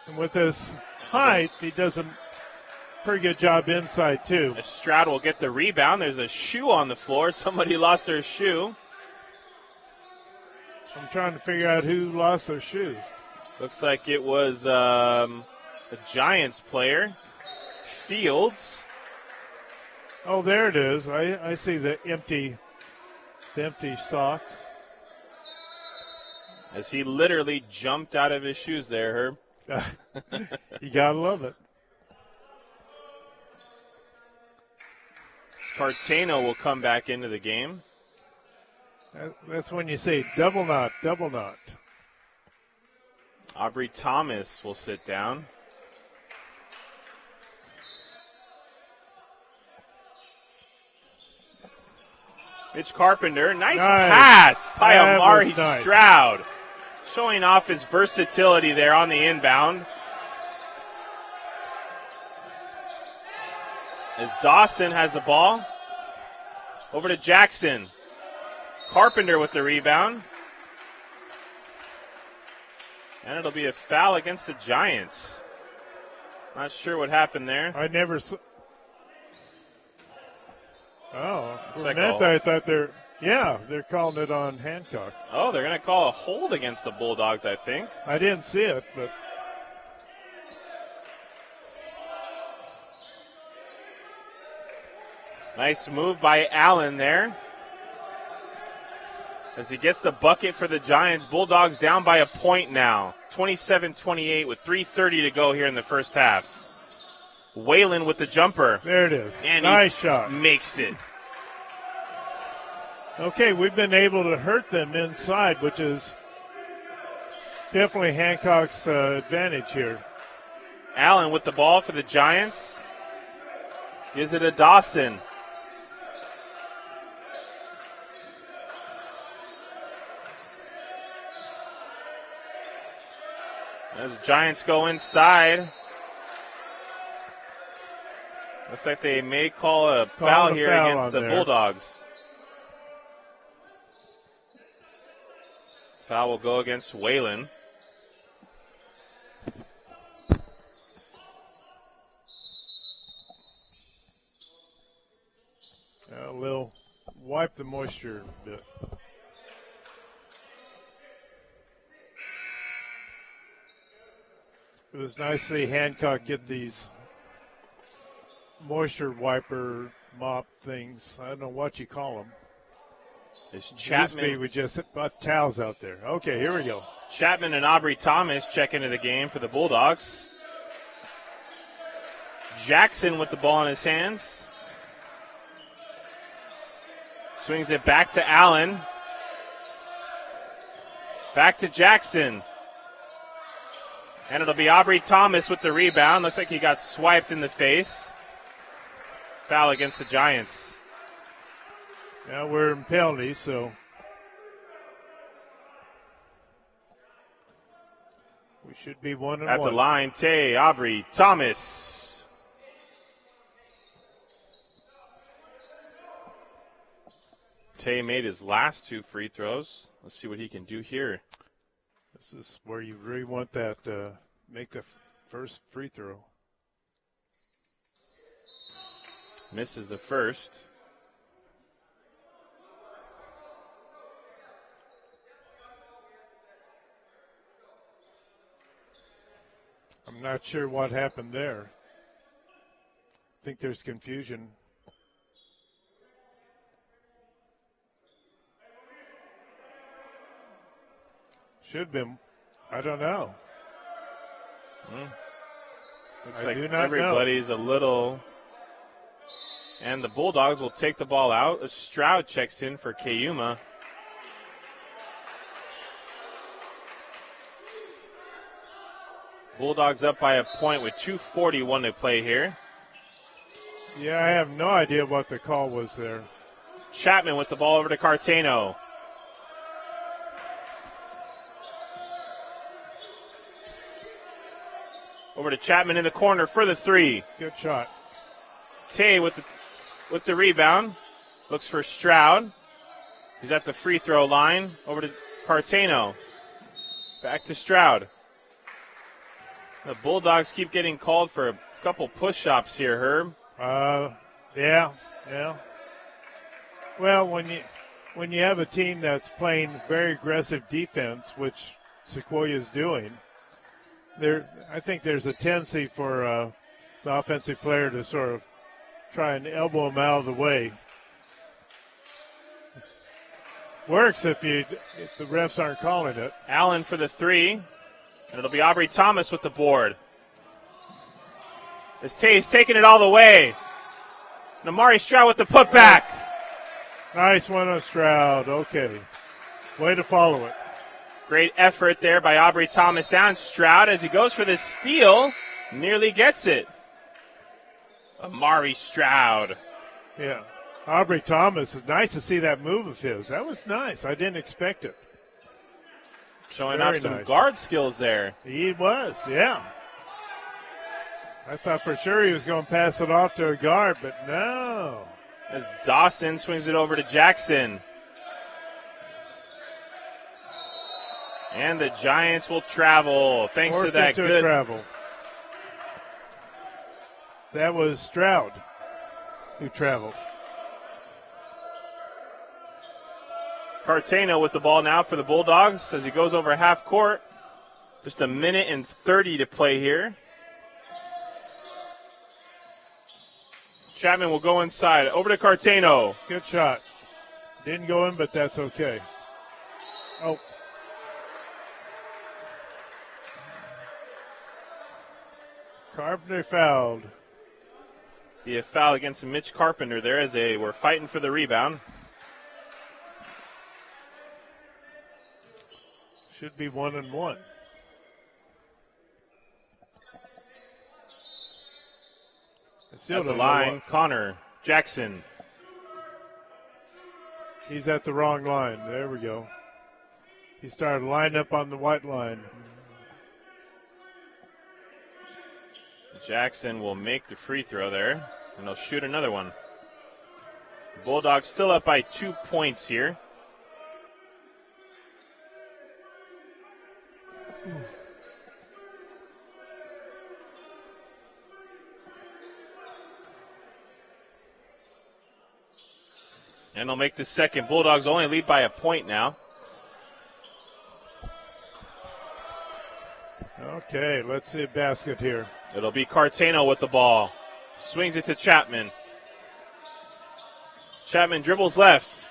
And with his height, he does a pretty good job inside, too. Stroud will get the rebound. There's a shoe on the floor. Somebody lost their shoe. I'm trying to figure out who lost their shoe. Looks like it was a Giants player. Fields. Oh, there it is. I see the empty sock. As he literally jumped out of his shoes there, Herb. You got to love it. Cartano will come back into the game. That's when you say double knot, double knot. Aubrey Thomas will sit down. Mitch Carpenter, nice pass by Amari Stroud. Showing off his versatility there on the inbound. As Dawson has the ball. Over to Jackson. Carpenter with the rebound. And it'll be a foul against the Giants. Not sure what happened there. I never saw. Oh, for like a minute I thought they're calling it on Hancock. Oh, they're going to call a hold against the Bulldogs, I think. I didn't see it, but. Nice move by Allen there. As he gets the bucket for the Giants. Bulldogs down by a point now. 27-28 with 3:30 to go here in the first half. Whalen with the jumper. There it is. And nice shot. Makes it. Okay, we've been able to hurt them inside, which is definitely Hancock's advantage here. Allen with the ball for the Giants. Gives it to Dawson. As the Giants go inside. Looks like they may call a foul here against the Bulldogs. Foul will go against Whalen. We'll wipe the moisture a bit. It was nice to see Hancock get these moisture wiper mop things. I don't know what you call them. It's Chapman. We just put towels out there. Okay, here we go. Chapman and Aubrey Thomas check into the game for the Bulldogs. Jackson with the ball in his hands. Swings it back to Allen. Back to Jackson. And it'll be Aubrey Thomas with the rebound. Looks like he got swiped in the face. Foul against the Giants. Now we're in penalties, so we should be 1-1. At the line, Tay, Aubrey Thomas. Tay made his last 2 free throws. Let's see what he can do here. This is where you really want that make the first free throw. Misses the first. I'm not sure what happened there. I think there's confusion. Should have been. I don't know. Looks I like do not everybody's a little. And the Bulldogs will take the ball out. Stroud checks in for Kayuma. Bulldogs up by a point with 2:41 to play here. Yeah, I have no idea what the call was there. Chapman with the ball over to Cartano. Over to Chapman in the corner for the three. Good shot. Tay with the rebound. Looks for Stroud. He's at the free throw line. Over to Cartano. Back to Stroud. The Bulldogs keep getting called for a couple push-ups here, Herb. Yeah. Well, when you have a team that's playing very aggressive defense, which Sequoia is doing, I think there's a tendency for the offensive player to sort of try and elbow him out of the way. Works if the refs aren't calling it. Allen for the three, and it'll be Aubrey Thomas with the board. As Tay's taking it all the way. And Amari Stroud with the putback. Nice one on Stroud. Okay. Way to follow it. Great effort there by Aubrey Thomas and Stroud as he goes for the steal. Nearly gets it. Amari Stroud. Yeah. Aubrey Thomas, is nice to see that move of his. That was nice. I didn't expect it. Showing Very off some nice. guard skills there. He was, yeah. I thought for sure he was going to pass it off to a guard, but no. As Dawson swings it over to Jackson. And the Giants will travel thanks to that good travel. That was Stroud who traveled. Cartano with the ball now for the Bulldogs as he goes over half court. Just a minute and 30 to play here. Chapman will go inside. Over to Cartano. Good shot. Didn't go in, but that's okay. Oh. Carpenter fouled. Be a foul against Mitch Carpenter there as they were fighting for the rebound. Should be 1-1. At the line, Connor Jackson. He's at the wrong line. There we go. He started lining up on the white line. Jackson will make the free throw there, and he'll shoot another one. Bulldogs still up by 2 points here. And they'll make the second. Bulldogs only lead by a point now. Okay, let's see a basket here. It'll be Cartano with the ball. Swings it to Chapman. Chapman dribbles left.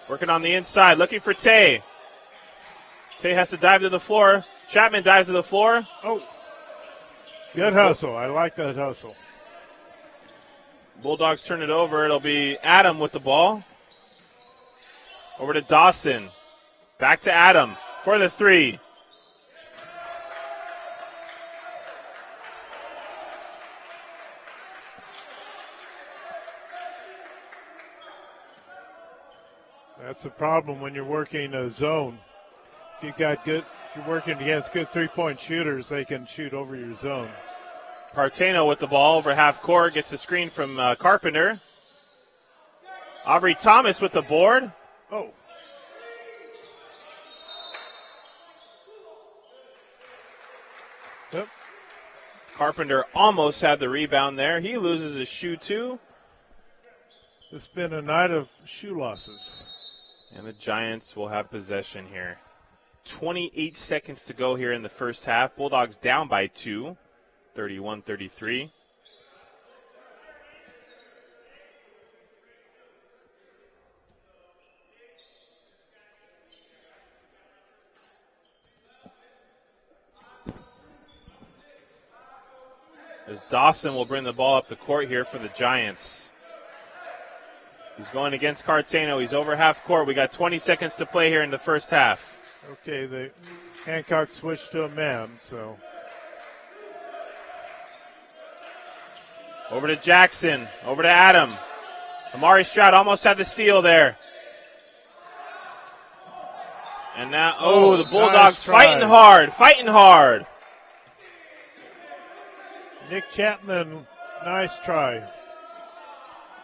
Working on the inside, looking for Tay. Tay has to dive to the floor. Chapman dives to the floor. Oh, good hustle. I like that hustle. Bulldogs turn it over. It'll be Adam with the ball. Over to Dawson. Back to Adam for the three. That's the problem when you're working a zone. If you're working against good three-point shooters, they can shoot over your zone. Cartano with the ball over half court. Gets the screen from Carpenter. Aubrey Thomas with the board. Oh. Yep. Carpenter almost had the rebound there. He loses his shoe too. It's been a night of shoe losses. And the Giants will have possession here. 28 seconds to go here in the first half. Bulldogs down by 2. 31-33. As Dawson will bring the ball up the court here for the Giants. He's going against Cartano. He's over half court. We got 20 seconds to play here in the first half. Okay, the Hancock switched to a man, so. Over to Jackson. Over to Adam. Amari Stroud almost had the steal there. And now, the Bulldogs nice try. fighting hard. Nick Chapman, nice try.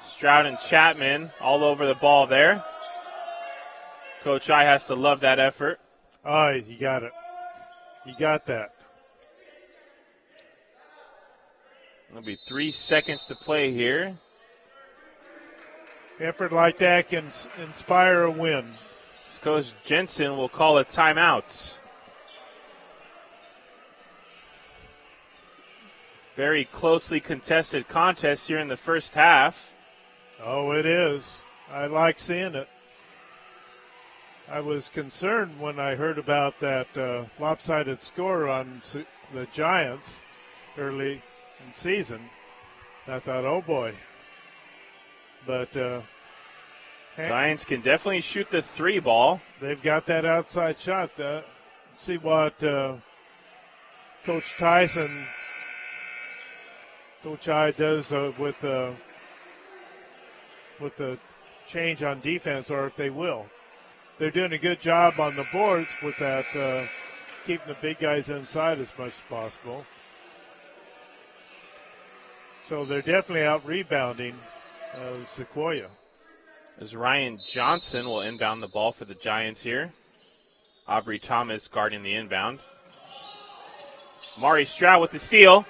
Stroud and Chapman all over the ball there. Coach I has to love that effort. Oh, you got it. You got that. There'll be 3 seconds to play here. Effort like that can inspire a win. Coach Jensen will call a timeout. Very closely contested contest here in the first half. Oh, it is. I like seeing it. I was concerned when I heard about that lopsided score on the Giants early in season. I thought, oh boy. But Giants can definitely shoot the 3 ball. They've got that outside shot. See what Coach Tyson, Coach I does with the change on defense, or if they will. They're doing a good job on the boards with that, keeping the big guys inside as much as possible. So they're definitely out rebounding Sequoia. As Ryan Johnson will inbound the ball for the Giants here. Aubrey Thomas guarding the inbound. Mari Stroud with the steal.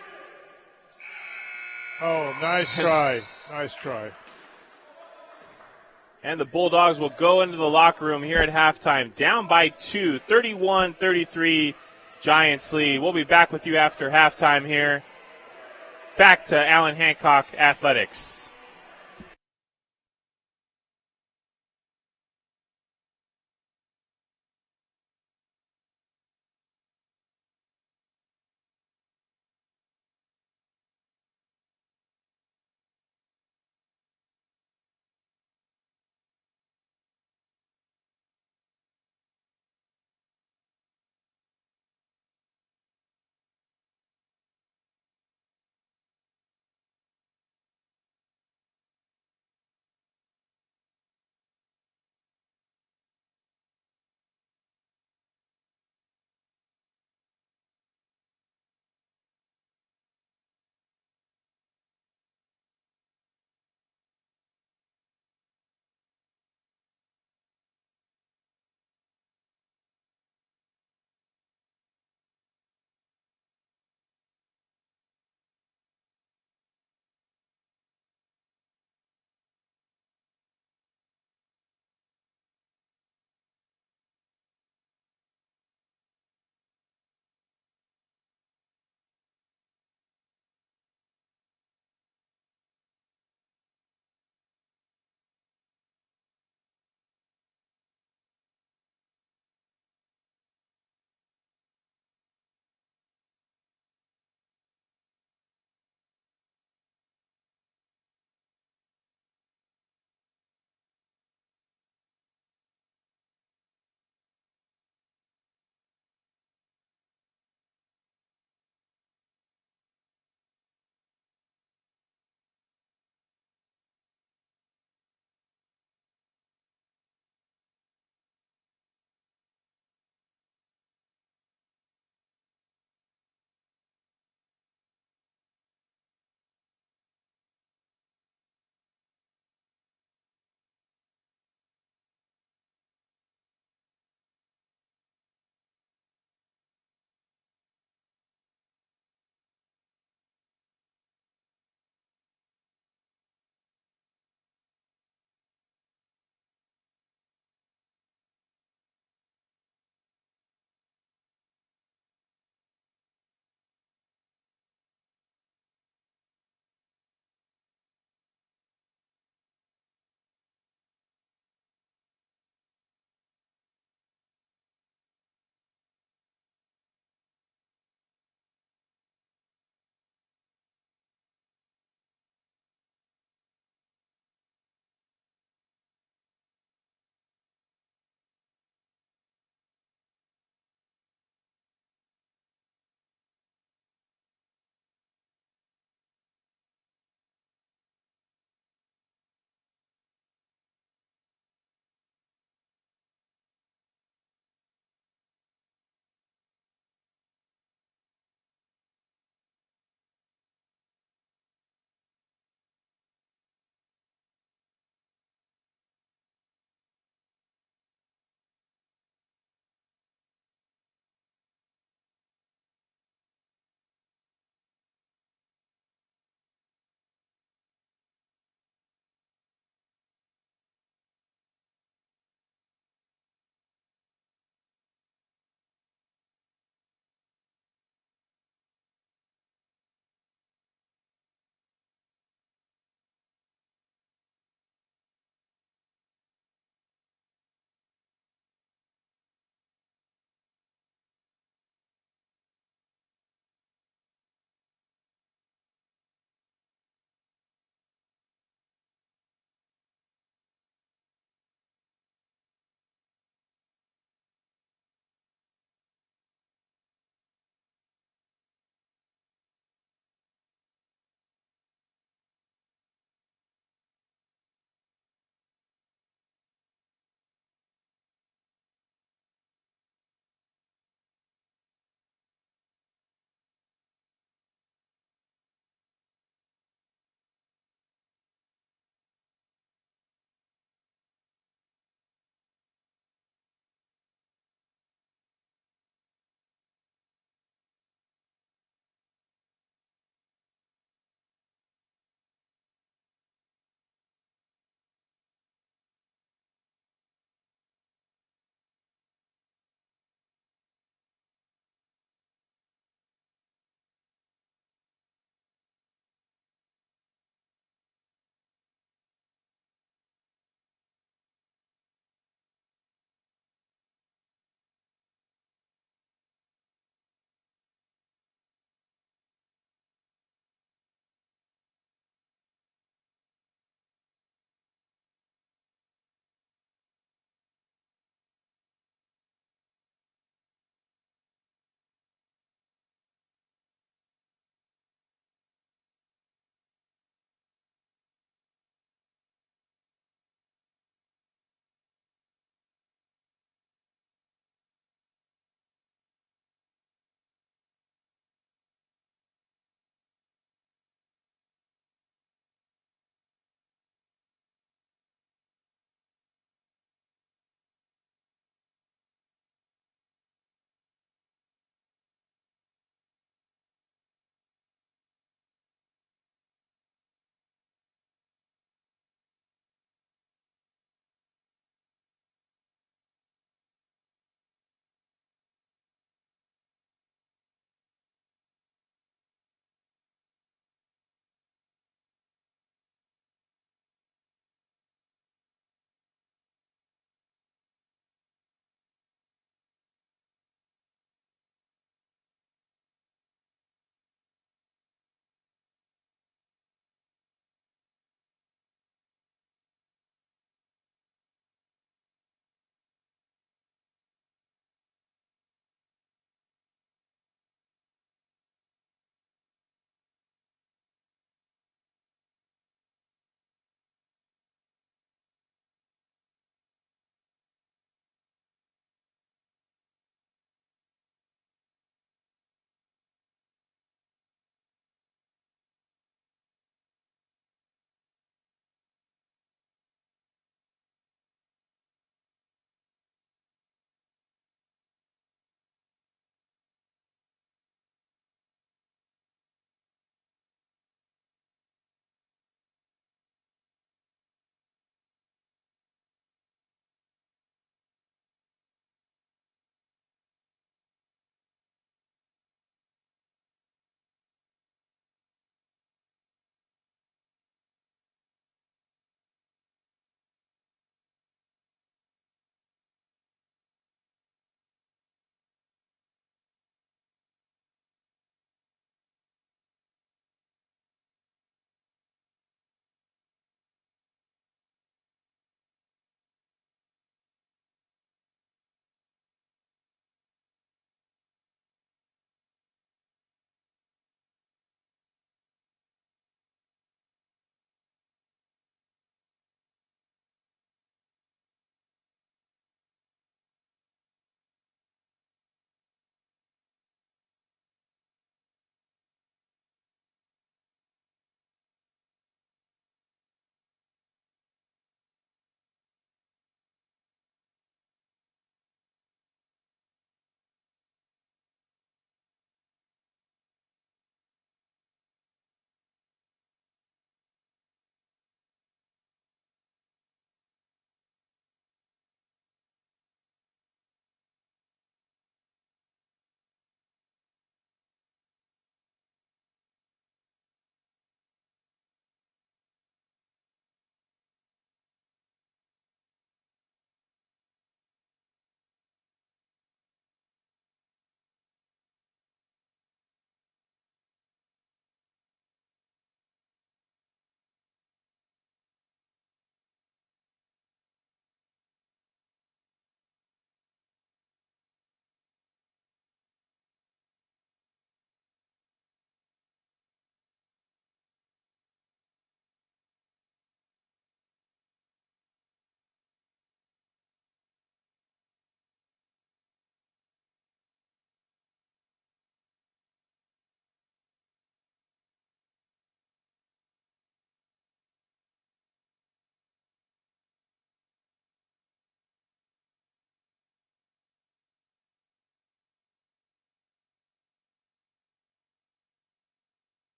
Oh, nice try. Nice try. And the Bulldogs will go into the locker room here at halftime. Down by 2, 31-33, Giants lead. We'll be back with you after halftime here. Back to Allen Hancock Athletics.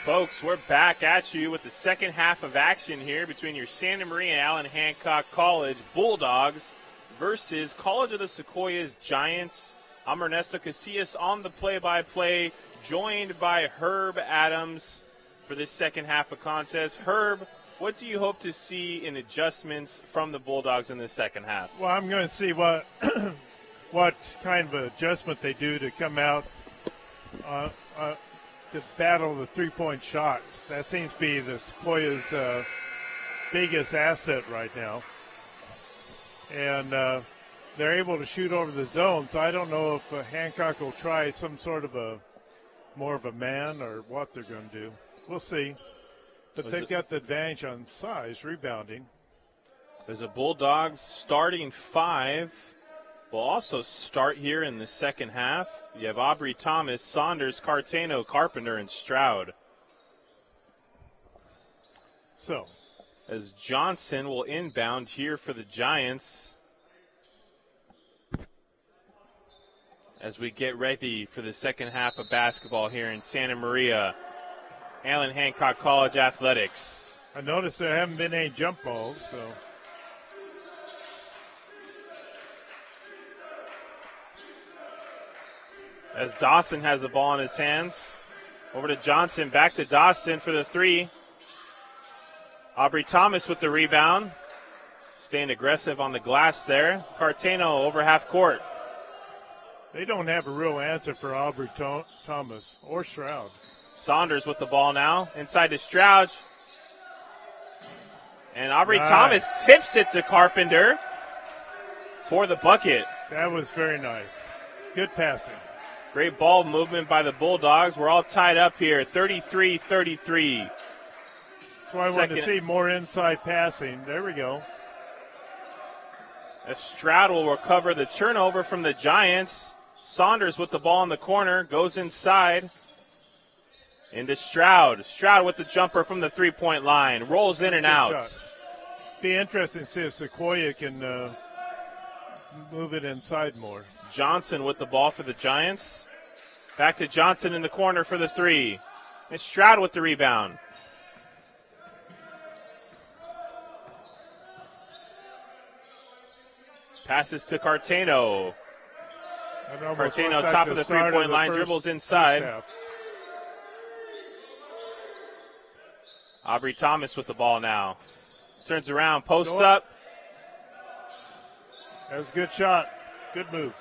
Folks, we're back at you with the second half of action here between your Santa Maria and Allen Hancock College Bulldogs versus College of the Sequoias Giants. I'm Ernesto Casillas on the play-by-play, joined by Herb Adams for this second half of contest. Herb, what do you hope to see in adjustments from the Bulldogs in the second half? Well, I'm going to see what what kind of adjustment they do to come out to battle the three-point shots. That seems to be the Sequoias' biggest asset right now. And they're able to shoot over the zone, so I don't know if Hancock will try some sort of more of a man or what they're going to do. We'll see. But they've got the advantage on size, rebounding. There's a Bulldogs starting five. Will also start here in the second half. You have Aubrey Thomas, Saunders, Cartano, Carpenter, and Stroud. So, as Johnson will inbound here for the Giants. As we get ready for the second half of basketball here in Santa Maria, Allen Hancock College Athletics. I noticed there haven't been any jump balls, so. As Dawson has the ball in his hands. Over to Johnson, back to Dawson for the three. Aubrey Thomas with the rebound. Staying aggressive on the glass there. Cartano over half court. They don't have a real answer for Aubrey Thomas or Stroud. Saunders with the ball now. Inside to Stroud. And Aubrey Thomas tips it to Carpenter for the bucket. That was very nice. Good passing. Great ball movement by the Bulldogs. We're all tied up here, 33-33. That's why I wanted to see more inside passing. There we go. As Stroud will recover the turnover from the Giants. Saunders with the ball in the corner, goes inside. Into Stroud. Stroud with the jumper from the three-point line. Rolls in and out. Shot. Be interesting to see if Sequoia can move it inside more. Johnson with the ball for the Giants. Back to Johnson in the corner for the three. And Stroud with the rebound. Passes to Cartano. Cartano, top of the three-point line, dribbles inside. Aubrey Thomas with the ball now. Turns around, posts up. That was a good shot. Good move.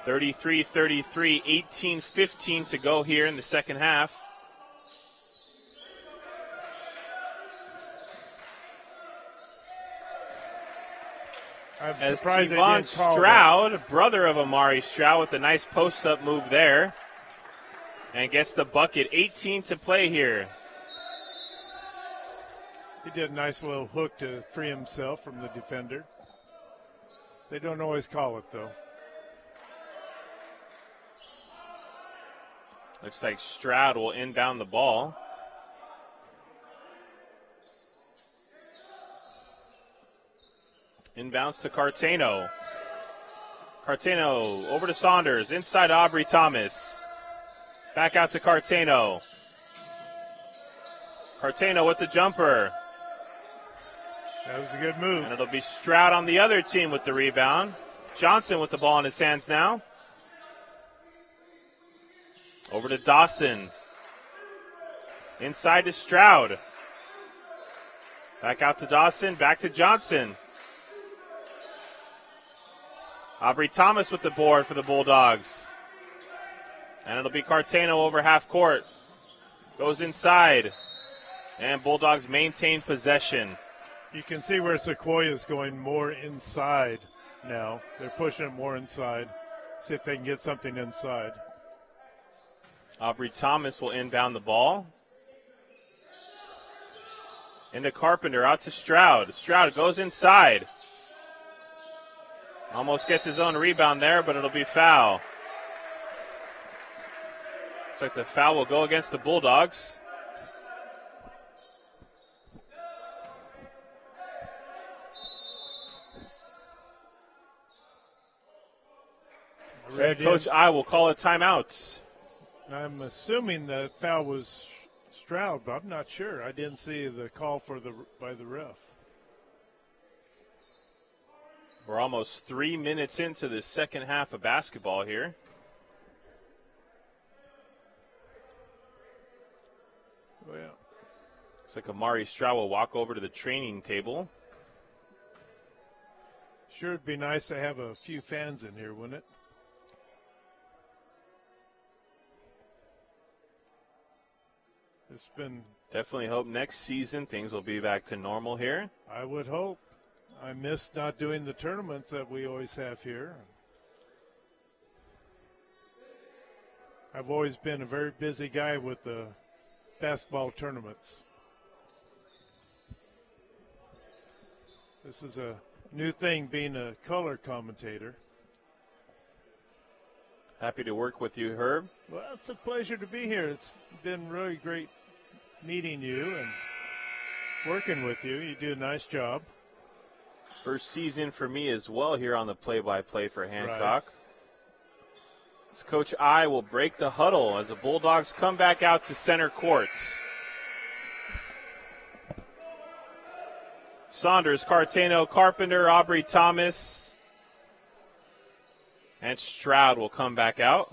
33-33, 18-15 to go here in the second half. As Tevon Stroud, brother of Amari Stroud, with a nice post-up move there. And gets the bucket. 18 to play here. He did a nice little hook to free himself from the defender. They don't always call it, though. Looks like Stroud will inbound the ball. Inbounds to Cartano. Cartano over to Saunders. Inside Aubrey Thomas. Back out to Cartano. Cartano with the jumper. That was a good move. And it'll be Stroud on the other team with the rebound. Johnson with the ball in his hands now. Over to Dawson. Inside to Stroud. Back out to Dawson. Back to Johnson. Aubrey Thomas with the board for the Bulldogs. And it'll be Cartano over half court. Goes inside. And Bulldogs maintain possession. You can see where Sequoia is going more inside now. They're pushing it more inside. See if they can get something inside. Aubrey Thomas will inbound the ball. Into Carpenter, out to Stroud. Stroud goes inside. Almost gets his own rebound there, but it'll be foul. Looks like the foul will go against the Bulldogs. Coach I will call a timeout. I'm assuming the foul was Stroud, but I'm not sure. I didn't see the call by the ref. We're almost 3 minutes into the second half of basketball here. Well, looks like Amari Stroud will walk over to the training table. Sure, it'd be nice to have a few fans in here, wouldn't it? It's been. Definitely hope next season things will be back to normal here. I would hope. I miss not doing the tournaments that we always have here. I've always been a very busy guy with the basketball tournaments. This is a new thing, being a color commentator. Happy to work with you, Herb. Well, it's a pleasure to be here. It's been really great meeting you and working with you. You do a nice job. First season for me as well here on the play-by-play for Hancock. Right. As Coach I will break the huddle as the Bulldogs come back out to center court. Saunders, Cartano, Carpenter, Aubrey Thomas, and Stroud will come back out.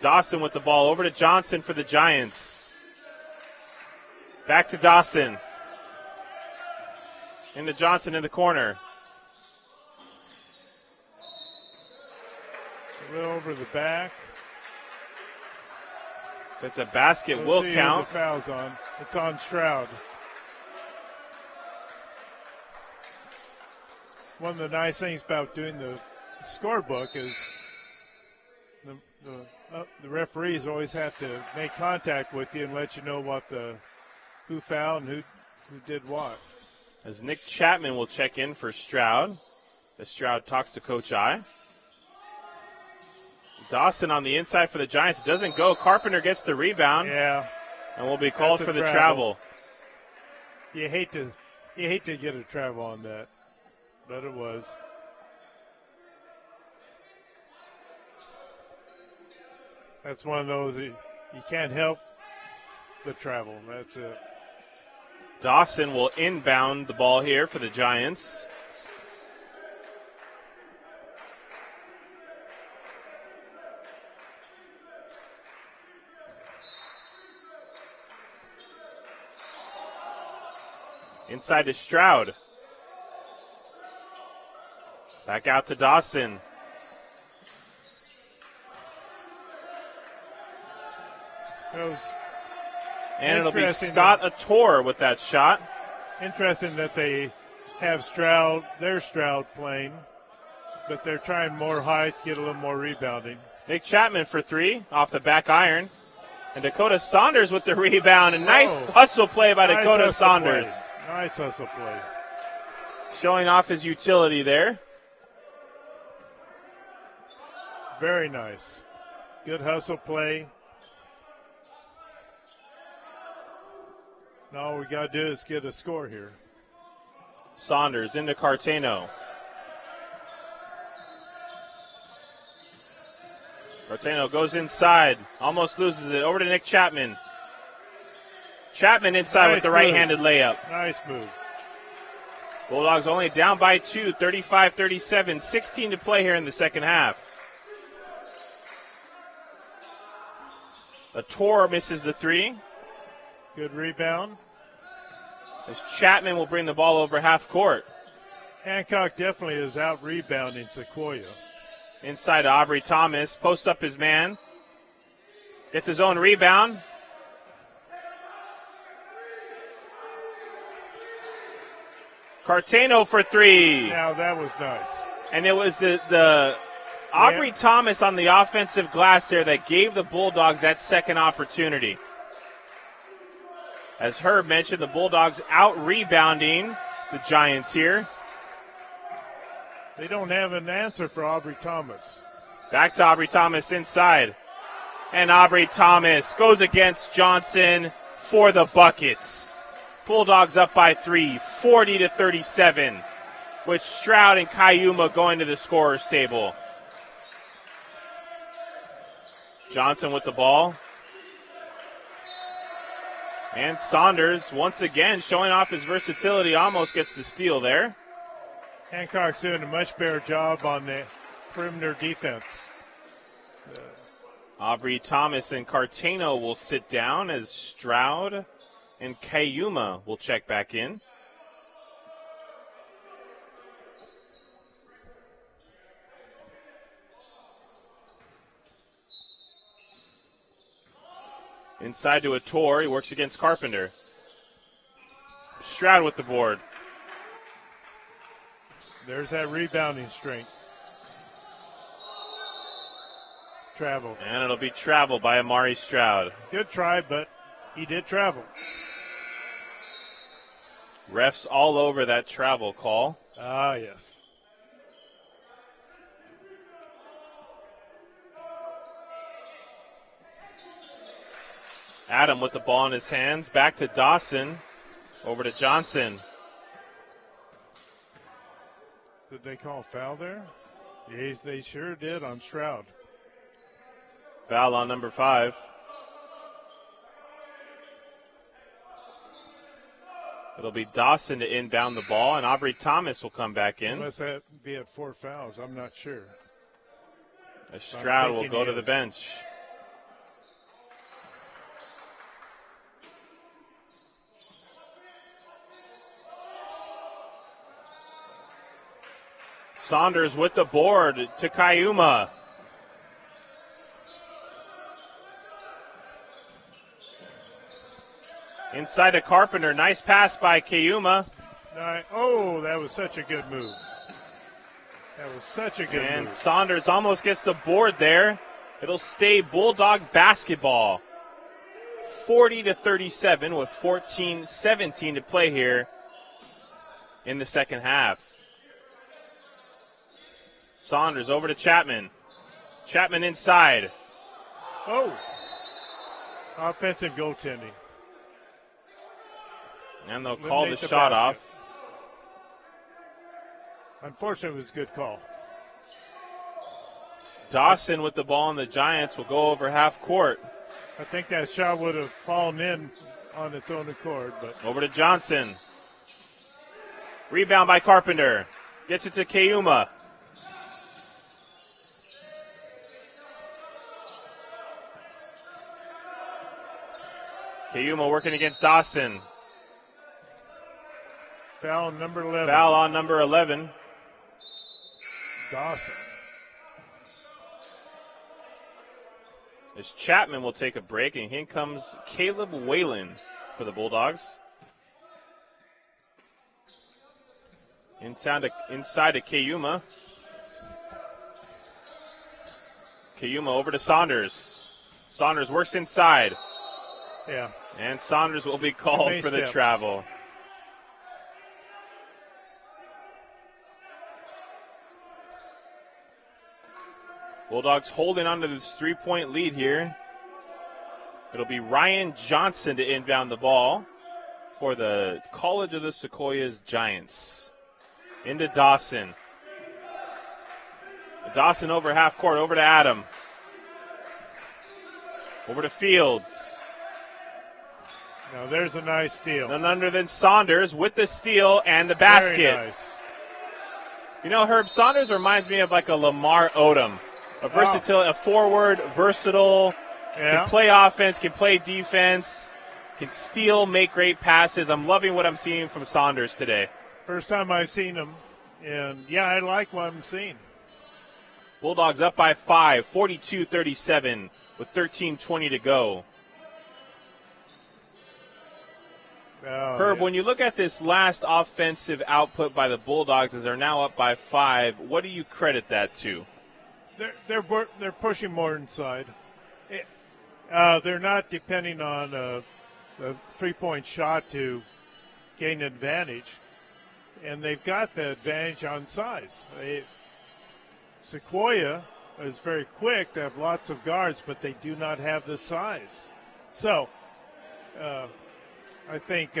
Dawson with the ball over to Johnson for the Giants. Back to Dawson. Into Johnson in the corner. A little over the back. That's a basket. We'll Will see count. who the foul's on. It's on Stroud. One of the nice things about doing the scorebook is the referees always have to make contact with you and let you know who fouled and who did what. As Nick Chapman will check in for Stroud. As Stroud talks to Coach I. Dawson on the inside for the Giants. It doesn't go. Carpenter gets the rebound. Yeah. And will be called for the travel. You hate to get a travel on that, but it was. That's one of those you can't help the travel. That's it. Dawson will inbound the ball here for the Giants. Inside to Stroud. Back out to Dawson. And it'll be Scott Ator with that shot. Interesting that they have their Stroud playing, but they're trying more height to get a little more rebounding. Nick Chapman for three off the back iron. And Dakota Saunders with the rebound. A nice hustle play by Dakota Saunders. Nice hustle play. Showing off his utility there. Very nice. Good hustle play. Now all we got to do is get a score here. Saunders into Cartano. Cartano goes inside. Almost loses it. Over to Nick Chapman. Chapman inside with the right-handed layup. Nice move. Bulldogs only down by 2, 35-37. 16 to play here in the second half. Ator misses the three. Good rebound. As Chapman will bring the ball over half court. Hancock definitely is out rebounding Sequoia. Inside to Aubrey Thomas. Posts up his man. Gets his own rebound. Cartano for three. Now that was nice. And it was the Aubrey Thomas on the offensive glass there that gave the Bulldogs that second opportunity. As Herb mentioned, the Bulldogs out-rebounding the Giants here. They don't have an answer for Aubrey Thomas. Back to Aubrey Thomas inside. And Aubrey Thomas goes against Johnson for the buckets. Bulldogs up by 3, 40-37, with Stroud and Kayuma going to the scorer's table. Johnson with the ball. And Saunders, once again, showing off his versatility, almost gets the steal there. Hancock's doing a much better job on the perimeter defense. Aubrey Thomas and Cartano will sit down as Stroud and Kayuma will check back in. Inside to Ator, he works against Carpenter. Stroud with the board. There's that rebounding strength. Travel. And it'll be travel by Amari Stroud. Good try, but he did travel. Refs all over that travel call. Ah, yes. Adam with the ball in his hands. Back to Dawson. Over to Johnson. Did they call a foul there? Yes, they sure did on Stroud. Foul on number 5. It'll be Dawson to inbound the ball, and Aubrey Thomas will come back in. Unless that be at 4 fouls, I'm not sure. As Stroud will go to the bench. Saunders with the board to Kayuma. Inside to Carpenter. Nice pass by Kayuma. Oh, that was such a good move. That was such a good move. And Saunders almost gets the board there. It'll stay Bulldog basketball. 40-37 with 14-17 to play here in the second half. Saunders over to Chapman. Chapman inside. Oh. Offensive goaltending. And they'll call the shot off. Unfortunately, it was a good call. Dawson with the ball, and the Giants will go over half court. I think that shot would have fallen in on its own accord. But over to Johnson. Rebound by Carpenter. Gets it to Kayuma. Kayuma working against Dawson. Foul on number 11. Foul on number 11. Dawson. As Chapman will take a break, and here comes Caleb Whalen for the Bulldogs. Inside to Kayuma. Kayuma over to Saunders. Saunders works inside. Yeah. And Saunders will be called for the travel. Bulldogs holding on to this 3-point lead here. It'll be Ryan Johnson to inbound the ball for the College of the Sequoias Giants. Into Dawson. Dawson over half court, over to Adam. Over to Fields. Now there's a nice steal. None other than Saunders with the steal and the basket. Very nice. You know, Herb, Saunders reminds me of like a Lamar Odom. A forward, versatile, can play offense, can play defense, can steal, make great passes. I'm loving what I'm seeing from Saunders today. First time I've seen him, and yeah, I like what I'm seeing. Bulldogs up by 5, 42-37 with 13:20 to go. Herb, when you look at this last offensive output by the Bulldogs as they're now up by 5, what do you credit that to? They're pushing more inside. They're not depending on a 3-point shot to gain an advantage, and they've got the advantage on size. Sequoia is very quick. They have lots of guards, but they do not have the size. So I think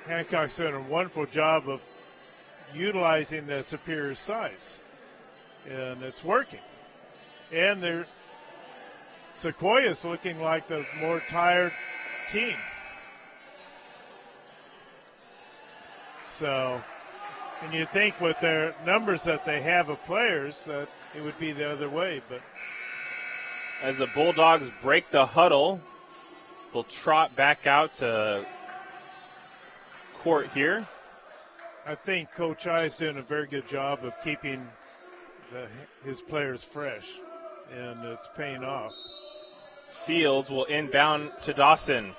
Hancock's done a wonderful job of utilizing the superior size, and it's working. And they're Sequoias looking like the more tired team. So, and you think with their numbers that they have of players that it would be the other way, but as the Bulldogs break the huddle, we'll trot back out to court here. I think Coach I is doing a very good job of keeping his players fresh, and it's paying off. Fields will inbound to Dawson.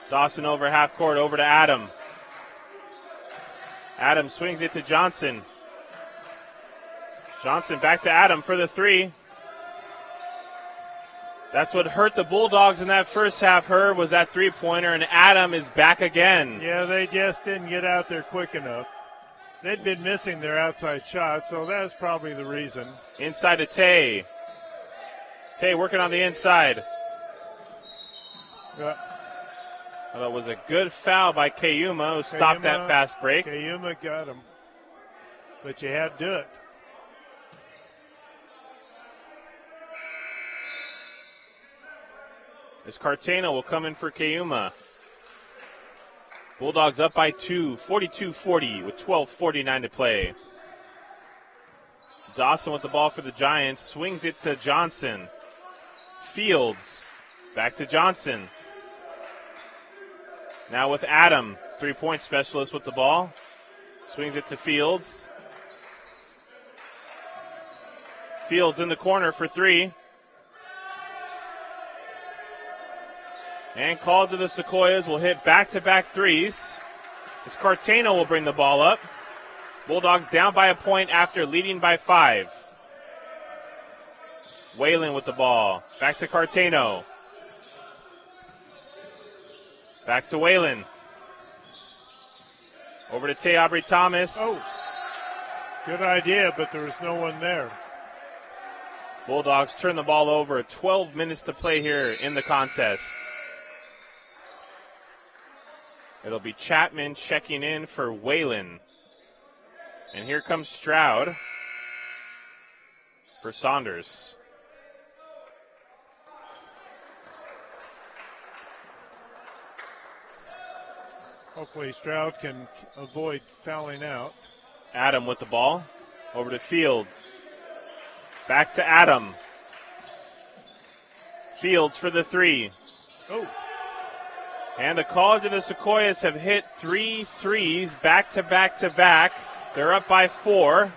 Dawson over half court, over to Adam. Adam swings it to Johnson. Johnson back to Adam for the three. That's what hurt the Bulldogs in that first half, was that three-pointer, and Adam is back again. Yeah, they just didn't get out there quick enough. They'd been missing their outside shots, so that's probably the reason. Inside to Tay. Tay working on the inside. Well, it was a good foul by Kayuma, who stopped that fast break. Kayuma got him, but you had to do it. As Cartano will come in for Kayuma. Bulldogs up by 2, 42-40 with 12:49 to play. Dawson with the ball for the Giants, swings it to Johnson. Fields, back to Johnson. Now with Adam, three-point specialist with the ball. Swings it to Fields. Fields in the corner for three. And called to the Sequoias, will hit back-to-back threes. As Cartano will bring the ball up. Bulldogs down by a point after leading by 5. Whalen with the ball. Back to Cartano. Back to Whalen. Over to Tay Aubrey-Thomas. Oh, good idea, but there was no one there. Bulldogs turn the ball over. 12 minutes to play here in the contest. It'll be Chapman checking in for Whalen. And here comes Stroud for Saunders. Hopefully Stroud can avoid fouling out. Adam with the ball. Over to Fields. Back to Adam. Fields for the three. Oh. And the call to the Sequoias have hit 3 threes back to back to back. They're up by 4.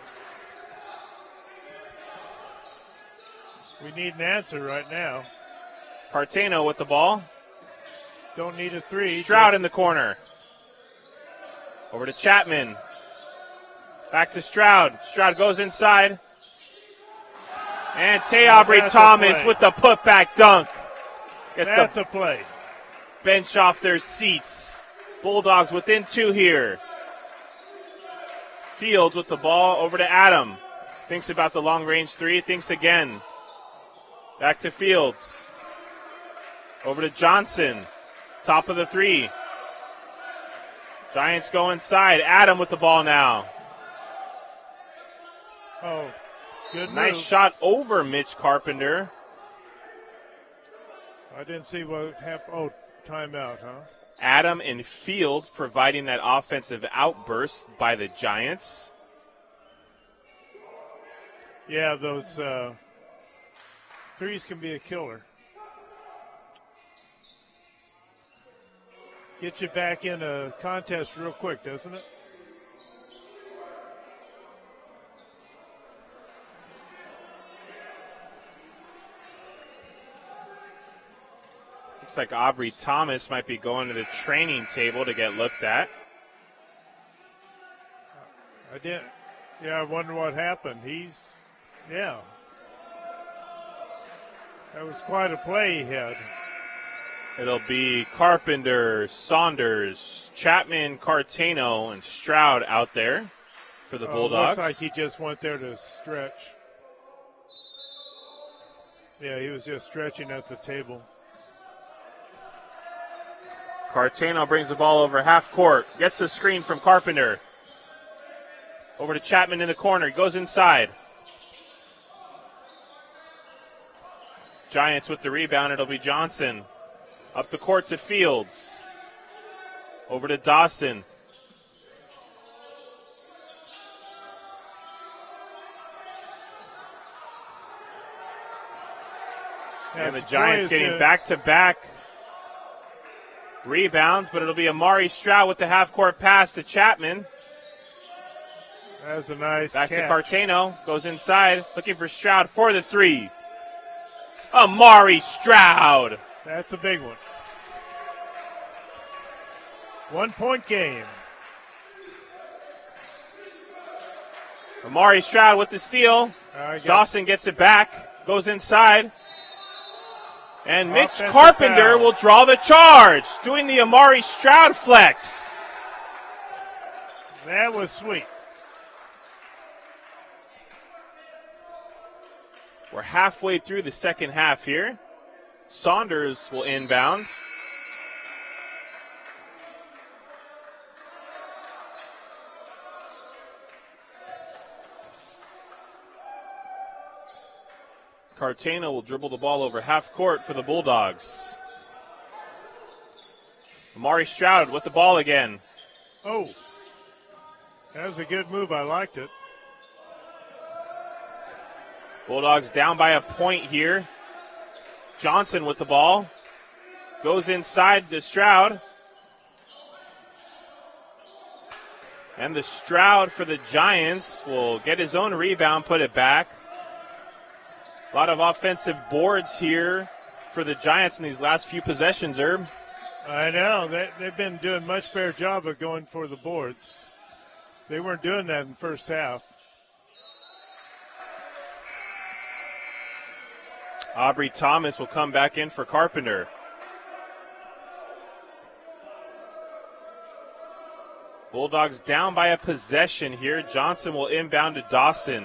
We need an answer right now. Cartano with the ball. Don't need a three. Stroud in the corner. Over to Chapman. Back to Stroud. Stroud goes inside. And Tay Aubrey-Thomas with the putback dunk. That's a play. Bench off their seats. Bulldogs within 2 here. Fields with the ball over to Adam. Thinks about the long-range three. Thinks again. Back to Fields. Over to Johnson. Top of the three. Giants go inside. Adam with the ball now. Oh, good nice move. Shot over Mitch Carpenter. I didn't see what happened. Oh, timeout, huh? Adam and Fields providing that offensive outburst by the Giants. Yeah, those threes can be a killer. Get you back in a contest real quick, doesn't it? Looks like Aubrey-Thomas might be going to the training table to get looked at. I didn't. Yeah, I wonder what happened. Yeah. That was quite a play he had. It'll be Carpenter, Saunders, Chapman, Cartano, and Stroud out there for the Bulldogs. Looks like he just went there to stretch. Yeah, he was just stretching at the table. Cartano brings the ball over half court. Gets the screen from Carpenter. Over to Chapman in the corner. Goes inside. Giants with the rebound. It'll be Johnson. Up the court to Fields. Over to Dawson. And the Giants getting back-to-back rebounds, but it'll be Amari Stroud with the half-court pass to Chapman. That's a nice Back catch. to Cartano. Goes inside, looking for Stroud for the three. Amari Stroud. That's a big one. 1 point game. Amari Stroud with the steal. Dawson gets it back. Goes inside. And Mitch Offensive Carpenter foul. will draw the charge, doing the Amari Stroud flex. That was sweet. We're halfway through the second half here. Saunders will inbound. Cartano will dribble the ball over half court for the Bulldogs. Amari Stroud with the ball again. Oh, that was a good move. I liked it. Bulldogs down by a point here. Johnson with the ball. Goes inside to Stroud. And the Stroud for the Giants will get his own rebound, put it back. A lot of offensive boards here for the Giants in these last few possessions, Herb. I know. They've been doing a much better job of going for the boards. They weren't doing that in the first half. Aubrey Thomas will come back in for Carpenter. Bulldogs down by a possession here. Johnson will inbound to Dawson.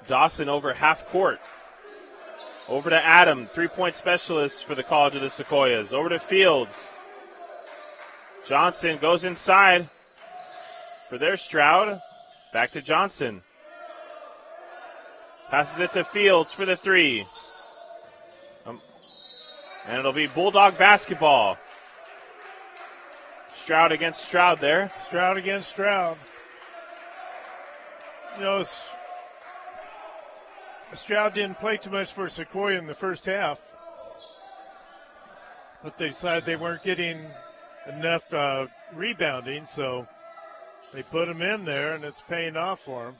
Dawson over half court. Over to Adam, three-point specialist for the College of the Sequoias. Over to Fields. Johnson goes inside for their Stroud. Back to Johnson. Passes it to Fields for the three. And it'll be Bulldog basketball. Stroud against Stroud there. Stroud against Stroud. You know, Stroud didn't play too much for Sequoia in the first half, but they decided they weren't getting enough rebounding, so they put him in there, and it's paying off for him.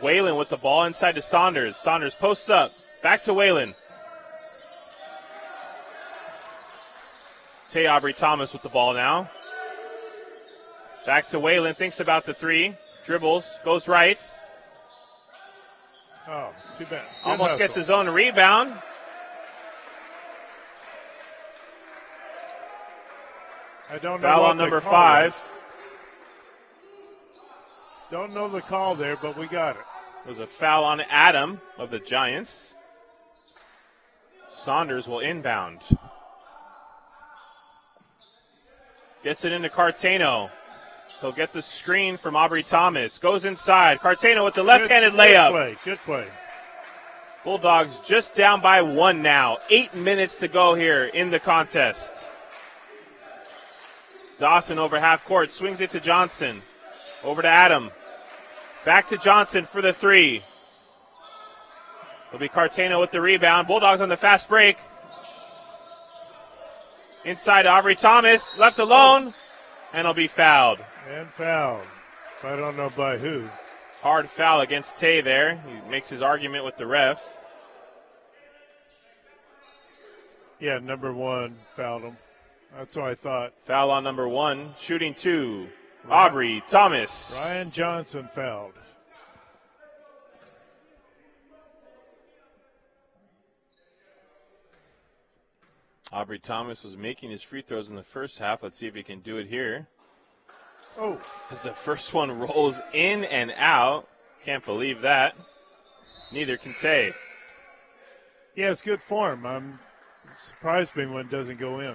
Whalen with the ball inside to Saunders. Saunders posts up. Back to Whalen. Tay Aubrey Thomas with the ball now. Back to Whalen. Thinks about the three. Dribbles. Goes right. Oh, too bad. Good Almost hustle. gets his own rebound. I don't know Foul what on the number call 5. is. Don't know the call there, but we got it. It was a foul on Adam of the Giants. Saunders will inbound. Gets it into Cartano. He'll get the screen from Aubrey Thomas. Goes inside. Cartano with the left-handed layup. Good play. Bulldogs just down by 1 now. 8 minutes to go here in the contest. Dawson over half court. Swings it to Johnson. Over to Adam. Back to Johnson for the three. It'll be Cartano with the rebound. Bulldogs on the fast break. Inside to Aubrey Thomas. Left alone. And he'll be fouled. And fouled. I don't know by who. Hard foul against Tay there. He makes his argument with the ref. Yeah, number 1 fouled him. That's what I thought. Foul on number 1. Shooting 2. Aubrey Thomas. Ryan Johnson fouled. Aubrey Thomas was making his free throws in the first half. Let's see if he can do it here. Oh. As the first one rolls in and out. Can't believe that. Neither can Tay. Yeah, it's good form. I'm Surprised me when it doesn't go in.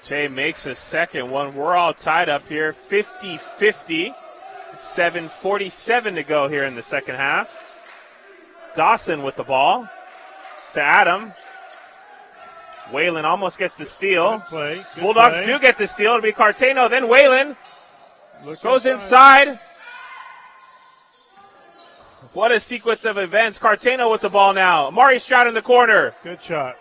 Tay makes a second one. We're all tied up here, 50-50. 7:47 to go here in the second half. Dawson with the ball to Adam. Whalen almost gets the steal. Good play. Good Bulldogs play. do get the steal. It'll be Cartano. Then Whalen goes inside. What a sequence of events. Cartano with the ball now. Amari Stroud in the corner. Good shot.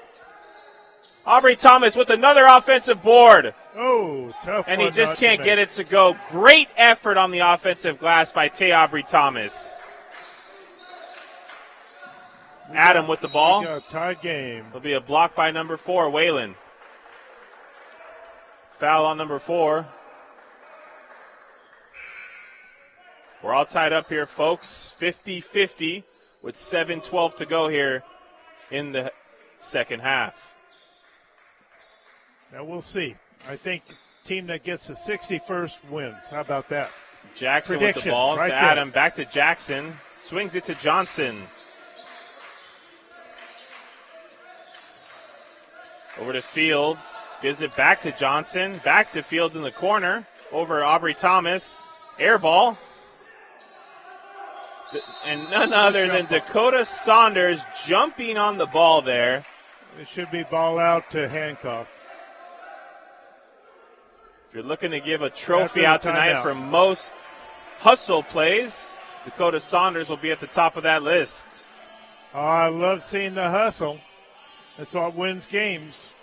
Aubrey Thomas with another offensive board. Oh, tough And one he just not can't to get make. it to go. Great effort on the offensive glass by Tay Aubrey Thomas. Adam with the ball. We got a tie game. There'll be a block by number 4, Whalen. Foul on number 4. We're all tied up here, folks. 50-50 with 7:12 to go here in the second half. Now we'll see. I think team that gets the 61st wins. How about that? Jackson with the Prediction, ball right to there. Adam. Back to Jackson. Swings it to Johnson. Over to Fields. Gives it back to Johnson. Back to Fields in the corner. Over Aubrey Thomas. Air ball. And none other than Dakota Saunders jumping on the ball there. It should be ball out to Hancock. If you're looking to give a trophy After out the tonight timeout. for most hustle plays, Dakota Saunders will be at the top of that list. Oh, I love seeing the hustle. That's what wins games.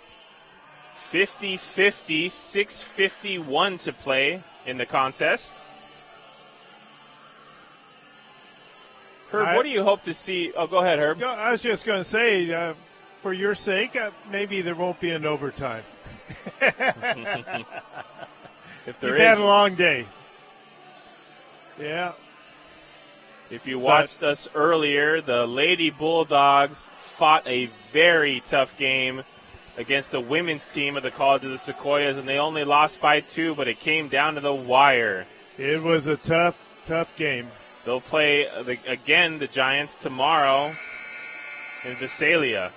50-50, 6:51 to play in the contest. Herb, what do you hope to see? Oh, go ahead, Herb. I was just going to say, for your sake, maybe there won't be an overtime. If there You've had is, a long day. Yeah. if you watched us earlier, the Lady Bulldogs fought a very tough game against the women's team of the College of the Sequoias, and they only lost by 2, but it came down to the wire. It was a tough game. They'll play, again, the Giants tomorrow in Visalia.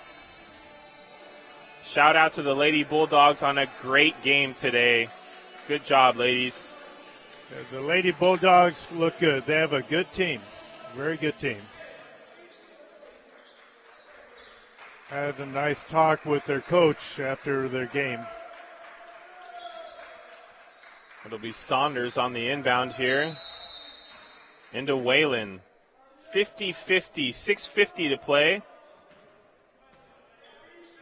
Shout out to the Lady Bulldogs on a great game today. Good job, ladies. The Lady Bulldogs look good. They have a good team. Very good team. Had a nice talk with their coach after their game. It'll be Saunders on the inbound here. Into Whalen. 50-50, 6:50 to play.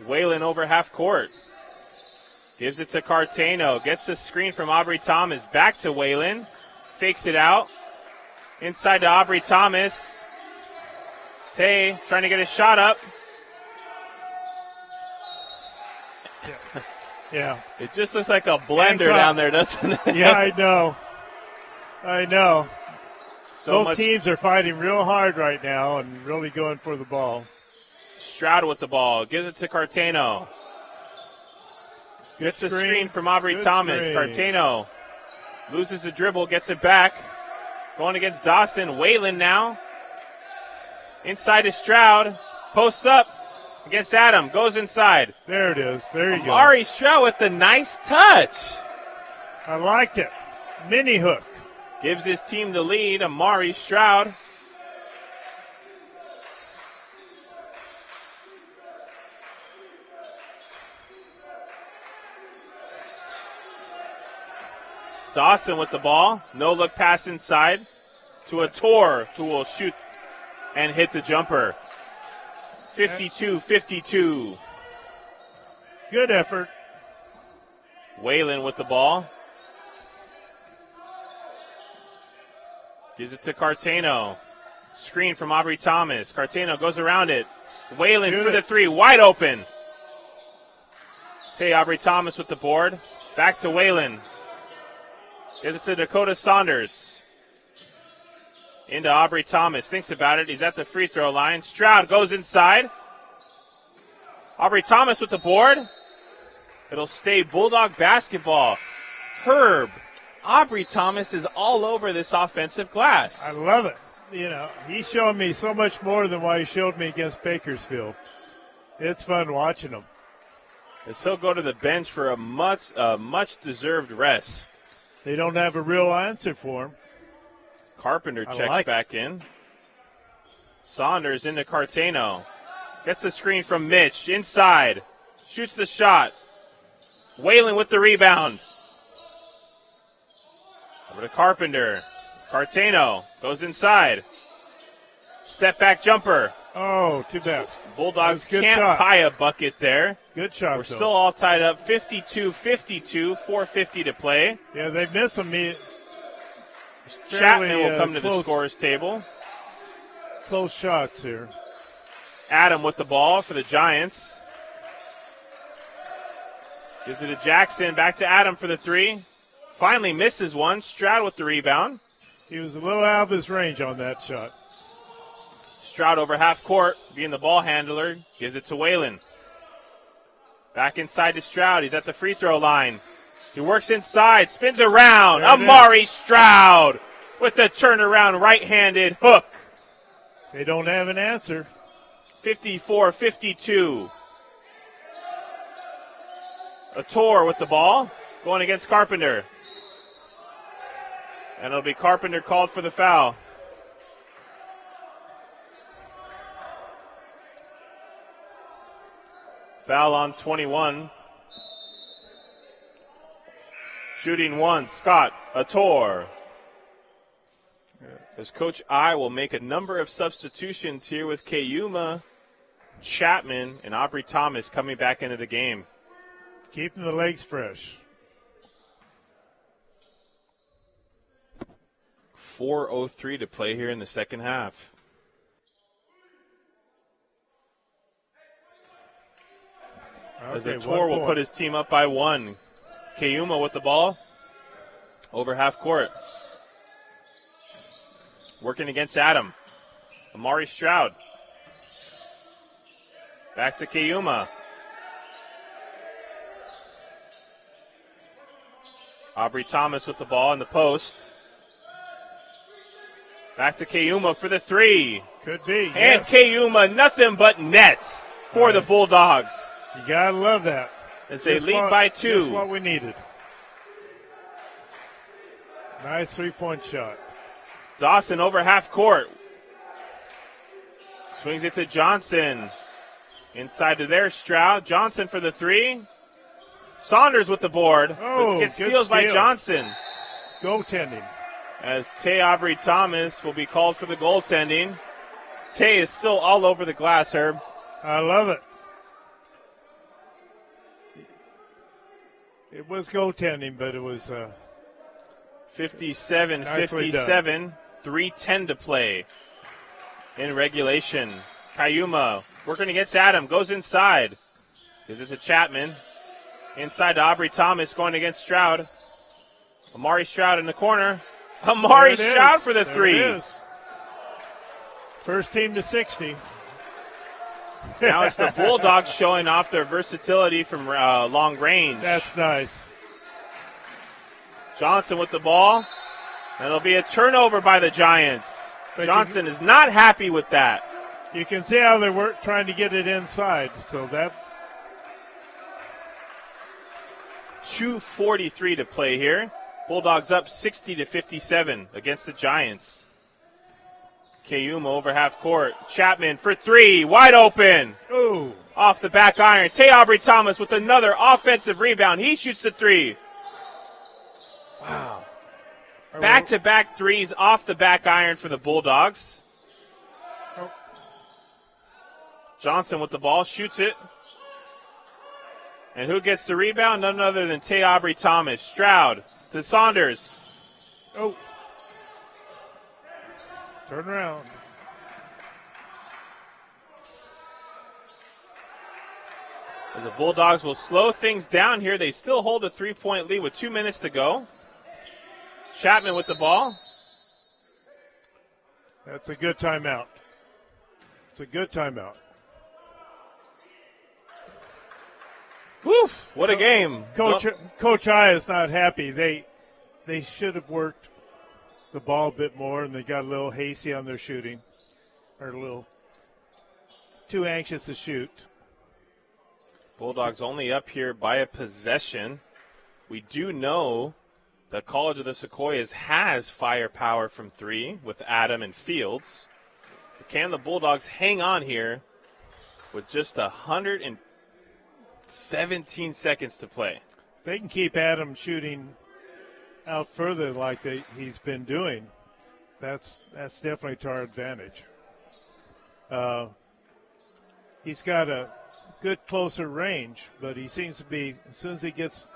Whalen over half court. Gives it to Cartano. Gets the screen from Aubrey Thomas. Back to Whalen. Fakes it out. Inside to Aubrey Thomas. Tay trying to get a shot up. Yeah. It just looks like a blender Hancock. down there, doesn't it? Yeah, I know. So Both much. teams are fighting real hard right now and really going for the ball. Stroud with the ball. Gives it to Cartano. Gets a screen from Aubrey Good Thomas. screen. Cartano loses the dribble, gets it back. Going against Dawson. Whalen now. Inside to Stroud. Posts up against Adam. Goes inside. There it is. There you go. Amari Stroud with the nice touch. I liked it. Mini hook. Gives his team the lead. Amari Stroud. Dawson with the ball. No look pass inside to a Tor who will shoot and hit the jumper. 52-52. Good effort. Whalen with the ball. Gives it to Cartano. Screen from Aubrey Thomas. Cartano goes around it. Whalen Shoot for the it. 3. Wide open. Tay Aubrey Thomas with the board. Back to Whalen. Gives it to Dakota Saunders. Into Aubrey Thomas. Thinks about it. He's at the free throw line. Stroud goes inside. Aubrey Thomas with the board. It'll stay Bulldog basketball. Herb, Aubrey Thomas is all over this offensive glass. I love it. You know, he's showing me so much more than what he showed me against Bakersfield. It's fun watching him. As he'll go to the bench for a much-deserved rest. They don't have a real answer for him. Carpenter checks back in. Saunders into Cartano. Gets the screen from Mitch. Inside. Shoots the shot. Whalen with the rebound. Over to Carpenter. Cartano goes inside. Step back jumper. Oh, too bad. Bulldogs can't buy a bucket there. Good shot, We're still all tied up 52-52, 4:50 to play. Yeah, they miss him. Chapman will come to the scorer's table. Close shots here. Adam with the ball for the Giants. Gives it to Jackson. Back to Adam for the three. Finally misses one. Stroud with the rebound. He was a little out of his range on that shot. Stroud over half court, being the ball handler. Gives it to Whalen. Back inside to Stroud. He's at the free throw line. He works inside, spins around. Amari Stroud with the turnaround right-handed hook. They don't have an answer. 54-52. Ator with the ball, going against Carpenter. And it'll be Carpenter called for the foul. Foul on 21. Shooting one, Scott Ator. As Coach I will make a number of substitutions here with Kayuma, Chapman, and Aubrey Thomas coming back into the game. Keeping the legs fresh. 4:03 to play here in the second half. As Ator will put his team up by one. Kayuma with the ball. Over half court. Working against Adam. Amari Stroud. Back to Kayuma. Aubrey Thomas with the ball in the post. Back to Kayuma for the three. Could be. And Kayuma, nothing but nets for the Bulldogs. You got to love that. As they lead by two. That's what we needed. Nice three-point shot. Dawson over half court. Swings it to Johnson. Inside to there, Stroud. Johnson for the three. Saunders with the board. Oh, gets steals by Johnson. Goaltending. As Tay Aubrey Thomas will be called for the goaltending. Tay is still all over the glass, Herb. I love it. It was goaltending, but it was 57-57, 3:10 to play in regulation. Kayuma working against Adam, goes inside. Gives it to Chapman. Inside to Aubrey Thomas, going against Stroud. Amari Stroud in the corner. Amari Stroud for the three. It is. First team to 60. Now it's the Bulldogs showing off their versatility from long range. That's nice. Johnson with the ball. And it'll be a turnover by the Giants. But Johnson is not happy with that. You can see how they were trying to get it inside. So that 2:43 to play here. Bulldogs up 60-57 against the Giants. Kayuma over half court. Chapman for three, wide open. Ooh. Off the back iron. Tay Aubrey Thomas with another offensive rebound. He shoots the three. Wow. Back-to-back threes off the back iron for the Bulldogs. Oh. Johnson with the ball, shoots it. And who gets the rebound? None other than Tay Aubrey Thomas. Stroud to Saunders. Oh. Turn around. As the Bulldogs will slow things down here, they still hold a 3-point lead with 2 minutes to go. Chapman with the ball. That's a good timeout. It's a good timeout. Whew, what a game. Coach I is not happy. They should have worked the ball a bit more, and they got a little hasty on their shooting, or a little too anxious to shoot. Bulldogs only up here by a possession. We do know the College of the Sequoias has firepower from three with Adam and Fields. But can the Bulldogs hang on here with just 117 seconds to play? They can keep Adam shooting out further like he's been doing. That's definitely to our advantage. He's got a good closer range, but he seems to be, as soon as he gets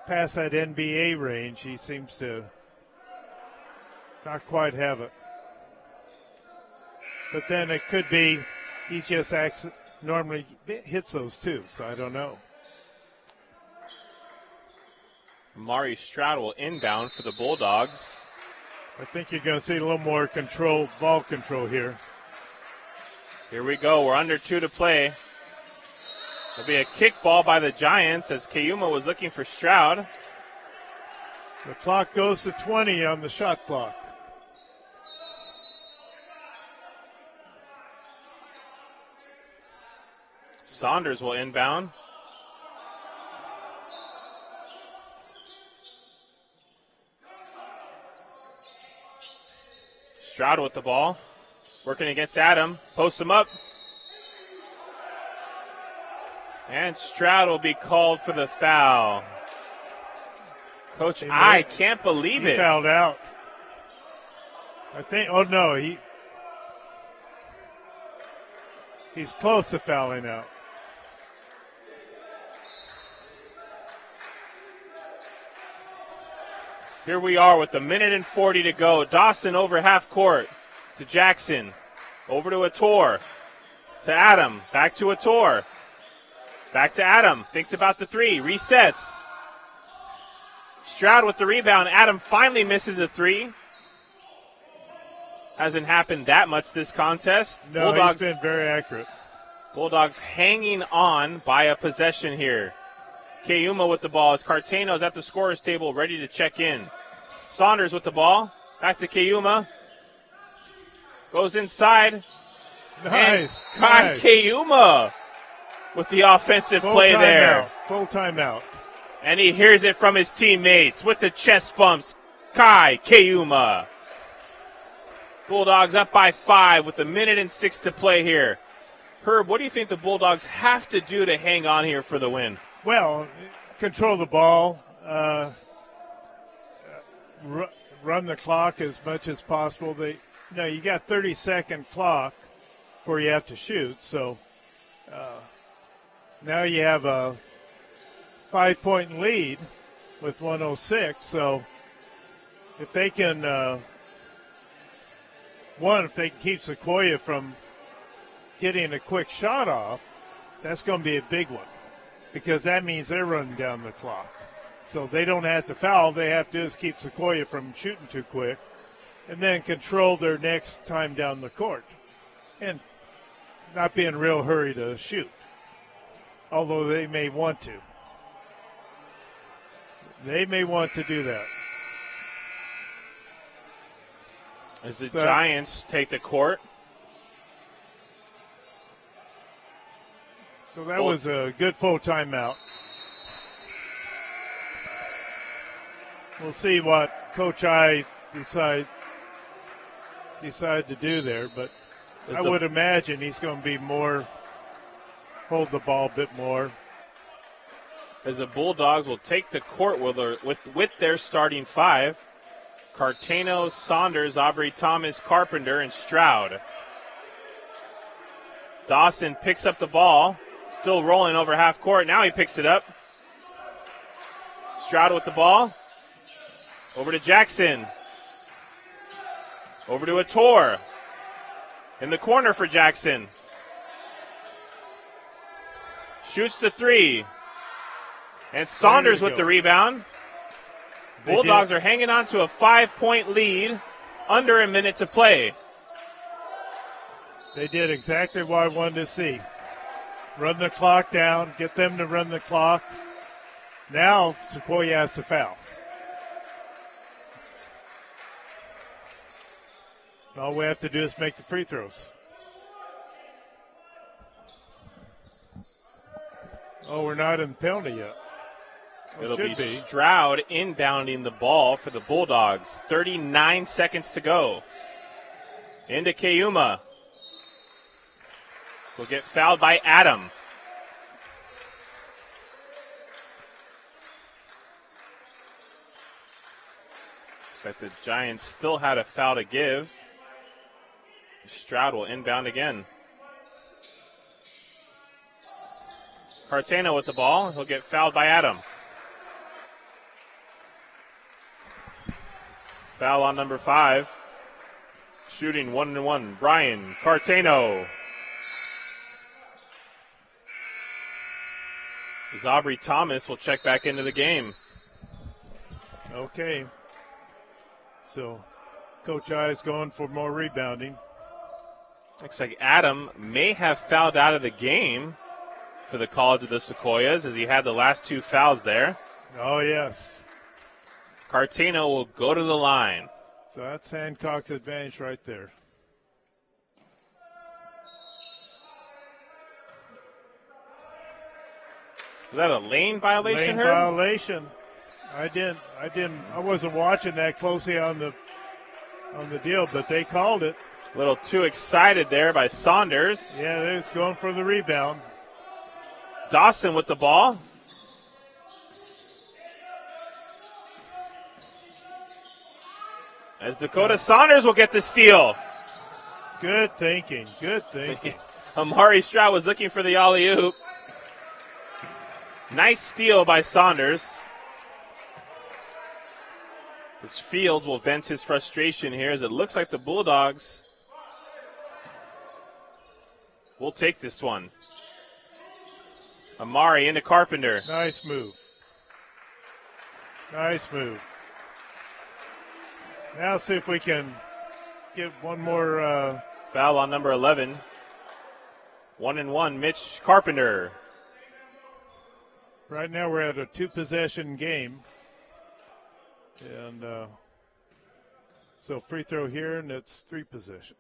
past that NBA range, he seems to not quite have it. But then it could be he just normally hits those too, so I don't know. Mari Stroud will inbound for the Bulldogs. I think you're going to see a little more ball control here. Here we go. We're under 2 to play. There'll be a kick ball by the Giants as Kayuma was looking for Stroud. The clock goes to 20 on the shot clock. Saunders will inbound. Stroud with the ball. Working against Adam. Posts him up. And Stroud will be called for the foul. Coach, I can't believe he it. He fouled out. I think, oh no, he's close to fouling out. Here we are with 1:40 to go. Dawson over half court to Jackson. Over to Ator. To Adam. Back to Ator. Back to Adam. Thinks about the three. Resets. Stroud with the rebound. Adam finally misses a three. Hasn't happened that much this contest. No, Bulldogs, he's been very accurate. Bulldogs hanging on by a possession here. Kayuma with the ball as Cartano's at the scorer's table ready to check in. Saunders with the ball. Back to Kayuma. Goes inside. Nice. And Kai Kayuma with the offensive play there. Full timeout. And he hears it from his teammates with the chest bumps. Kai Kayuma. Bulldogs up by 5 with 1:06 to play here. Herb, what do you think the Bulldogs have to do to hang on here for the win? Well, control the ball, run the clock as much as possible. You got 30-second clock before you have to shoot. So now you have a 5-point lead with 1:06. So if they can, if they can keep Sequoia from getting a quick shot off, that's going to be a big one, because that means they're running down the clock. So they don't have to foul. They have to just keep Sequoia from shooting too quick and then control their next time down the court and not be in a real hurry to shoot, although they may want to. They may want to do that. As the Giants take the court. So that was a good full timeout. We'll see what Coach I decide to do there, but I would imagine he's going to be hold the ball a bit more. As the Bulldogs will take the court with their starting 5. Cartano, Saunders, Aubrey Thomas, Carpenter, and Stroud. Dawson picks up the ball. Still rolling over half court. Now he picks it up. Stroud with the ball. Over to Jackson. Over to Ator. In the corner for Jackson. Shoots the 3. And Saunders with the rebound. Bulldogs are hanging on to a 5-point lead. Under a minute to play. They did exactly what I wanted to see. Run the clock down. Get them to run the clock. Now Sequoia has to foul. All we have to do is make the free throws. Oh, we're not in the penalty yet. It'll be Stroud inbounding the ball for the Bulldogs. 39 seconds to go. Into Keuma. Will get fouled by Adam. Looks like the Giants still had a foul to give. Stroud will inbound again. Cartano with the ball. He'll get fouled by Adam. Foul on number 5. Shooting 1-1. Brian Cartano. As Aubrey Thomas will check back into the game. Okay. So Coach I is going for more rebounding. Looks like Adam may have fouled out of the game for the College of the Sequoias as he had the last 2 fouls there. Oh, yes. Cartano will go to the line. So that's Hancock's advantage right there. Was that a lane violation, Lane Herb? violation. I wasn't watching that closely on the deal, but they called it. A little too excited there by Saunders. Yeah, they're just going for the rebound. Dawson with the ball. As Dakota Saunders will get the steal. Good thinking. Good thinking. Amari Stroud was looking for the alley-oop. Nice steal by Saunders. As Fields will vent his frustration here as it looks like the Bulldogs will take this one. Amari into Carpenter. Nice move. Nice move. Now see if we can get one more. Foul on number 11. 1-1, Mitch Carpenter. Right now we're at a 2-possession game. And so free throw here, and it's 3 possession.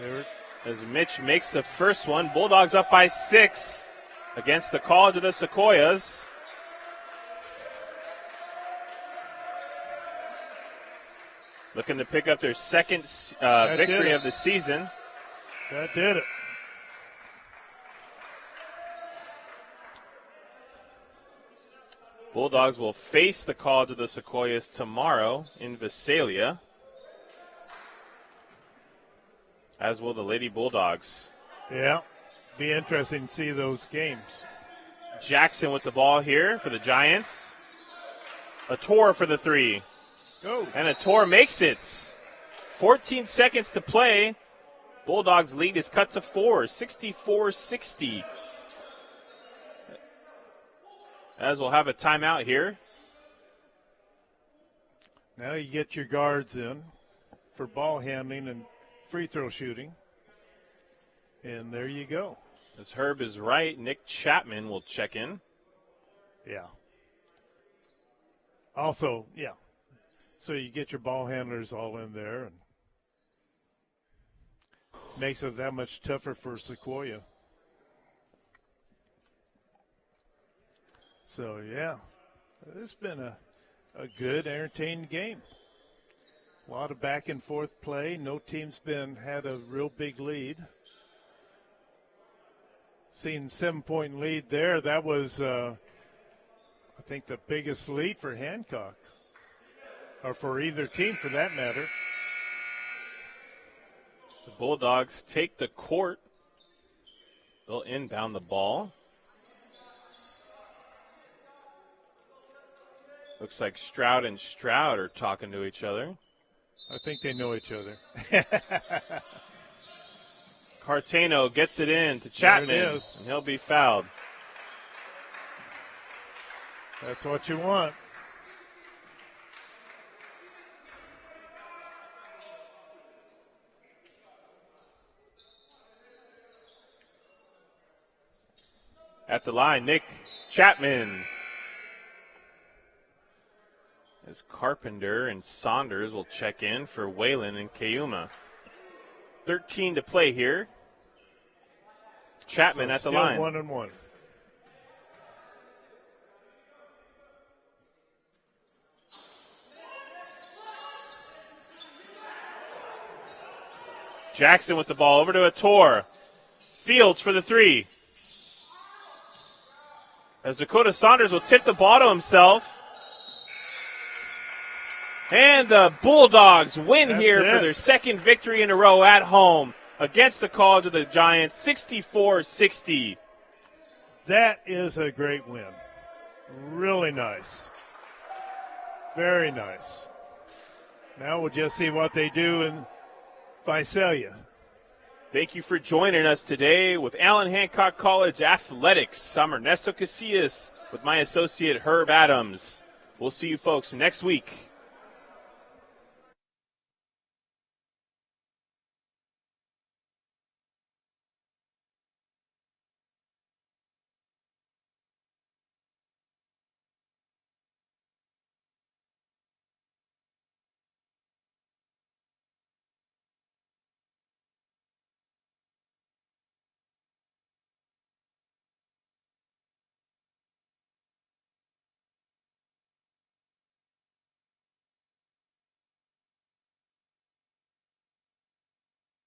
There. As Mitch makes the first one, Bulldogs up by 6 against the College of the Sequoias. Looking to pick up their second victory of the season. That did it. Bulldogs will face the College of the Sequoias tomorrow in Visalia, as will the Lady Bulldogs. Yeah, be interesting to see those games. Jackson with the ball here for the Giants. A tour for the 3. Go. And a tour makes it. 14 seconds to play. Bulldogs lead is cut to 4, 64-60. As we'll have a timeout here. Now you get your guards in for ball handling and free throw shooting. And there you go. As Herb is right, Nick Chapman will check in. Yeah. Also, yeah. So you get your ball handlers all in there, and makes it that much tougher for Sequoia. So, yeah, it's been a good, entertaining game. A lot of back and forth play. No team's had a real big lead. Seeing 7-point lead there, that was, I think, the biggest lead for Hancock, or for either team for that matter. The Bulldogs take the court. They'll inbound the ball. Looks like Stroud and Stroud are talking to each other. I think they know each other. Cartano gets it in to Chapman, There it is. and he'll be fouled. That's what you want. At the line, Nick Chapman. As Carpenter and Saunders will check in for Whalen and Kayuma. 13 to play here. Chapman so at the still line. 1-1. Jackson with the ball over to Ator. Fields for the three. As Dakota Saunders will tip the ball to himself. And the Bulldogs win here for their second victory in a row at home against the College of the Giants, 64-60. That is a great win. Really nice. Very nice. Now we'll just see what they do in Visalia. Thank you for joining us today with Allen Hancock College Athletics. I'm Ernesto Casillas with my associate Herb Adams. We'll see you folks next week.